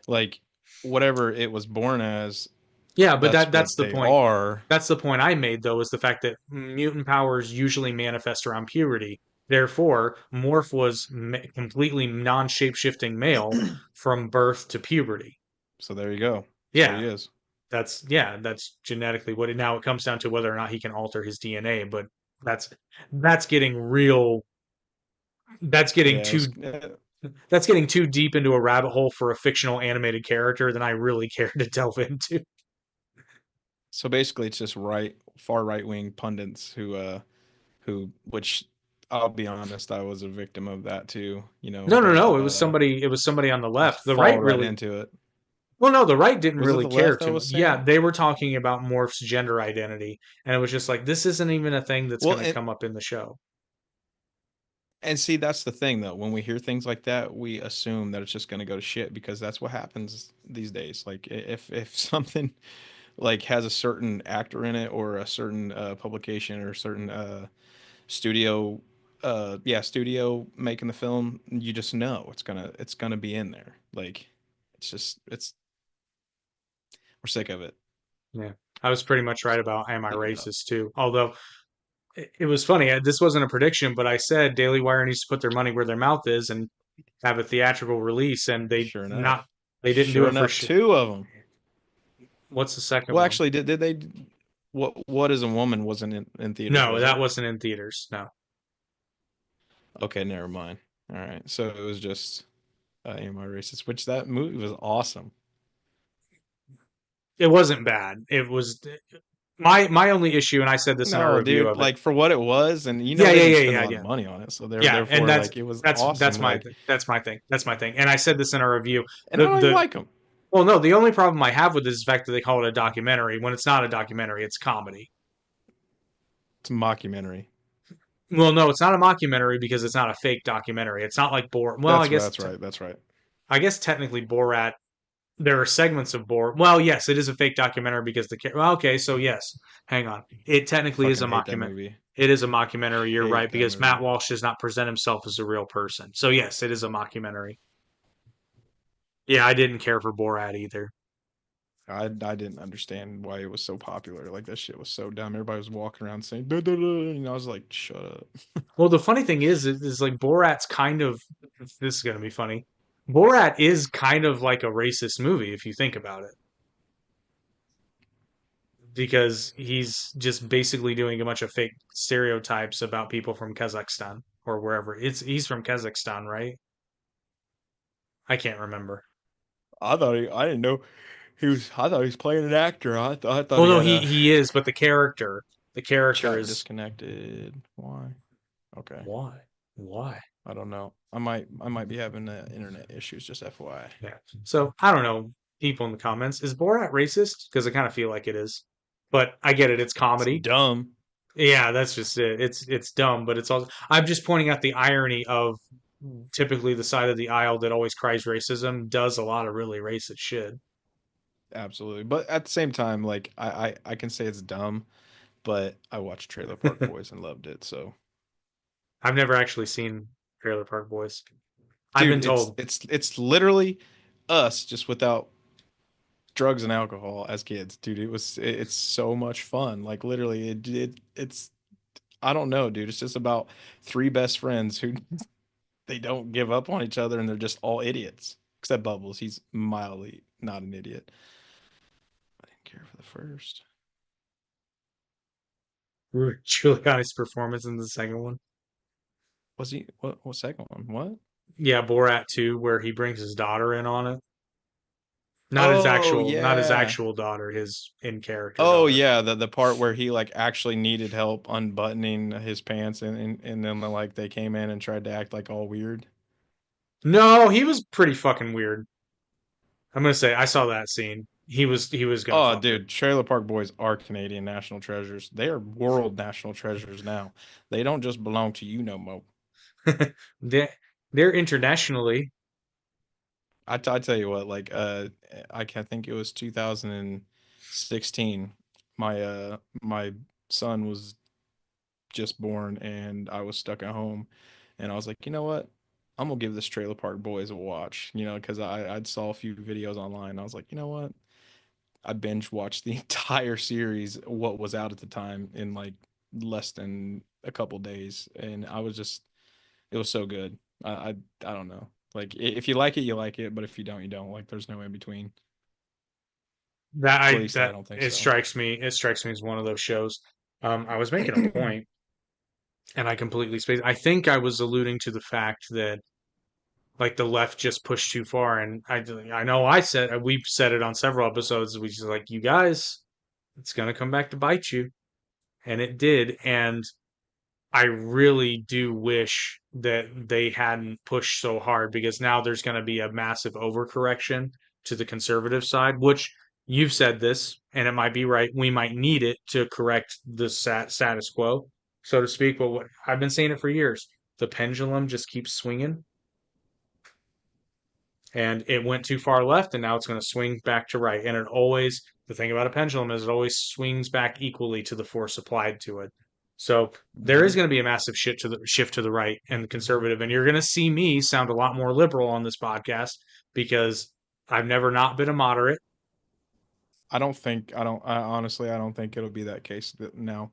Speaker 1: like whatever it was born as,
Speaker 2: yeah, but
Speaker 1: that's
Speaker 2: that's
Speaker 1: what
Speaker 2: the
Speaker 1: they
Speaker 2: point.
Speaker 1: are.
Speaker 2: That's the point I made though, is the fact that mutant powers usually manifest around puberty. Therefore, Morph was completely non-shape-shifting male from birth to puberty.
Speaker 1: So there you go. That's what
Speaker 2: Yeah,
Speaker 1: he is.
Speaker 2: that's genetically what it now it comes down to whether or not he can alter his DNA, but that's that's getting real that's getting
Speaker 1: Yeah, it was.
Speaker 2: too that's getting too deep into a rabbit hole for a fictional animated character than I really care to delve into.
Speaker 1: So basically, it's just far right wing pundits which I'll be honest, I was a victim of that too. You know,
Speaker 2: No, no,
Speaker 1: the
Speaker 2: no. It was somebody on the
Speaker 1: just
Speaker 2: left. The
Speaker 1: fall
Speaker 2: right
Speaker 1: right
Speaker 2: really,
Speaker 1: into it.
Speaker 2: well, no, the right didn't
Speaker 1: Was it
Speaker 2: really
Speaker 1: the
Speaker 2: care
Speaker 1: left that
Speaker 2: too much.
Speaker 1: was saying
Speaker 2: Yeah,
Speaker 1: it?
Speaker 2: they were talking about Morph's gender identity, and it was just like this isn't even a thing that's
Speaker 1: Well,
Speaker 2: going to come up in the show.
Speaker 1: and see, that's the thing though. When we hear things like that, we assume that it's just going to go to shit because that's what happens these days. Like if something like has a certain actor in it or a certain publication or a certain studio studio making the film, you just know it's gonna be in there. Like it's we're sick of it.
Speaker 2: Yeah, I was pretty much right about am I
Speaker 1: Eat it up.
Speaker 2: racist too. Although it was funny. This wasn't a prediction, but I said Daily Wire needs to put their money where their mouth is and have a theatrical release, and
Speaker 1: Sure
Speaker 2: not
Speaker 1: enough.
Speaker 2: they didn't do
Speaker 1: Sure
Speaker 2: it for
Speaker 1: enough,
Speaker 2: shit.
Speaker 1: two of them.
Speaker 2: What's the second
Speaker 1: Well,
Speaker 2: one?
Speaker 1: actually, did they? What is a woman wasn't in theaters,
Speaker 2: No,
Speaker 1: was
Speaker 2: that
Speaker 1: it?
Speaker 2: wasn't in theaters. No,
Speaker 1: Okay, never mind. All right, so it was just Am I Racist? Which that movie was awesome.
Speaker 2: it wasn't bad. It was my only issue, and I said this in our
Speaker 1: No,
Speaker 2: review
Speaker 1: dude,
Speaker 2: of it.
Speaker 1: like for what it was, and you know
Speaker 2: Yeah,
Speaker 1: they
Speaker 2: yeah,
Speaker 1: didn't
Speaker 2: yeah,
Speaker 1: spend a
Speaker 2: yeah,
Speaker 1: lot of
Speaker 2: yeah.
Speaker 1: money on it, so
Speaker 2: Yeah, and
Speaker 1: therefore like it was
Speaker 2: that's
Speaker 1: awesome.
Speaker 2: my
Speaker 1: Like,
Speaker 2: that's my thing. That's my thing. And I said this in our review.
Speaker 1: and I don't even
Speaker 2: The
Speaker 1: like them.
Speaker 2: well, no, the only problem I have with this is the fact that they call it a documentary when it's not a documentary, it's comedy.
Speaker 1: It's a mockumentary.
Speaker 2: Well, no, it's not a mockumentary because it's not a fake documentary. It's not like Borat. Well,
Speaker 1: That's right. That's right.
Speaker 2: I guess technically Borat. There are segments of Borat. Well, yes, it is a fake documentary because well, okay, so yes, hang on. It technically is
Speaker 1: Fucking
Speaker 2: a
Speaker 1: hate that
Speaker 2: mockumentary.
Speaker 1: movie.
Speaker 2: It is a mockumentary. You're
Speaker 1: Hate
Speaker 2: right
Speaker 1: that
Speaker 2: because Matt
Speaker 1: movie.
Speaker 2: Walsh does not present himself as a real person. So yes, it is a mockumentary. Yeah, I didn't care for Borat either.
Speaker 1: I didn't understand why it was so popular. Like that shit was so dumb. Everybody was walking around saying "Duh, duh, duh," and I was like, shut up.
Speaker 2: Well, the funny thing is like Borat's kind of this is gonna be funny. Borat is kind of like a racist movie if you think about it, because he's just basically doing a bunch of fake stereotypes about people from Kazakhstan or wherever. It's he's from Kazakhstan, right? I can't remember.
Speaker 1: I didn't know I thought he was playing an actor. I thought
Speaker 2: Well,
Speaker 1: he
Speaker 2: no,
Speaker 1: had a
Speaker 2: he is, but the character
Speaker 1: chat
Speaker 2: is
Speaker 1: disconnected. Why? Okay.
Speaker 2: why? Why?
Speaker 1: I don't know. I might be having internet issues. Just FYI.
Speaker 2: Yeah. So I don't know. People in the comments, is Borat racist? Because I kind of feel like it is, but I get it. It's
Speaker 1: It's
Speaker 2: comedy.
Speaker 1: dumb.
Speaker 2: Yeah, that's just it. It's dumb, but it's also I'm just pointing out the irony of typically the side of the aisle that always cries racism does a lot of really racist shit.
Speaker 1: Absolutely. But at the same time, like I can say it's dumb, but I watched Trailer Park Boys and loved it. So,
Speaker 2: I've never actually seen Trailer Park Boys. I've
Speaker 1: dude,
Speaker 2: been
Speaker 1: it's
Speaker 2: told.
Speaker 1: it's it's literally us just without drugs and alcohol as kids, dude. It's so much fun. Like literally, it's I don't know, dude. It's just about three best friends who they don't give up on each other and they're just all idiots. Except Bubbles, he's mildly not an idiot. I didn't care for the first.
Speaker 2: Giuliani's performance in the second one.
Speaker 1: Was he what second one? What?
Speaker 2: Yeah, Borat 2, where he brings his daughter in on it.
Speaker 1: Oh
Speaker 2: Not his
Speaker 1: yeah.
Speaker 2: actual daughter, his in character
Speaker 1: Oh
Speaker 2: daughter.
Speaker 1: yeah, the part where he like actually needed help unbuttoning his pants and then like they came in and tried to act like all weird.
Speaker 2: No, he was pretty fucking weird. I'm gonna say I saw that scene. He was gonna
Speaker 1: Oh,
Speaker 2: fuck it.
Speaker 1: dude, Trailer Park Boys are Canadian national treasures. They are world national treasures now. They don't just belong to you no more.
Speaker 2: they they're internationally.
Speaker 1: I tell you what, like I can think it was 2016. My son was just born and I was stuck at home and I was like, you know what? I'm gonna give this Trailer Park Boys a watch, because I'd saw a few videos online. I was like, you know what? I binge watched the entire series, what was out at the time, in like less than a couple days, and it was so good. I don't know. Like if you like it, you like it, but if you don't, you don't. Like there's no in between. At least I
Speaker 2: That
Speaker 1: don't think
Speaker 2: it
Speaker 1: so.
Speaker 2: strikes me. It strikes me as one of those shows. I was making a point, and I completely spaced. I think I was alluding to the fact that like the left just pushed too far, and I know I said we've said it on several episodes. We just like you guys, it's gonna come back to bite you, and it did. And I really do wish that they hadn't pushed so hard because now there's going to be a massive overcorrection to the conservative side, which you've said this, and it might be right. We might need it to correct the status quo, so to speak. But what I've been saying it for years, the pendulum just keeps swinging, and it went too far left, and now it's going to swing back to right. And it always, the thing about a pendulum is it always swings back equally to the force applied to it. So there is
Speaker 1: Hmm.
Speaker 2: going to be a massive shift to the right and conservative, and you're going to see me sound a lot more liberal on this podcast because I've never not been a moderate.
Speaker 1: I honestly I don't think it'll be that case now.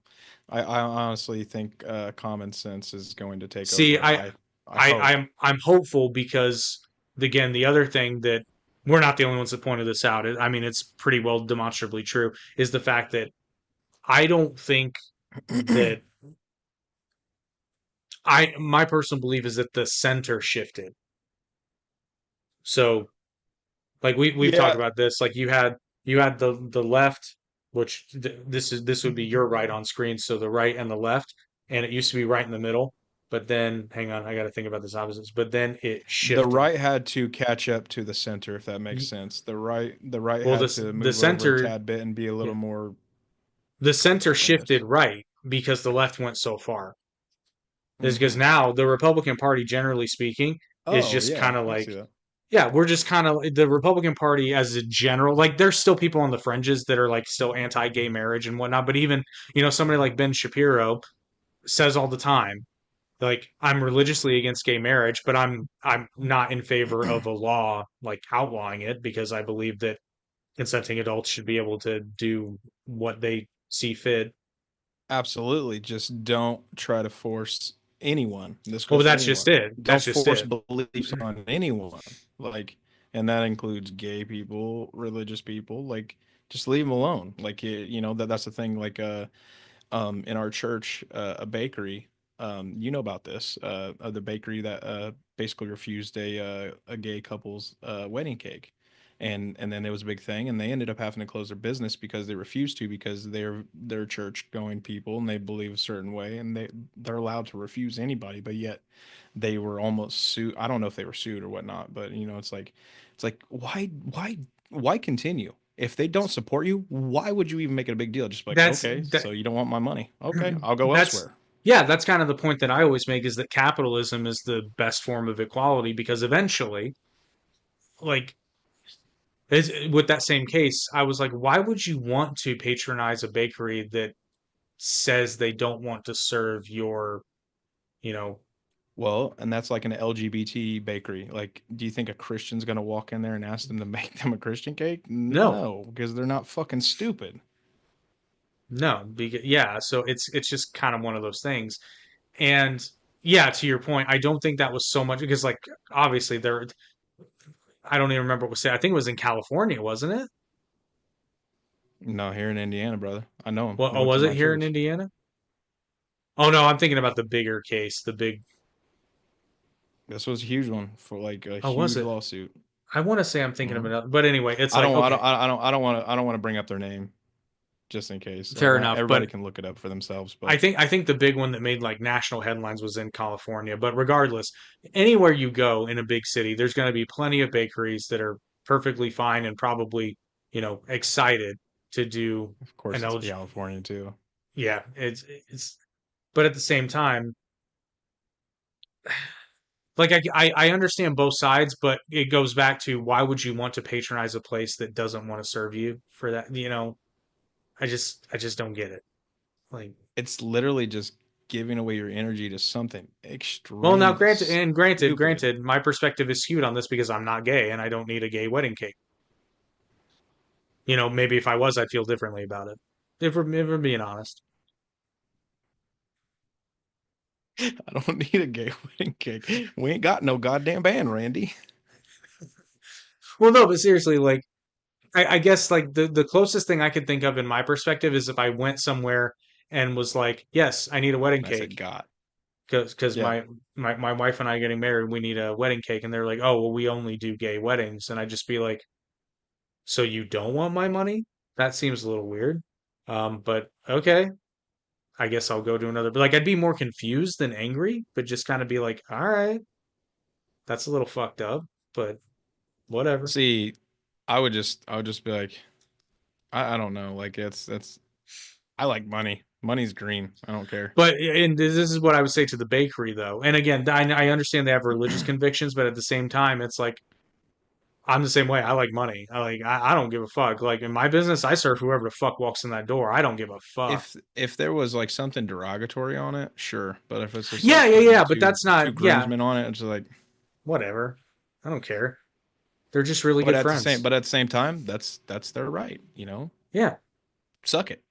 Speaker 1: I honestly think common sense is going to take
Speaker 2: See,
Speaker 1: over. I hope.
Speaker 2: I'm hopeful because again, the other thing that we're not the only ones that pointed this out. I mean, it's pretty well demonstrably true. Is the fact that I don't think that I my personal belief is that the center shifted. So like we've talked
Speaker 1: Yeah,
Speaker 2: about this. Like you had the left, which this would be your right on screen. So the right and the left, and it used to be right in the middle. But then hang on, I got to think about this opposites. But then it
Speaker 1: the
Speaker 2: shifted.
Speaker 1: right had to catch up to the center, if that makes sense. The right
Speaker 2: Well,
Speaker 1: had
Speaker 2: this
Speaker 1: to
Speaker 2: the
Speaker 1: move over a
Speaker 2: center,
Speaker 1: tad bit and be a little
Speaker 2: yeah,
Speaker 1: more,
Speaker 2: the center
Speaker 1: I
Speaker 2: shifted
Speaker 1: guess.
Speaker 2: right because the left went so far. Is because
Speaker 1: Hmm.
Speaker 2: now the Republican Party, generally speaking, is
Speaker 1: Oh
Speaker 2: just
Speaker 1: yeah,
Speaker 2: kind of
Speaker 1: I can
Speaker 2: like
Speaker 1: see that.
Speaker 2: yeah, we're just kind of the Republican Party as a general. Like, there's still people on the fringes that are like still anti-gay marriage and whatnot. But even somebody like Ben Shapiro says all the time, like, I'm religiously against gay marriage, but I'm not in favor of a law like outlawing it because I believe that consenting adults should be able to do what they see fit.
Speaker 1: Absolutely. Just don't try to force anyone. This
Speaker 2: Well, but
Speaker 1: goes for
Speaker 2: that's just
Speaker 1: anyone.
Speaker 2: it.
Speaker 1: Don't
Speaker 2: That's just
Speaker 1: force
Speaker 2: it.
Speaker 1: beliefs on anyone. Like, and that includes gay people, religious people. Like, just leave them alone. Like, that's the thing. Like, in our church, a bakery. You know about this? The bakery that basically refused a gay couple's wedding cake, and then it was a big thing, and they ended up having to close their business because they refused to because they're church going people and they believe a certain way and they're allowed to refuse anybody, but yet they were almost sued. I don't know if they were sued or whatnot, but it's like why continue? If they don't support you, why would you even make it a big deal? Just like,
Speaker 2: That's
Speaker 1: okay,
Speaker 2: that.
Speaker 1: so you don't want my money. Okay, I'll go
Speaker 2: That's
Speaker 1: elsewhere.
Speaker 2: yeah, that's kind of the point that I always make is that capitalism is the best form of equality because eventually, like With that same case, I was like, why would you want to patronize a bakery that says they don't want to serve your, you know,
Speaker 1: Well, and that's like an LGBT bakery. Like, do you think a Christian's gonna walk in there and ask them to make them a Christian cake?
Speaker 2: no,
Speaker 1: No, because they're not fucking stupid.
Speaker 2: no, because yeah, so it's just kind of one of those things. And yeah, to your point, I don't think that was so much because like obviously there I don't even remember what was said. I think it was in California, wasn't it?
Speaker 1: No, here in Indiana, brother. I know him.
Speaker 2: Well,
Speaker 1: He
Speaker 2: oh,
Speaker 1: went to
Speaker 2: was it
Speaker 1: my
Speaker 2: here in
Speaker 1: church.
Speaker 2: Indiana? Oh no, I'm thinking about the bigger case, the big.
Speaker 1: This was a huge one for like a
Speaker 2: Oh, was
Speaker 1: huge
Speaker 2: it?
Speaker 1: lawsuit.
Speaker 2: I want to say I'm thinking of
Speaker 1: hmm
Speaker 2: another, but anyway, it's
Speaker 1: I
Speaker 2: like
Speaker 1: don't, I don't,
Speaker 2: okay,
Speaker 1: I don't want to bring up their name just in case. Like,
Speaker 2: fair enough.
Speaker 1: everybody
Speaker 2: But
Speaker 1: can look it up for themselves.
Speaker 2: I
Speaker 1: But
Speaker 2: think I think the big one that made like national headlines was in California. But regardless, anywhere you go in a big city, there's going to be plenty of bakeries that are perfectly fine and probably, excited to do
Speaker 1: of course,
Speaker 2: an
Speaker 1: it's
Speaker 2: LG.
Speaker 1: California too.
Speaker 2: Yeah, it's but at the same time, like I understand both sides, but it goes back to why would you want to patronize a place that doesn't want to serve you for that? I just don't get it. Like,
Speaker 1: It's literally just giving away your energy to something
Speaker 2: well, now
Speaker 1: extremely
Speaker 2: granted,
Speaker 1: stupid.
Speaker 2: my perspective is skewed on this because I'm not gay and I don't need a gay wedding cake. Maybe if I was, I'd feel differently about it. If we're being honest.
Speaker 1: I don't need a gay wedding cake. We ain't got no goddamn band, Randy.
Speaker 2: Well, no, but seriously, like I guess like the closest thing I could think of in my perspective is if I went somewhere and was like, yes, I need a wedding
Speaker 1: And I said,
Speaker 2: cake
Speaker 1: God.
Speaker 2: because
Speaker 1: Yeah.
Speaker 2: my wife and I are getting married, we need a wedding cake, and they're like, oh, well, we only do gay weddings, and I'd just be like, so you don't want my money? That seems a little weird. But okay, I guess I'll go to another. But like, I'd be more confused than angry, but just kind of be like, all right, that's a little fucked up, but whatever.
Speaker 1: See, I would just be like, I don't know. Like I like money. Money's green. I don't care.
Speaker 2: But and this is what I would say to the bakery, though. And again, I understand they have religious convictions, but at the same time, it's like I'm the same way. I like money. I don't give a fuck. Like in my business, I serve whoever the fuck walks in that door. I don't give a fuck.
Speaker 1: If there was like something derogatory on it, sure. But if it's just
Speaker 2: Yeah,
Speaker 1: like
Speaker 2: yeah,
Speaker 1: putting
Speaker 2: yeah. But that's
Speaker 1: two
Speaker 2: not. Yeah,
Speaker 1: groomsmen on it, it's just like.
Speaker 2: whatever. I don't care. They're just really good friends.
Speaker 1: But at the same time, that's their right.
Speaker 2: Yeah,
Speaker 1: Suck it.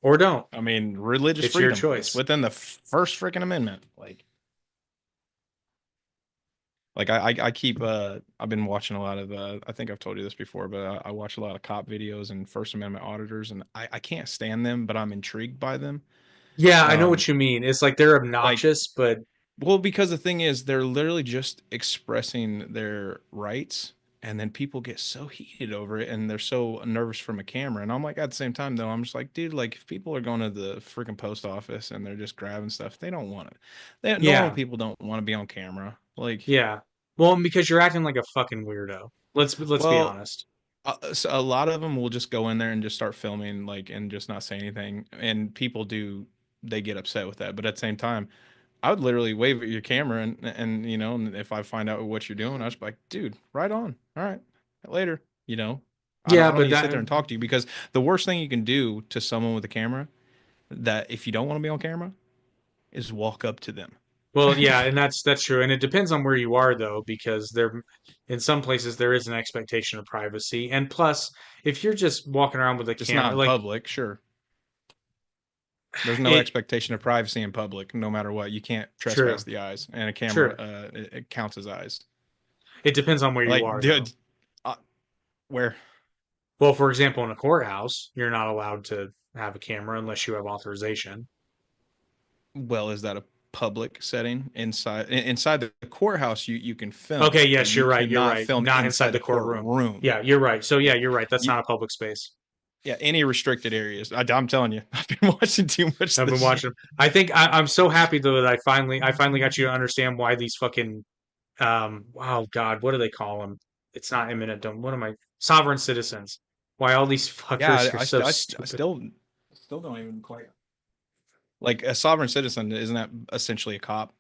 Speaker 2: or don't.
Speaker 1: I mean, religious
Speaker 2: It's your
Speaker 1: freedom. It's
Speaker 2: choice.
Speaker 1: within the first freaking amendment. Like I keep I've been watching a lot of I think I've told you this before, but I watch a lot of cop videos and First Amendment auditors, and I can't stand them, but I'm intrigued by them.
Speaker 2: Yeah, I know
Speaker 1: Um,
Speaker 2: what you mean. It's like they're
Speaker 1: like
Speaker 2: obnoxious, but
Speaker 1: Well, because the thing is, they're literally just expressing their rights, and then people get so heated over it, and they're so nervous from a camera. And I'm like, at the same time, though, I'm just like, dude, like if people are going to the freaking post office and they're just grabbing stuff, they don't want it. Normal
Speaker 2: yeah,
Speaker 1: people don't want to be on camera. Like,
Speaker 2: yeah. Well, because you're acting like a fucking weirdo. Let's be
Speaker 1: well,
Speaker 2: honest.
Speaker 1: so a lot of them will just go in there and just start filming, like, and just not say anything. And people do, they get upset with that. But at the same time, I would literally wave at your camera and and if I find out what you're doing, I was like, dude, right on. All right. Later.
Speaker 2: Yeah,
Speaker 1: I don't
Speaker 2: but
Speaker 1: need to sit
Speaker 2: that
Speaker 1: there and talk to you because the worst thing you can do to someone with a camera that if you don't want to be on camera is walk up to them.
Speaker 2: well, yeah, and that's true, and it depends on where you are though, because in some places there is an expectation of privacy, and plus, if you're just walking around with a
Speaker 1: Just not
Speaker 2: camera,
Speaker 1: in
Speaker 2: like
Speaker 1: public, sure. There's no
Speaker 2: it,
Speaker 1: expectation of privacy in public, no matter what. You can't trespass
Speaker 2: true,
Speaker 1: the eyes, and a camera
Speaker 2: true.
Speaker 1: it counts as eyes.
Speaker 2: It depends on where you
Speaker 1: Like,
Speaker 2: are though.
Speaker 1: dude, uh, where
Speaker 2: Well, for example, in a courthouse, you're not allowed to have a camera unless you have authorization.
Speaker 1: well, is that a public setting inside the courthouse? You can film,
Speaker 2: Okay,
Speaker 1: but
Speaker 2: yes,
Speaker 1: you
Speaker 2: you're right. You're
Speaker 1: cannot
Speaker 2: right.
Speaker 1: film
Speaker 2: Not inside
Speaker 1: inside
Speaker 2: the
Speaker 1: the
Speaker 2: courtroom.
Speaker 1: courtroom.
Speaker 2: Yeah, you're right. So yeah,
Speaker 1: Yeah,
Speaker 2: you're right. That's
Speaker 1: you
Speaker 2: not a public space.
Speaker 1: yeah, any restricted areas. I'm telling you, I've been watching too much of
Speaker 2: I've
Speaker 1: this
Speaker 2: been
Speaker 1: shit.
Speaker 2: watching. I think I'm so happy though that I finally got you to understand why these fucking oh God, what do they call them? It's not eminent domain. What am I? Sovereign citizens. Why all these
Speaker 1: Yeah,
Speaker 2: fuckers are so
Speaker 1: I
Speaker 2: stupid.
Speaker 1: still don't even quite like a sovereign citizen. Isn't that essentially a cop?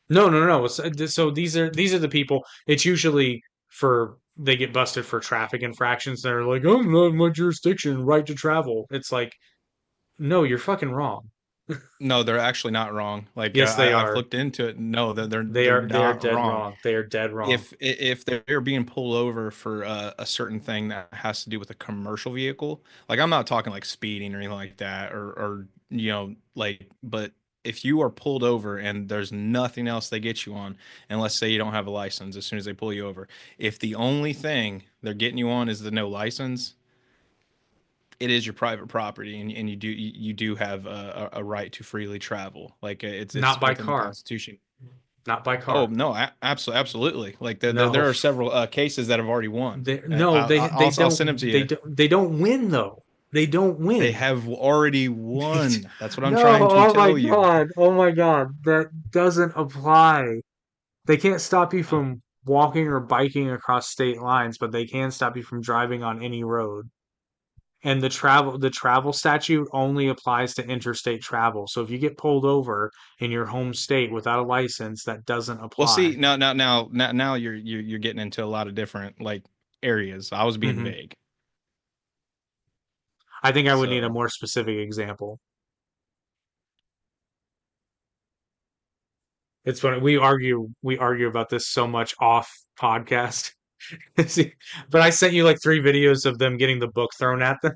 Speaker 2: No, no, no. So these are the people. It's usually for they get busted for traffic infractions. They're like, I'm not in my jurisdiction, right to travel. It's like, no, you're fucking wrong.
Speaker 1: No, they're actually not wrong. Like
Speaker 2: Yes, they
Speaker 1: I've
Speaker 2: are.
Speaker 1: looked into it. No,
Speaker 2: They
Speaker 1: they're
Speaker 2: are
Speaker 1: not
Speaker 2: dead
Speaker 1: wrong.
Speaker 2: wrong. They are dead wrong.
Speaker 1: If they're being pulled over for a certain thing that has to do with a commercial vehicle, like I'm not talking like speeding or anything like that, or like, but if you are pulled over and there's nothing else they get you on, and let's say you don't have a license as soon as they pull you over, if the only thing they're getting you on is the no license, it is your private property, and you do have a right to freely travel. Like
Speaker 2: Not
Speaker 1: it's
Speaker 2: by
Speaker 1: within the
Speaker 2: car.
Speaker 1: Constitution.
Speaker 2: Not by
Speaker 1: Oh
Speaker 2: car.
Speaker 1: no, absolutely. Like
Speaker 2: No.
Speaker 1: there are several cases that have already won.
Speaker 2: No,
Speaker 1: I'll send them to you.
Speaker 2: they don't win though. They don't
Speaker 1: They
Speaker 2: win.
Speaker 1: have already won. That's what I'm
Speaker 2: No,
Speaker 1: trying to
Speaker 2: oh my
Speaker 1: tell you.
Speaker 2: God. Oh my God. That doesn't apply. They can't stop you from walking or biking across state lines, but they can stop you from driving on any road. And the travel statute only applies to interstate travel. So if you get pulled over in your home state without a license, that doesn't
Speaker 1: Well,
Speaker 2: apply.
Speaker 1: see, now you're getting into a lot of different like areas. I was being
Speaker 2: Hmm.
Speaker 1: vague.
Speaker 2: I think I would need a
Speaker 1: So
Speaker 2: more specific example. It's funny we argue about this so much off podcast. See, but I sent you like 3 videos of them getting the book thrown at them.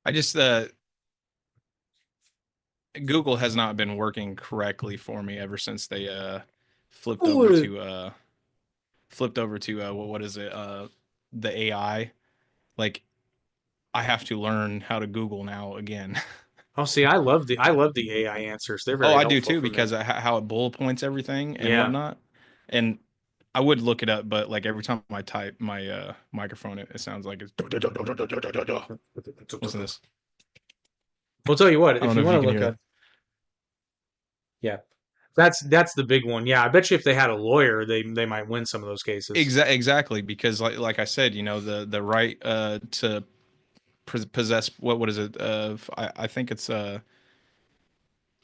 Speaker 1: I just Google has not been working correctly for me ever since they flipped over
Speaker 2: Ooh.
Speaker 1: to what is it? The AI. Like I have to learn how to Google now again.
Speaker 2: Oh, see, I love the AI answers. They're
Speaker 1: Oh,
Speaker 2: very
Speaker 1: I do
Speaker 2: helpful
Speaker 1: too
Speaker 2: for me.
Speaker 1: because of how it bullet points everything and
Speaker 2: Yeah.
Speaker 1: whatnot. And I would look it up, but like every time I type my microphone, it sounds like it's. Listen to this.
Speaker 2: We'll tell you what,
Speaker 1: I don't
Speaker 2: if
Speaker 1: know
Speaker 2: you
Speaker 1: if
Speaker 2: want
Speaker 1: you
Speaker 2: to
Speaker 1: can
Speaker 2: look
Speaker 1: hear
Speaker 2: up,
Speaker 1: that.
Speaker 2: yeah, that's the big one. Yeah, I bet you if they had a lawyer, they might win some of those cases.
Speaker 1: Exactly, because like I said, the right to possess what is it? I think it's I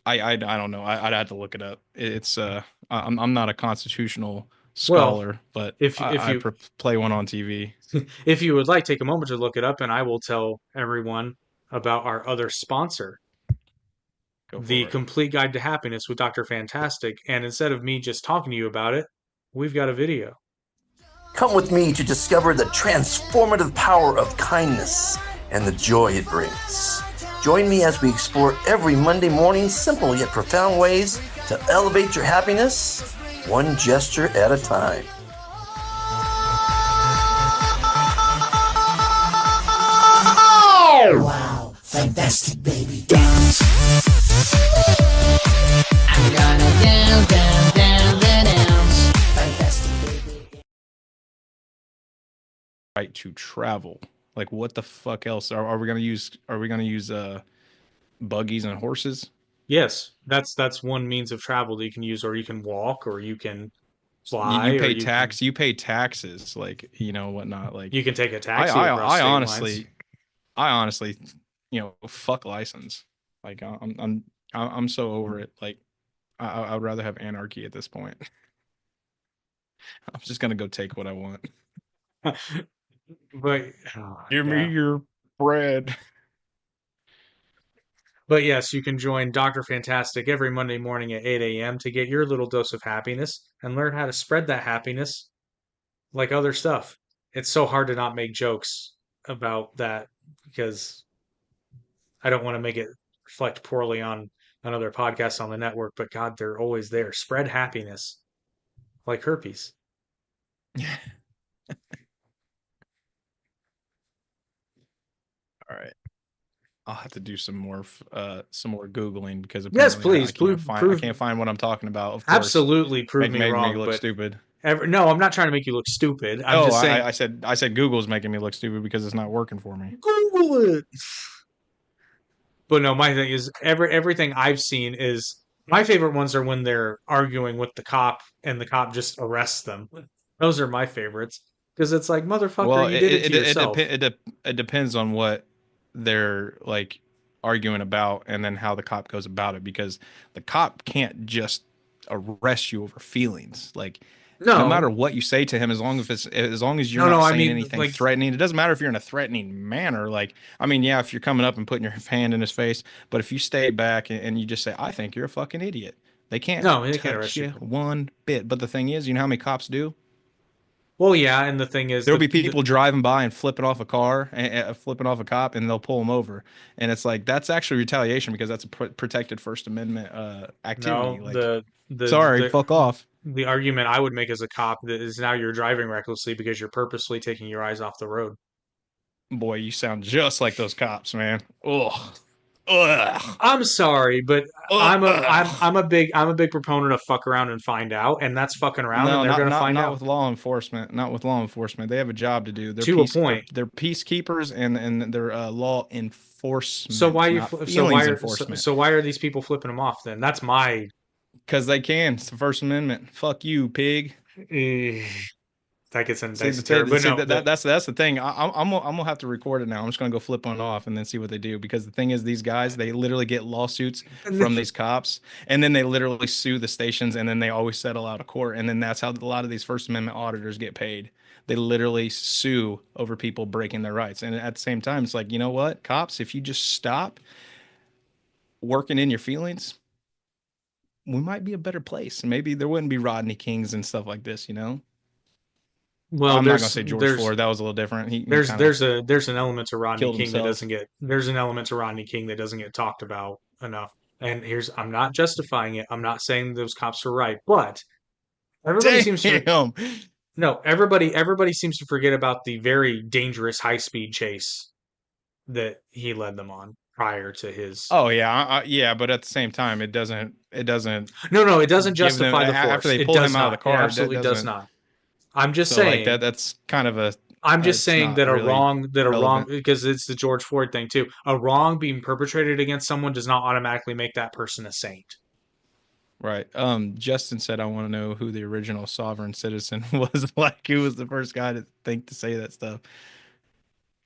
Speaker 1: don't know. I'd have to look it up. It's I'm not a constitutional
Speaker 2: Well,
Speaker 1: scholar, but
Speaker 2: if you
Speaker 1: play one on TV.
Speaker 2: if you would like, take a moment to look it up, and I will tell everyone about our other sponsor,
Speaker 1: Go
Speaker 2: the
Speaker 1: for it.
Speaker 2: Complete Guide to Happiness with Dr. Fantastic. And instead of me just talking to you about it, we've got a video.
Speaker 3: Come with me to discover the transformative power of kindness and the joy it brings. Join me as we explore every Monday morning simple yet profound ways to elevate your happiness, one gesture at a time.
Speaker 4: Wow, fantastic, baby. Dance. I'm gonna dance. Fantastic, baby.
Speaker 1: Right to travel. Like what the fuck else are we gonna use? Are we gonna use buggies and horses?
Speaker 2: Yes, that's one means of travel that you can use, or you can walk, or you can
Speaker 1: You
Speaker 2: fly, or
Speaker 1: pay tax. You pay taxes. Like whatnot. Like
Speaker 2: you can take a
Speaker 1: I
Speaker 2: taxi
Speaker 1: I
Speaker 2: across
Speaker 1: I
Speaker 2: state lines.
Speaker 1: honestly I honestly fuck license. Like I'm so over it. Like I would rather have anarchy at this point. I'm just gonna go take what I want.
Speaker 2: But oh,
Speaker 1: Give me
Speaker 2: yeah.
Speaker 1: your bread.
Speaker 2: But yes, you can join Dr. Fantastic every Monday morning at 8 a.m. to get your little dose of happiness and learn how to spread that happiness like other stuff. It's so hard to not make jokes about that because I don't want to make it reflect poorly on another podcast on the network, but God, they're always there. Spread happiness like herpes.
Speaker 1: All right. I'll have to do some more googling because
Speaker 2: Yes,
Speaker 1: apparently
Speaker 2: please
Speaker 1: I
Speaker 2: prove
Speaker 1: can't find what I'm talking about. Of course,
Speaker 2: absolutely prove me
Speaker 1: make me
Speaker 2: wrong,
Speaker 1: look
Speaker 2: but
Speaker 1: stupid.
Speaker 2: no, I'm not trying to make you look stupid. I'm
Speaker 1: No,
Speaker 2: just saying
Speaker 1: I said Google's making me look stupid because it's not working for me.
Speaker 2: Google it. But no, my thing is everything I've seen is my favorite ones are when they're arguing with the cop and the cop just arrests them. Those are my favorites because it's like motherfucker,
Speaker 1: Well,
Speaker 2: you did it to yourself.
Speaker 1: it depends on what they're like arguing about and then how the cop goes about it because the cop can't just arrest you over feelings. Like No matter
Speaker 2: No,
Speaker 1: what you say to him, as long as you're
Speaker 2: no,
Speaker 1: not
Speaker 2: I
Speaker 1: saying
Speaker 2: mean,
Speaker 1: anything
Speaker 2: like,
Speaker 1: threatening, it doesn't matter if you're in a threatening manner. Like, I mean, yeah, if you're coming up and putting your hand in his face, but if you stay back and you just say, "I think you're a fucking idiot," they can't
Speaker 2: no, they can't
Speaker 1: touch
Speaker 2: arrest you
Speaker 1: you
Speaker 2: for.
Speaker 1: one bit. But the thing is, you know how many cops do?
Speaker 2: Well, yeah, and the thing is
Speaker 1: There'll
Speaker 2: that
Speaker 1: be people driving by and flipping off a car, flipping off a cop, and they'll pull them over. And it's like that's actually retaliation because that's a protected First Amendment activity.
Speaker 2: no,
Speaker 1: Like, sorry,
Speaker 2: the
Speaker 1: fuck off.
Speaker 2: the argument I would make as a cop that is now you're driving recklessly because you're purposely taking your eyes off the road.
Speaker 1: Boy, you sound just like those cops, man. Ugh. Ugh.
Speaker 2: I'm sorry, but
Speaker 1: Ugh.
Speaker 2: I'm a big proponent of fuck around and find out, and that's fucking around, and
Speaker 1: No,
Speaker 2: they're
Speaker 1: not
Speaker 2: gonna
Speaker 1: not
Speaker 2: find
Speaker 1: not
Speaker 2: out
Speaker 1: with law enforcement. Not with law enforcement. They have a job to do. They're
Speaker 2: to a
Speaker 1: peace. They're
Speaker 2: point.
Speaker 1: they're peacekeepers and they're law
Speaker 2: So why
Speaker 1: enforcement,
Speaker 2: you
Speaker 1: not
Speaker 2: so why
Speaker 1: feelings
Speaker 2: are
Speaker 1: enforcement.
Speaker 2: so why are these people flipping them off then? That's my
Speaker 1: Because they can. It's the First Amendment. Fuck you, pig.
Speaker 2: eh,
Speaker 1: See
Speaker 2: that's
Speaker 1: the thing.
Speaker 2: terrible. But
Speaker 1: See
Speaker 2: no,
Speaker 1: that's the thing. I'm gonna have to record it now. I'm just gonna go flip one off and then see what they do because the thing is, these guys they literally get lawsuits from these cops and then they literally sue the stations and then they always settle out of court and then that's how a lot of these First Amendment auditors get paid. They literally sue over people breaking their rights and at the same time, it's like you know what, cops, if you just stop working in your feelings, we might be a better place. Maybe there wouldn't be Rodney Kings and stuff like this. You know. Well,
Speaker 2: well,
Speaker 1: I'm not gonna say George
Speaker 2: there's
Speaker 1: Floyd. That was a little different. He kind of
Speaker 2: there's an element to Rodney
Speaker 1: killed
Speaker 2: King that
Speaker 1: himself.
Speaker 2: doesn't get there's an element to Rodney King that doesn't get talked about enough. And here's I'm not justifying it. I'm not saying those cops are right, but everybody seems to
Speaker 1: Damn.
Speaker 2: no, everybody seems to forget about the very dangerous high speed chase that he led them on prior to his.
Speaker 1: Oh yeah, yeah, but at the same time, it doesn't
Speaker 2: No, no, it doesn't
Speaker 1: give them
Speaker 2: justify the
Speaker 1: after
Speaker 2: force.
Speaker 1: they
Speaker 2: It
Speaker 1: pull him
Speaker 2: does
Speaker 1: out of the
Speaker 2: not. It
Speaker 1: car. That
Speaker 2: absolutely does
Speaker 1: doesn't.
Speaker 2: not. I'm just
Speaker 1: So like
Speaker 2: saying.
Speaker 1: that's kind of a.
Speaker 2: I'm just
Speaker 1: It's
Speaker 2: saying
Speaker 1: not
Speaker 2: that
Speaker 1: really
Speaker 2: a wrong
Speaker 1: relevant,
Speaker 2: because it's the George Floyd thing too. A wrong being perpetrated against someone does not automatically make that person a saint.
Speaker 1: right? Justin said, "I want to know who the original sovereign citizen was. Like, who was the first guy to think to say that stuff?"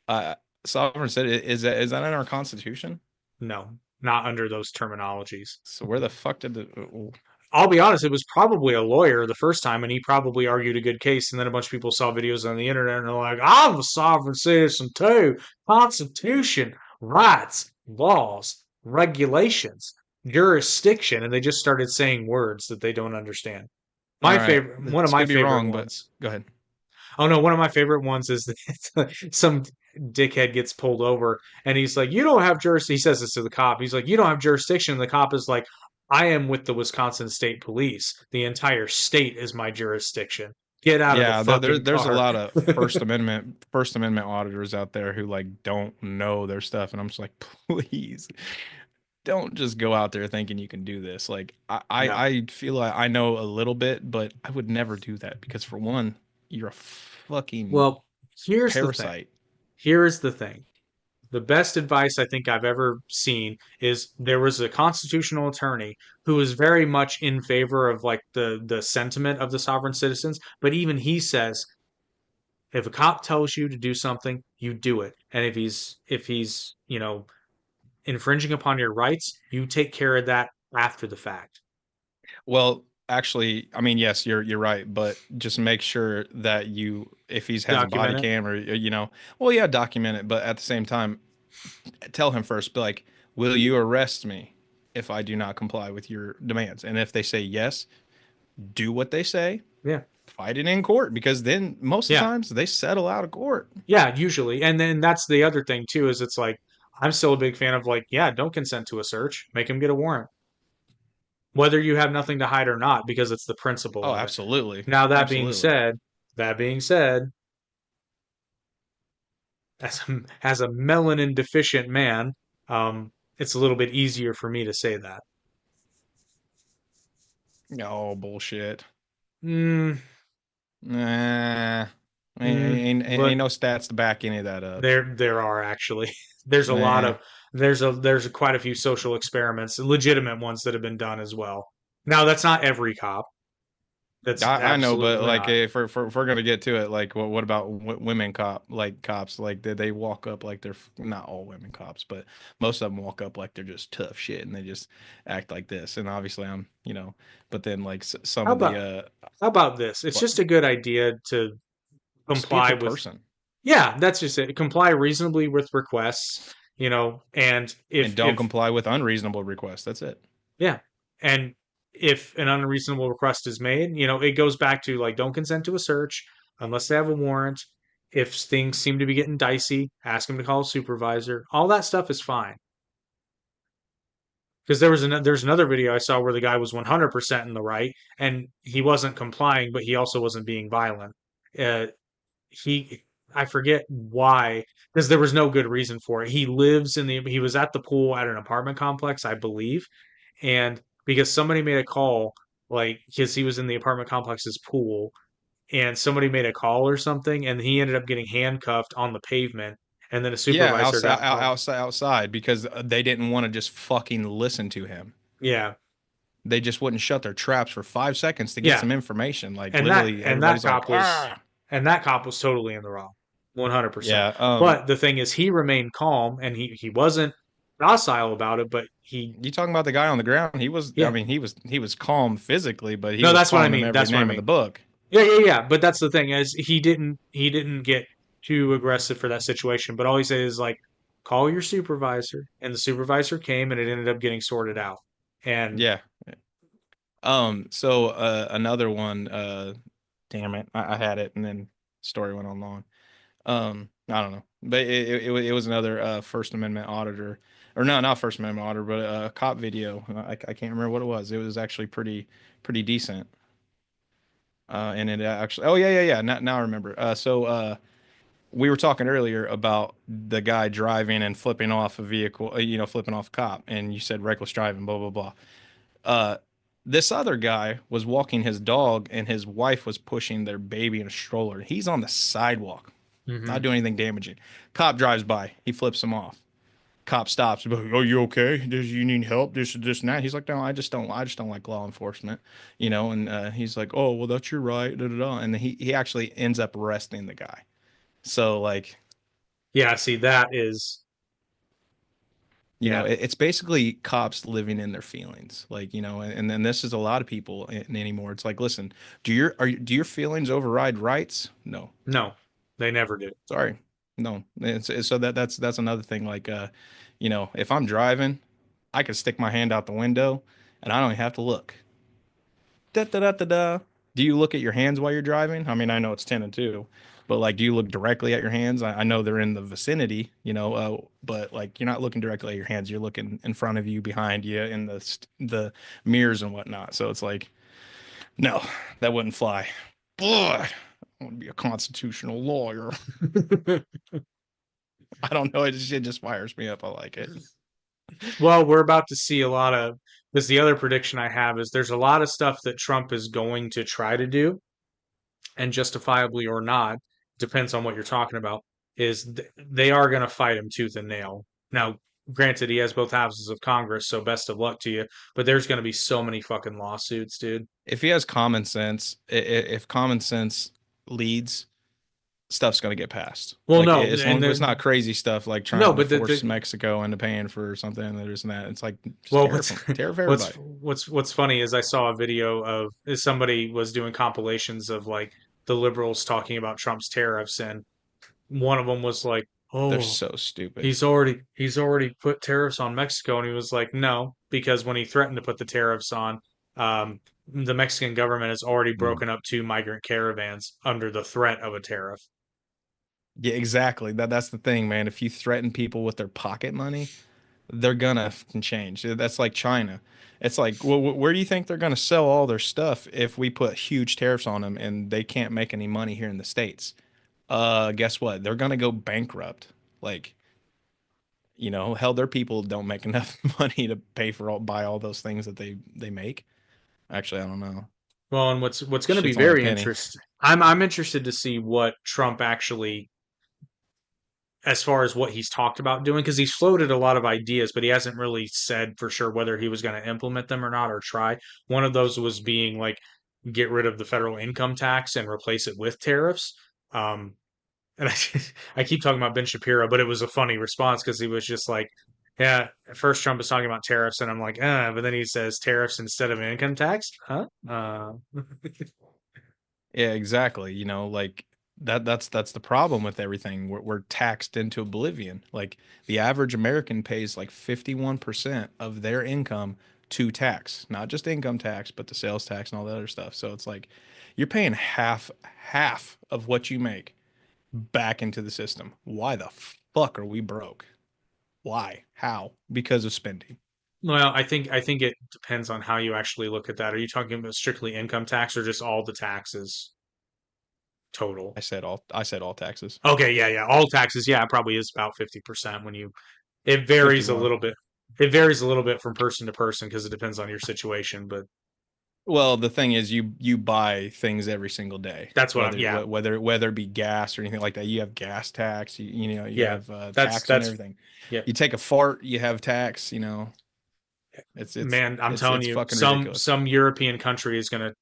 Speaker 1: Uh, sovereign citizen is that in our Constitution?
Speaker 2: No, not under those terminologies.
Speaker 1: So where the fuck did the?
Speaker 2: I'll be honest, it was probably a lawyer the first time, and he probably argued a good case. And then a bunch of people saw videos on the internet and they're like, I'm a sovereign citizen too. Constitution, rights, laws, regulations, jurisdiction. And they just started saying words that they don't understand.
Speaker 1: All right,
Speaker 2: One of
Speaker 1: this
Speaker 2: my
Speaker 1: could be
Speaker 2: favorite
Speaker 1: wrong, but
Speaker 2: ones.
Speaker 1: go ahead.
Speaker 2: Oh no, one of my favorite ones is that some dickhead gets pulled over and he's like, "You don't have jurisdiction." He says this to the cop. He's like, "You don't have jurisdiction." The cop is like, "I am with the Wisconsin State Police. The entire state is my jurisdiction. Get out of the
Speaker 1: Yeah,
Speaker 2: fucking
Speaker 1: there's a
Speaker 2: car."
Speaker 1: lot of First Amendment auditors out there who like don't know their stuff, and I'm just like, please don't just go out there thinking you can do this. Like
Speaker 2: No.
Speaker 1: I feel like I know a little bit, but I would never do that because for one, you're a fucking
Speaker 2: Well, here's the thing.
Speaker 1: parasite.
Speaker 2: Here's the thing. The best advice I think I've ever seen is there was a constitutional attorney who was very much in favor of like the sentiment of the sovereign citizens, but even he says if a cop tells you to do something, you do it. And if he's, infringing upon your rights, you take care of that after the fact.
Speaker 1: Well, actually, I mean, yes, you're right, but just make sure that you if he has a body
Speaker 2: Document it.
Speaker 1: cam or well, yeah, document it, but at the same time, tell him first, be like, will you arrest me if I do not comply with your demands? And if they say yes, do what they say,
Speaker 2: Yeah.
Speaker 1: fight it in court because then most of the
Speaker 2: Yeah.
Speaker 1: times they settle out of court.
Speaker 2: Yeah, usually. And then that's the other thing too, is it's like I'm still a big fan of like, yeah, don't consent to a search. Make him get a warrant. Whether you have nothing to hide or not, because it's the principle
Speaker 1: Oh,
Speaker 2: of it.
Speaker 1: absolutely.
Speaker 2: Now
Speaker 1: Absolutely.
Speaker 2: that being said, as a melanin deficient man, it's a little bit easier for me to say that.
Speaker 1: Oh, bullshit.
Speaker 2: Mm,
Speaker 1: Nah. Ain't
Speaker 2: but
Speaker 1: no stats to back any of that up.
Speaker 2: there are actually there's a lot
Speaker 1: Nah.
Speaker 2: of there's quite a few social experiments, legitimate ones that have been done as well. Now that's not every cop. That's
Speaker 1: I know, but
Speaker 2: absolutely
Speaker 1: like
Speaker 2: not.
Speaker 1: if we're gonna get to it, like what about women cops? Like they walk up like they're not all women cops, but most of them walk up like they're just tough shit and they just act like this. And obviously I'm, but then like some
Speaker 2: How
Speaker 1: of the
Speaker 2: about how about this? It's
Speaker 1: what,
Speaker 2: just a good idea to
Speaker 1: just be a
Speaker 2: comply
Speaker 1: good
Speaker 2: with,
Speaker 1: person
Speaker 2: yeah, that's just it. Comply reasonably with requests, and
Speaker 1: and don't comply with unreasonable requests. That's it.
Speaker 2: yeah, and if an unreasonable request is made, it goes back to like don't consent to a search unless they have a warrant. If things seem to be getting dicey, ask them to call a supervisor. All that stuff is fine. Because there's another video I saw where the guy was 100% in the right and he wasn't complying, but he also wasn't being violent. Uh, he I forget why, because there was no good reason for it. He was at the pool at an apartment complex, I believe, and because somebody made a call, like because he was in the apartment complex's pool, and somebody made a call or something, and he ended up getting handcuffed on the pavement, and then a
Speaker 1: Yeah,
Speaker 2: supervisor got called.
Speaker 1: outside because they didn't want to just fucking listen to him.
Speaker 2: Yeah,
Speaker 1: They just wouldn't shut their traps for 5 seconds to get
Speaker 2: yeah,
Speaker 1: some information. Like
Speaker 2: and that
Speaker 1: literally,
Speaker 2: and that
Speaker 1: everybody's like,
Speaker 2: cop was
Speaker 1: ah,
Speaker 2: and that cop was totally in the wrong, 100%.
Speaker 1: yeah.
Speaker 2: But the thing is, he remained calm, and he wasn't docile about it, but he,
Speaker 1: You talking about the guy on the ground? He was, I
Speaker 2: yeah.
Speaker 1: mean, he was calm physically, but he
Speaker 2: No,
Speaker 1: was
Speaker 2: that's what I
Speaker 1: calling them
Speaker 2: mean.
Speaker 1: every
Speaker 2: That's what I
Speaker 1: name in the
Speaker 2: mean.
Speaker 1: book.
Speaker 2: Yeah, yeah, yeah. But that's the thing is he didn't get too aggressive for that situation. But all he said is like, call your supervisor, and the supervisor came, and it ended up getting sorted out. And
Speaker 1: Yeah. So another one, damn it, I had it, and then story went on long. I don't know, but it was another First Amendment auditor, or no, not First Amendment auditor, but a cop video. I can't remember what it was. It was actually pretty decent. And it actually, oh yeah. Now I remember. We were talking earlier about the guy driving and flipping off a vehicle, flipping off a cop, and you said reckless driving, blah blah blah. Uh, this other guy was walking his dog, and his wife was pushing their baby in a stroller. He's on the sidewalk, not
Speaker 2: mhm.
Speaker 1: doing anything damaging. Cop drives by, he flips him off. Cop stops. Oh, you okay? You need help? This, and that. He's like, no, I just don't like law enforcement, And he's like, oh, well, that's your right, da da da. And he actually ends up arresting the guy. So like,
Speaker 2: Yeah, see, that is, yeah,
Speaker 1: it's basically cops living in their feelings, like and then this is a lot of people anymore. It's like, listen, do your feelings override rights? No,
Speaker 2: no, they never do.
Speaker 1: sorry, no. So that's another thing. Like, if I'm driving, I could stick my hand out the window, and I don't even have to look. Da da da da da. Do you look at your hands while you're driving? I mean, I know it's 10 and 2, but like, do you look directly at your hands? I know they're in the vicinity, but like, you're not looking directly at your hands. You're looking in front of you, behind you, in the mirrors and whatnot. So it's like, no, that wouldn't fly. Boy, I want to be a constitutional lawyer. I don't know. It just fires me up. I like it.
Speaker 2: Well, we're about to see a lot of, because the other prediction I have is there's a lot of stuff that Trump is going to try to do, and justifiably or not, depends on what you're talking about, is they are going to fight him tooth and nail. Now, granted, he has both houses of Congress, so best of luck to you, but there's going to be so many fucking lawsuits, dude.
Speaker 1: If he has common sense, if common sense leads, stuff's going to get passed.
Speaker 2: Well,
Speaker 1: Like,
Speaker 2: no,
Speaker 1: as long
Speaker 2: and
Speaker 1: as it's
Speaker 2: then
Speaker 1: not crazy stuff like
Speaker 2: no,
Speaker 1: trying to
Speaker 2: but
Speaker 1: force Mexico into paying for something and this and that. It's like, just
Speaker 2: well, what's
Speaker 1: tariff
Speaker 2: what's
Speaker 1: everybody.
Speaker 2: what's funny is I saw a video of somebody was doing compilations of like the liberals talking about Trump's tariffs, and one of them was like,
Speaker 1: They're
Speaker 2: "Oh,
Speaker 1: so stupid.
Speaker 2: he's already put tariffs on Mexico," and he was like, "No, because when he threatened to put the tariffs on, the Mexican government has already
Speaker 1: Mm.
Speaker 2: broken up two migrant caravans under the threat of a tariff."
Speaker 1: Yeah, exactly. That's the thing, man. If you threaten people with their pocket money, they're gonna fucking change. That's like China. It's like, where do you think they're gonna sell all their stuff if we put huge tariffs on them and they can't make any money here in the States? Guess what? They're gonna go bankrupt. Like, hell, their people don't make enough money to pay for buy all those things that they make. Actually, I don't know.
Speaker 2: Well, and what's going to be
Speaker 1: Shit's only a
Speaker 2: very
Speaker 1: penny.
Speaker 2: interesting, I'm interested to see what Trump actually, as far as what he's talked about doing, because he's floated a lot of ideas, but he hasn't really said for sure whether he was going to implement them or not or try. One of those was being like get rid of the federal income tax and replace it with tariffs. Um, and I keep talking about Ben Shapiro, but it was a funny response because he was just like, yeah, at first Trump is talking about tariffs, and I'm like, but then he says tariffs instead of an income tax, huh?
Speaker 1: Yeah, exactly. Like that's the problem with everything. We're taxed into oblivion. Like the average American pays like 51% of their income to tax, not just income tax, but the sales tax and all the other stuff. So it's like you're paying half of what you make back into the system. Why the fuck are we broke? Why? How? Because of spending.
Speaker 2: Well, I think it depends on how you actually look at that. Are you talking about strictly income tax or just all the taxes total?
Speaker 1: I said all taxes.
Speaker 2: Okay, yeah, yeah, all taxes. Yeah, it probably is about 50% when you. It varies a
Speaker 1: 51.
Speaker 2: little bit. It varies a little bit from person to person because it depends on your situation. But
Speaker 1: Well, the thing is, you buy things every single day,
Speaker 2: that's what I'm.
Speaker 1: whether
Speaker 2: Yeah,
Speaker 1: whether it be gas or anything like that. You have gas tax. You
Speaker 2: yeah.
Speaker 1: have
Speaker 2: That's
Speaker 1: tax on
Speaker 2: that's
Speaker 1: everything.
Speaker 2: yeah.
Speaker 1: You take a fart, you have tax. It's it's
Speaker 2: Man, I'm
Speaker 1: it's
Speaker 2: telling
Speaker 1: it's
Speaker 2: you,
Speaker 1: fucking
Speaker 2: some
Speaker 1: ridiculous.
Speaker 2: some European country is going to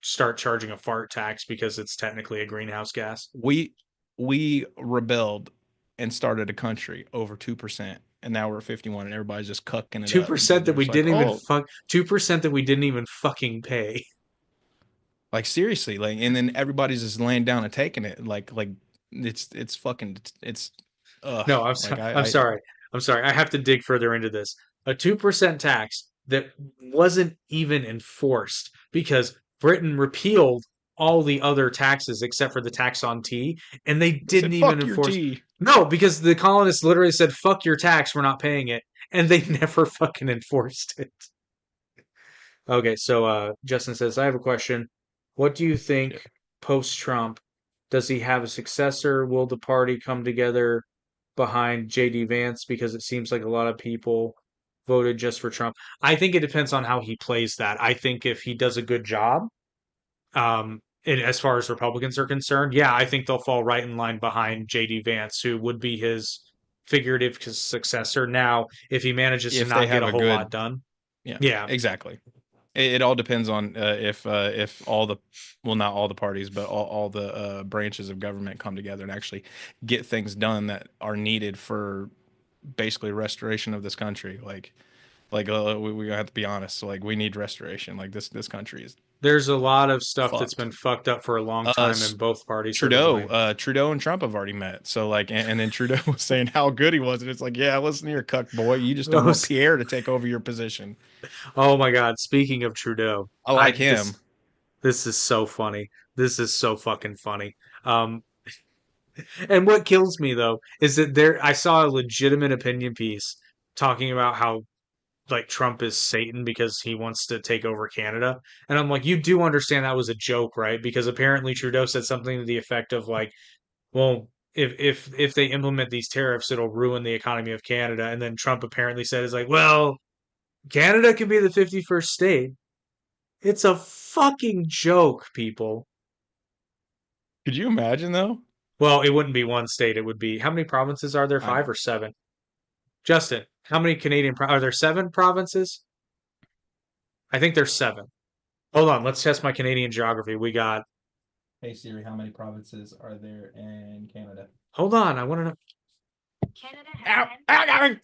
Speaker 2: start charging a fart tax because it's technically a greenhouse gas.
Speaker 1: We rebelled and started a country over 2%, and now we're at 51, and everybody's just cucking it
Speaker 2: Two
Speaker 1: up because
Speaker 2: percent that
Speaker 1: they're
Speaker 2: we
Speaker 1: just like,
Speaker 2: didn't even
Speaker 1: oh,
Speaker 2: fuck. 2% that we didn't even fucking pay.
Speaker 1: like seriously, like, and then everybody's just laying down and taking it, like it's fucking it's, ugh,
Speaker 2: No,
Speaker 1: like
Speaker 2: I'm
Speaker 1: I
Speaker 2: sorry. I'm sorry. I have to dig further into this. A 2% tax that wasn't even enforced because Britain repealed all the other taxes except for the tax on tea, and they
Speaker 1: they
Speaker 2: didn't
Speaker 1: said
Speaker 2: even
Speaker 1: fuck your
Speaker 2: enforce.
Speaker 1: tea.
Speaker 2: No, because the colonists literally said, "Fuck your tax, we're not paying it," and they never fucking enforced it. Okay, so Justin says, I have a question. What do you think
Speaker 1: Shit.
Speaker 2: post-Trump? Does he have a successor? Will the party come together behind JD Vance? Because it seems like a lot of people voted just for Trump. I think it depends on how he plays that. I think if he does a good job, as far as Republicans are concerned, yeah, I think they'll fall right in line behind JD Vance, who would be his figurative successor. Now, if he manages to
Speaker 1: If they
Speaker 2: not get
Speaker 1: have
Speaker 2: a
Speaker 1: a
Speaker 2: whole lot
Speaker 1: good,
Speaker 2: done,
Speaker 1: yeah,
Speaker 2: yeah,
Speaker 1: exactly. It all depends on if all the, well, not all the parties, but all the branches of government come together and actually get things done that are needed for basically restoration of this country. We have to be honest. So, like, we need restoration. Like, this country is
Speaker 2: there's a lot of stuff that's
Speaker 1: fucked.
Speaker 2: been fucked up for a long
Speaker 1: Uh,
Speaker 2: time,
Speaker 1: s-
Speaker 2: and both parties are to
Speaker 1: Trudeau,
Speaker 2: blame.
Speaker 1: Trudeau and Trump have already met. So, like, and then Trudeau was saying how good he was, and it's like, yeah, listen here, cuck boy, you just don't want
Speaker 2: Those,
Speaker 1: Pierre to take over your position.
Speaker 2: oh my God! Speaking of Trudeau,
Speaker 1: I
Speaker 2: I
Speaker 1: like
Speaker 2: this
Speaker 1: him.
Speaker 2: this is so funny. This is so fucking funny. Um, and what kills me though is that there I saw a legitimate opinion piece talking about how like Trump is Satan because he wants to take over Canada, and I'm like, you do understand that was a joke, right? Because apparently Trudeau said something to the effect of like, well, if they implement these tariffs, it'll ruin the economy of Canada. And then Trump apparently said, "Is like, well, Canada could be the 51st state." It's a fucking joke, people.
Speaker 1: Could you imagine though?
Speaker 2: Well, it wouldn't be one state. It would be how many provinces are there?
Speaker 1: I
Speaker 2: Five
Speaker 1: know.
Speaker 2: or seven? Justin, how many are there? Seven provinces? I think there's seven. Hold on, let's test my Canadian geography. We got.
Speaker 1: Hey Siri, how many provinces are there in Canada?
Speaker 2: Hold on, I want to know.
Speaker 1: Ow, ow, ow.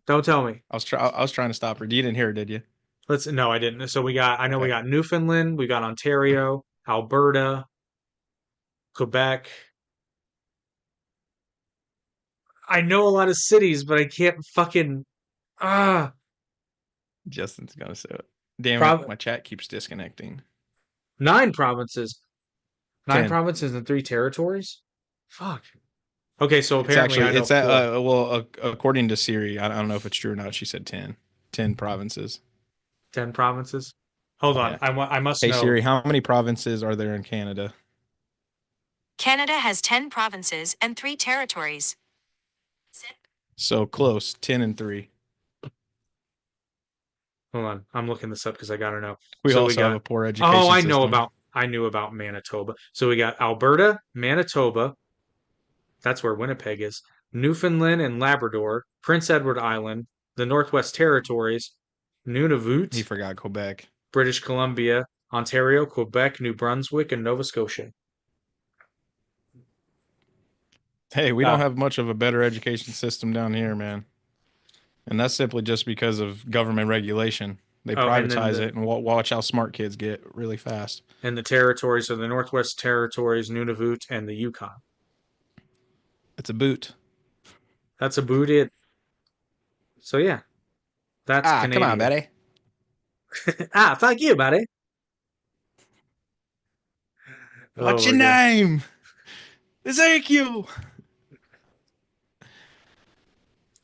Speaker 2: Don't tell me.
Speaker 1: I was trying to stop her. You didn't hear her, did you?
Speaker 2: Let's. No, I didn't. So we got. I know we
Speaker 1: Okay.
Speaker 2: got Newfoundland. We got Ontario, Alberta, Quebec. I know a lot of cities, but I can't fucking ah.
Speaker 1: Justin's gonna say it. Damn it,
Speaker 2: Prov-
Speaker 1: my chat keeps disconnecting.
Speaker 2: nine provinces, nine
Speaker 1: 10.
Speaker 2: provinces and three territories. Fuck. Okay, so
Speaker 1: It's
Speaker 2: apparently I
Speaker 1: actually
Speaker 2: know
Speaker 1: it's at
Speaker 2: four.
Speaker 1: well, according to Siri, I don't know if it's true or not. She said 10. 10 provinces.
Speaker 2: 10 provinces. Hold on,
Speaker 1: Yeah.
Speaker 2: I must
Speaker 1: Hey
Speaker 2: know.
Speaker 1: Siri, how many provinces are there in Canada?
Speaker 5: Canada has 10 provinces and 3 territories.
Speaker 1: So close, 10 and 3.
Speaker 2: Hold on, I'm looking this up because I gotta know.
Speaker 1: We
Speaker 2: So we
Speaker 1: also have
Speaker 2: got.
Speaker 1: a poor
Speaker 2: Oh,
Speaker 1: education system.
Speaker 2: I knew about Manitoba. So we got Alberta, Manitoba. That's where Winnipeg is. Newfoundland and Labrador, Prince Edward Island, the Northwest Territories,
Speaker 1: He
Speaker 2: Nunavut,
Speaker 1: forgot Quebec.
Speaker 2: British Columbia, Ontario, Quebec, New Brunswick, and Nova Scotia.
Speaker 1: Hey, we don't
Speaker 2: Uh,
Speaker 1: have much of a better education system down here, man. And that's simply just because of government regulation. They
Speaker 2: oh, and then
Speaker 1: privatize it and watch how smart kids get really fast.
Speaker 2: the territories are the Northwest Territories, Nunavut, and the Yukon.
Speaker 1: It's a boot.
Speaker 2: That's about it. So yeah, that's
Speaker 1: Ah, come on,
Speaker 2: Canadian.
Speaker 1: Betty.
Speaker 2: Ah, fuck you, buddy. Oh
Speaker 1: What's
Speaker 2: my
Speaker 1: your
Speaker 2: god.
Speaker 1: name? Ezekiel.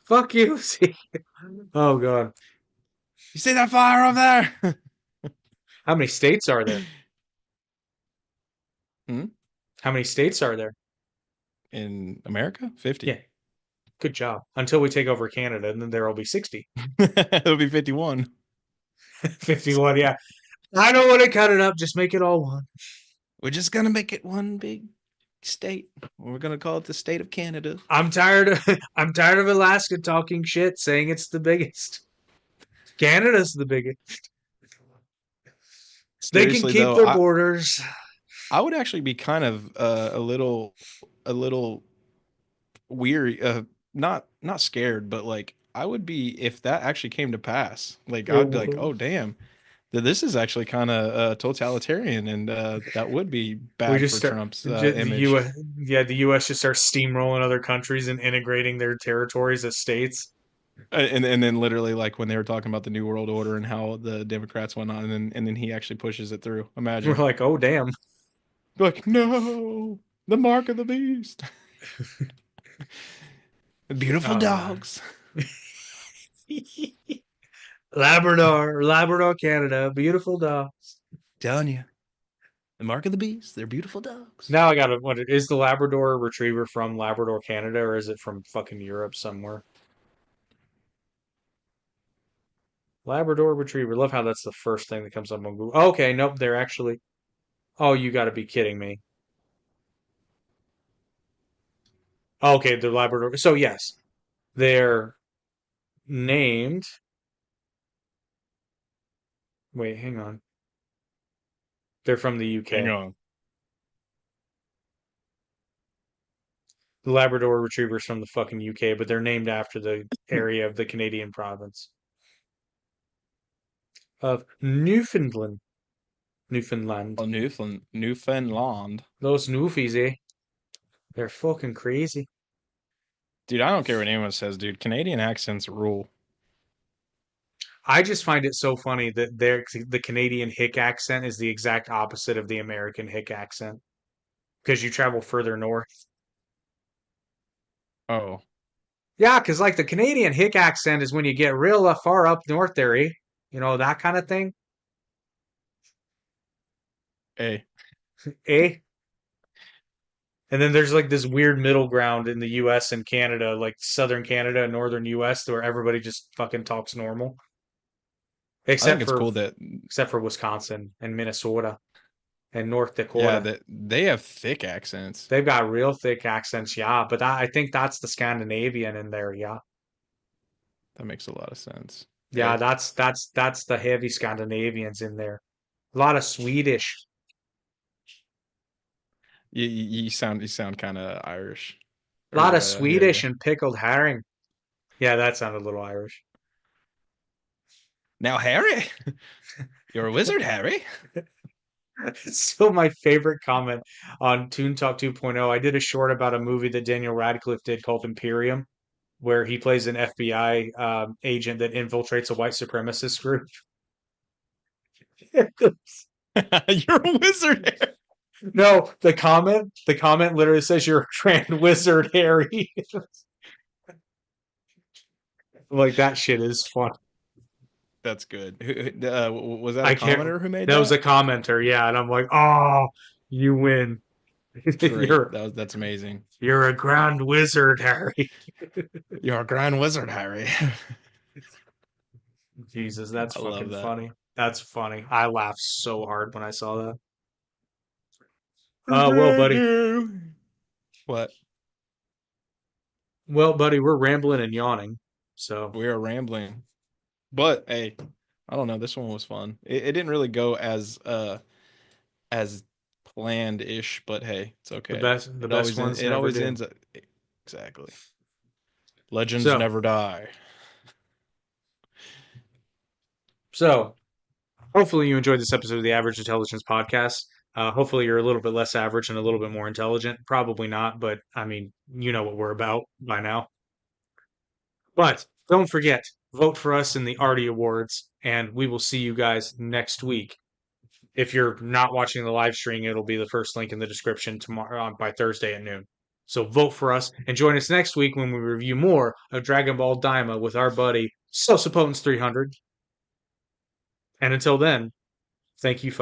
Speaker 2: Fuck you. See. Oh god.
Speaker 1: You see that fire over there?
Speaker 2: How many states are there?
Speaker 1: Hmm?
Speaker 2: How many states are there?
Speaker 1: In America? 50.
Speaker 2: Yeah, good job. Until we take over Canada, and then there will be 60.
Speaker 1: It'll be 51.
Speaker 2: 51, yeah. I don't want to cut it up. Just make it all one.
Speaker 1: We're just gonna make it one big state. We're gonna call it the state of Canada.
Speaker 2: I'm tired of I'm tired of Alaska talking shit, saying it's the biggest. Canada's the biggest. They can
Speaker 1: Seriously
Speaker 2: keep
Speaker 1: though,
Speaker 2: their borders.
Speaker 1: I would actually be kind of a little weary, not scared, but like I would be if that actually came to pass. Like I would be like, oh damn, this is actually kind of totalitarian, and that would be
Speaker 2: We
Speaker 1: bad
Speaker 2: just
Speaker 1: for
Speaker 2: start
Speaker 1: Trump's
Speaker 2: the
Speaker 1: image.
Speaker 2: U.S. Yeah, the U.S. just starts steamrolling other countries and integrating their territories as states.
Speaker 1: And then literally like when they were talking about the New World Order and how the Democrats went on, and then he actually pushes it through.
Speaker 2: We're
Speaker 1: Imagine,
Speaker 2: like, oh damn.
Speaker 1: like no, the mark of the beast, beautiful
Speaker 2: Uh,
Speaker 1: dogs.
Speaker 2: Labrador, Canada, beautiful dog.
Speaker 1: Telling you, the mark of the beast. They're beautiful dogs.
Speaker 2: Now I gotta wonder, is the Labrador Retriever from Labrador, Canada, or is it from fucking Europe somewhere? Labrador Retriever. Love how that's the first thing that comes up on Google. Okay, nope, they're actually. Oh, you gotta be kidding me. Okay, they're Labrador. So yes, they're named. Wait, hang on. They're from the
Speaker 1: Hang
Speaker 2: UK.
Speaker 1: on.
Speaker 2: The Labrador Retrievers from the fucking UK, but they're named after the area of the Canadian province of Newfoundland. Newfoundland.
Speaker 1: Oh, Newfoundland.
Speaker 2: Those Newfies, eh? They're fucking crazy.
Speaker 1: Dude, I don't care what anyone says, dude. Canadian accents rule.
Speaker 2: I just find it so funny that the Canadian hick accent is the exact opposite of the American hick accent because you travel further north.
Speaker 1: Oh,
Speaker 2: Yeah, because like the Canadian hick accent is when you get real far up north there, eh? You know, that kind of thing.
Speaker 1: hey.
Speaker 2: Eh? And then there's like this weird middle ground in the US and Canada, like southern Canada and northern US, where everybody just fucking talks normal.
Speaker 1: I think
Speaker 2: Except
Speaker 1: it's
Speaker 2: for
Speaker 1: cool that
Speaker 2: Wisconsin and Minnesota and North
Speaker 1: yeah,
Speaker 2: Dakota.
Speaker 1: that they have thick accents.
Speaker 2: They've got real thick accents, yeah, but I think that's the Scandinavian in there, yeah.
Speaker 1: That makes a lot of sense.
Speaker 2: Yeah,
Speaker 1: Hey,
Speaker 2: that's the heavy Scandinavians in there. A lot of Swedish,
Speaker 1: you sound kind of Irish
Speaker 2: a lot
Speaker 1: or
Speaker 2: of
Speaker 1: yeah, yeah.
Speaker 2: Swedish and pickled herring. Yeah, that sounded a little Irish.
Speaker 1: Now, Harry, you're a wizard, Harry.
Speaker 2: So my favorite comment on Toon Talk 2.0, I did a short about a movie that Daniel Radcliffe did called Imperium, where he plays an FBI agent that infiltrates a white supremacist group.
Speaker 1: You're a wizard, Harry.
Speaker 2: No, the comment literally says you're a grand wizard, Harry. Like that shit is fun.
Speaker 1: That's good. Was that a
Speaker 2: I can't.
Speaker 1: commenter who made
Speaker 2: That was a
Speaker 1: that?
Speaker 2: commenter, yeah, and I'm like, oh, you win.
Speaker 1: Great.
Speaker 2: You're
Speaker 1: That's amazing.
Speaker 2: you're a grand wizard, Harry.
Speaker 1: You're a grand wizard, Harry.
Speaker 2: Jesus, that's
Speaker 1: I
Speaker 2: fucking
Speaker 1: love that.
Speaker 2: funny. That's funny. I laughed so hard when I saw that. Well, buddy.
Speaker 1: What?
Speaker 2: Well, buddy, we're rambling and yawning. So,
Speaker 1: We are rambling. But hey, I don't know. This one was fun. It didn't really go as planned ish, but hey, it's okay.
Speaker 2: The best ones
Speaker 1: It
Speaker 2: never
Speaker 1: always
Speaker 2: do.
Speaker 1: ends up exactly. Legends
Speaker 2: So,
Speaker 1: never die.
Speaker 2: so hopefully you enjoyed this episode of the Average Intelligence Podcast. Hopefully you're a little bit less average and a little bit more intelligent. Probably not, but I mean, you know what we're about by now. But don't forget, vote for us in the Artie Awards, and we will see you guys next week. If you're not watching the live stream, it'll be the first link in the description tomorrow by Thursday at noon. So vote for us and join us next week when we review more of Dragon Ball Daima with our buddy Sosapotens 300. And until then, thank you, folks.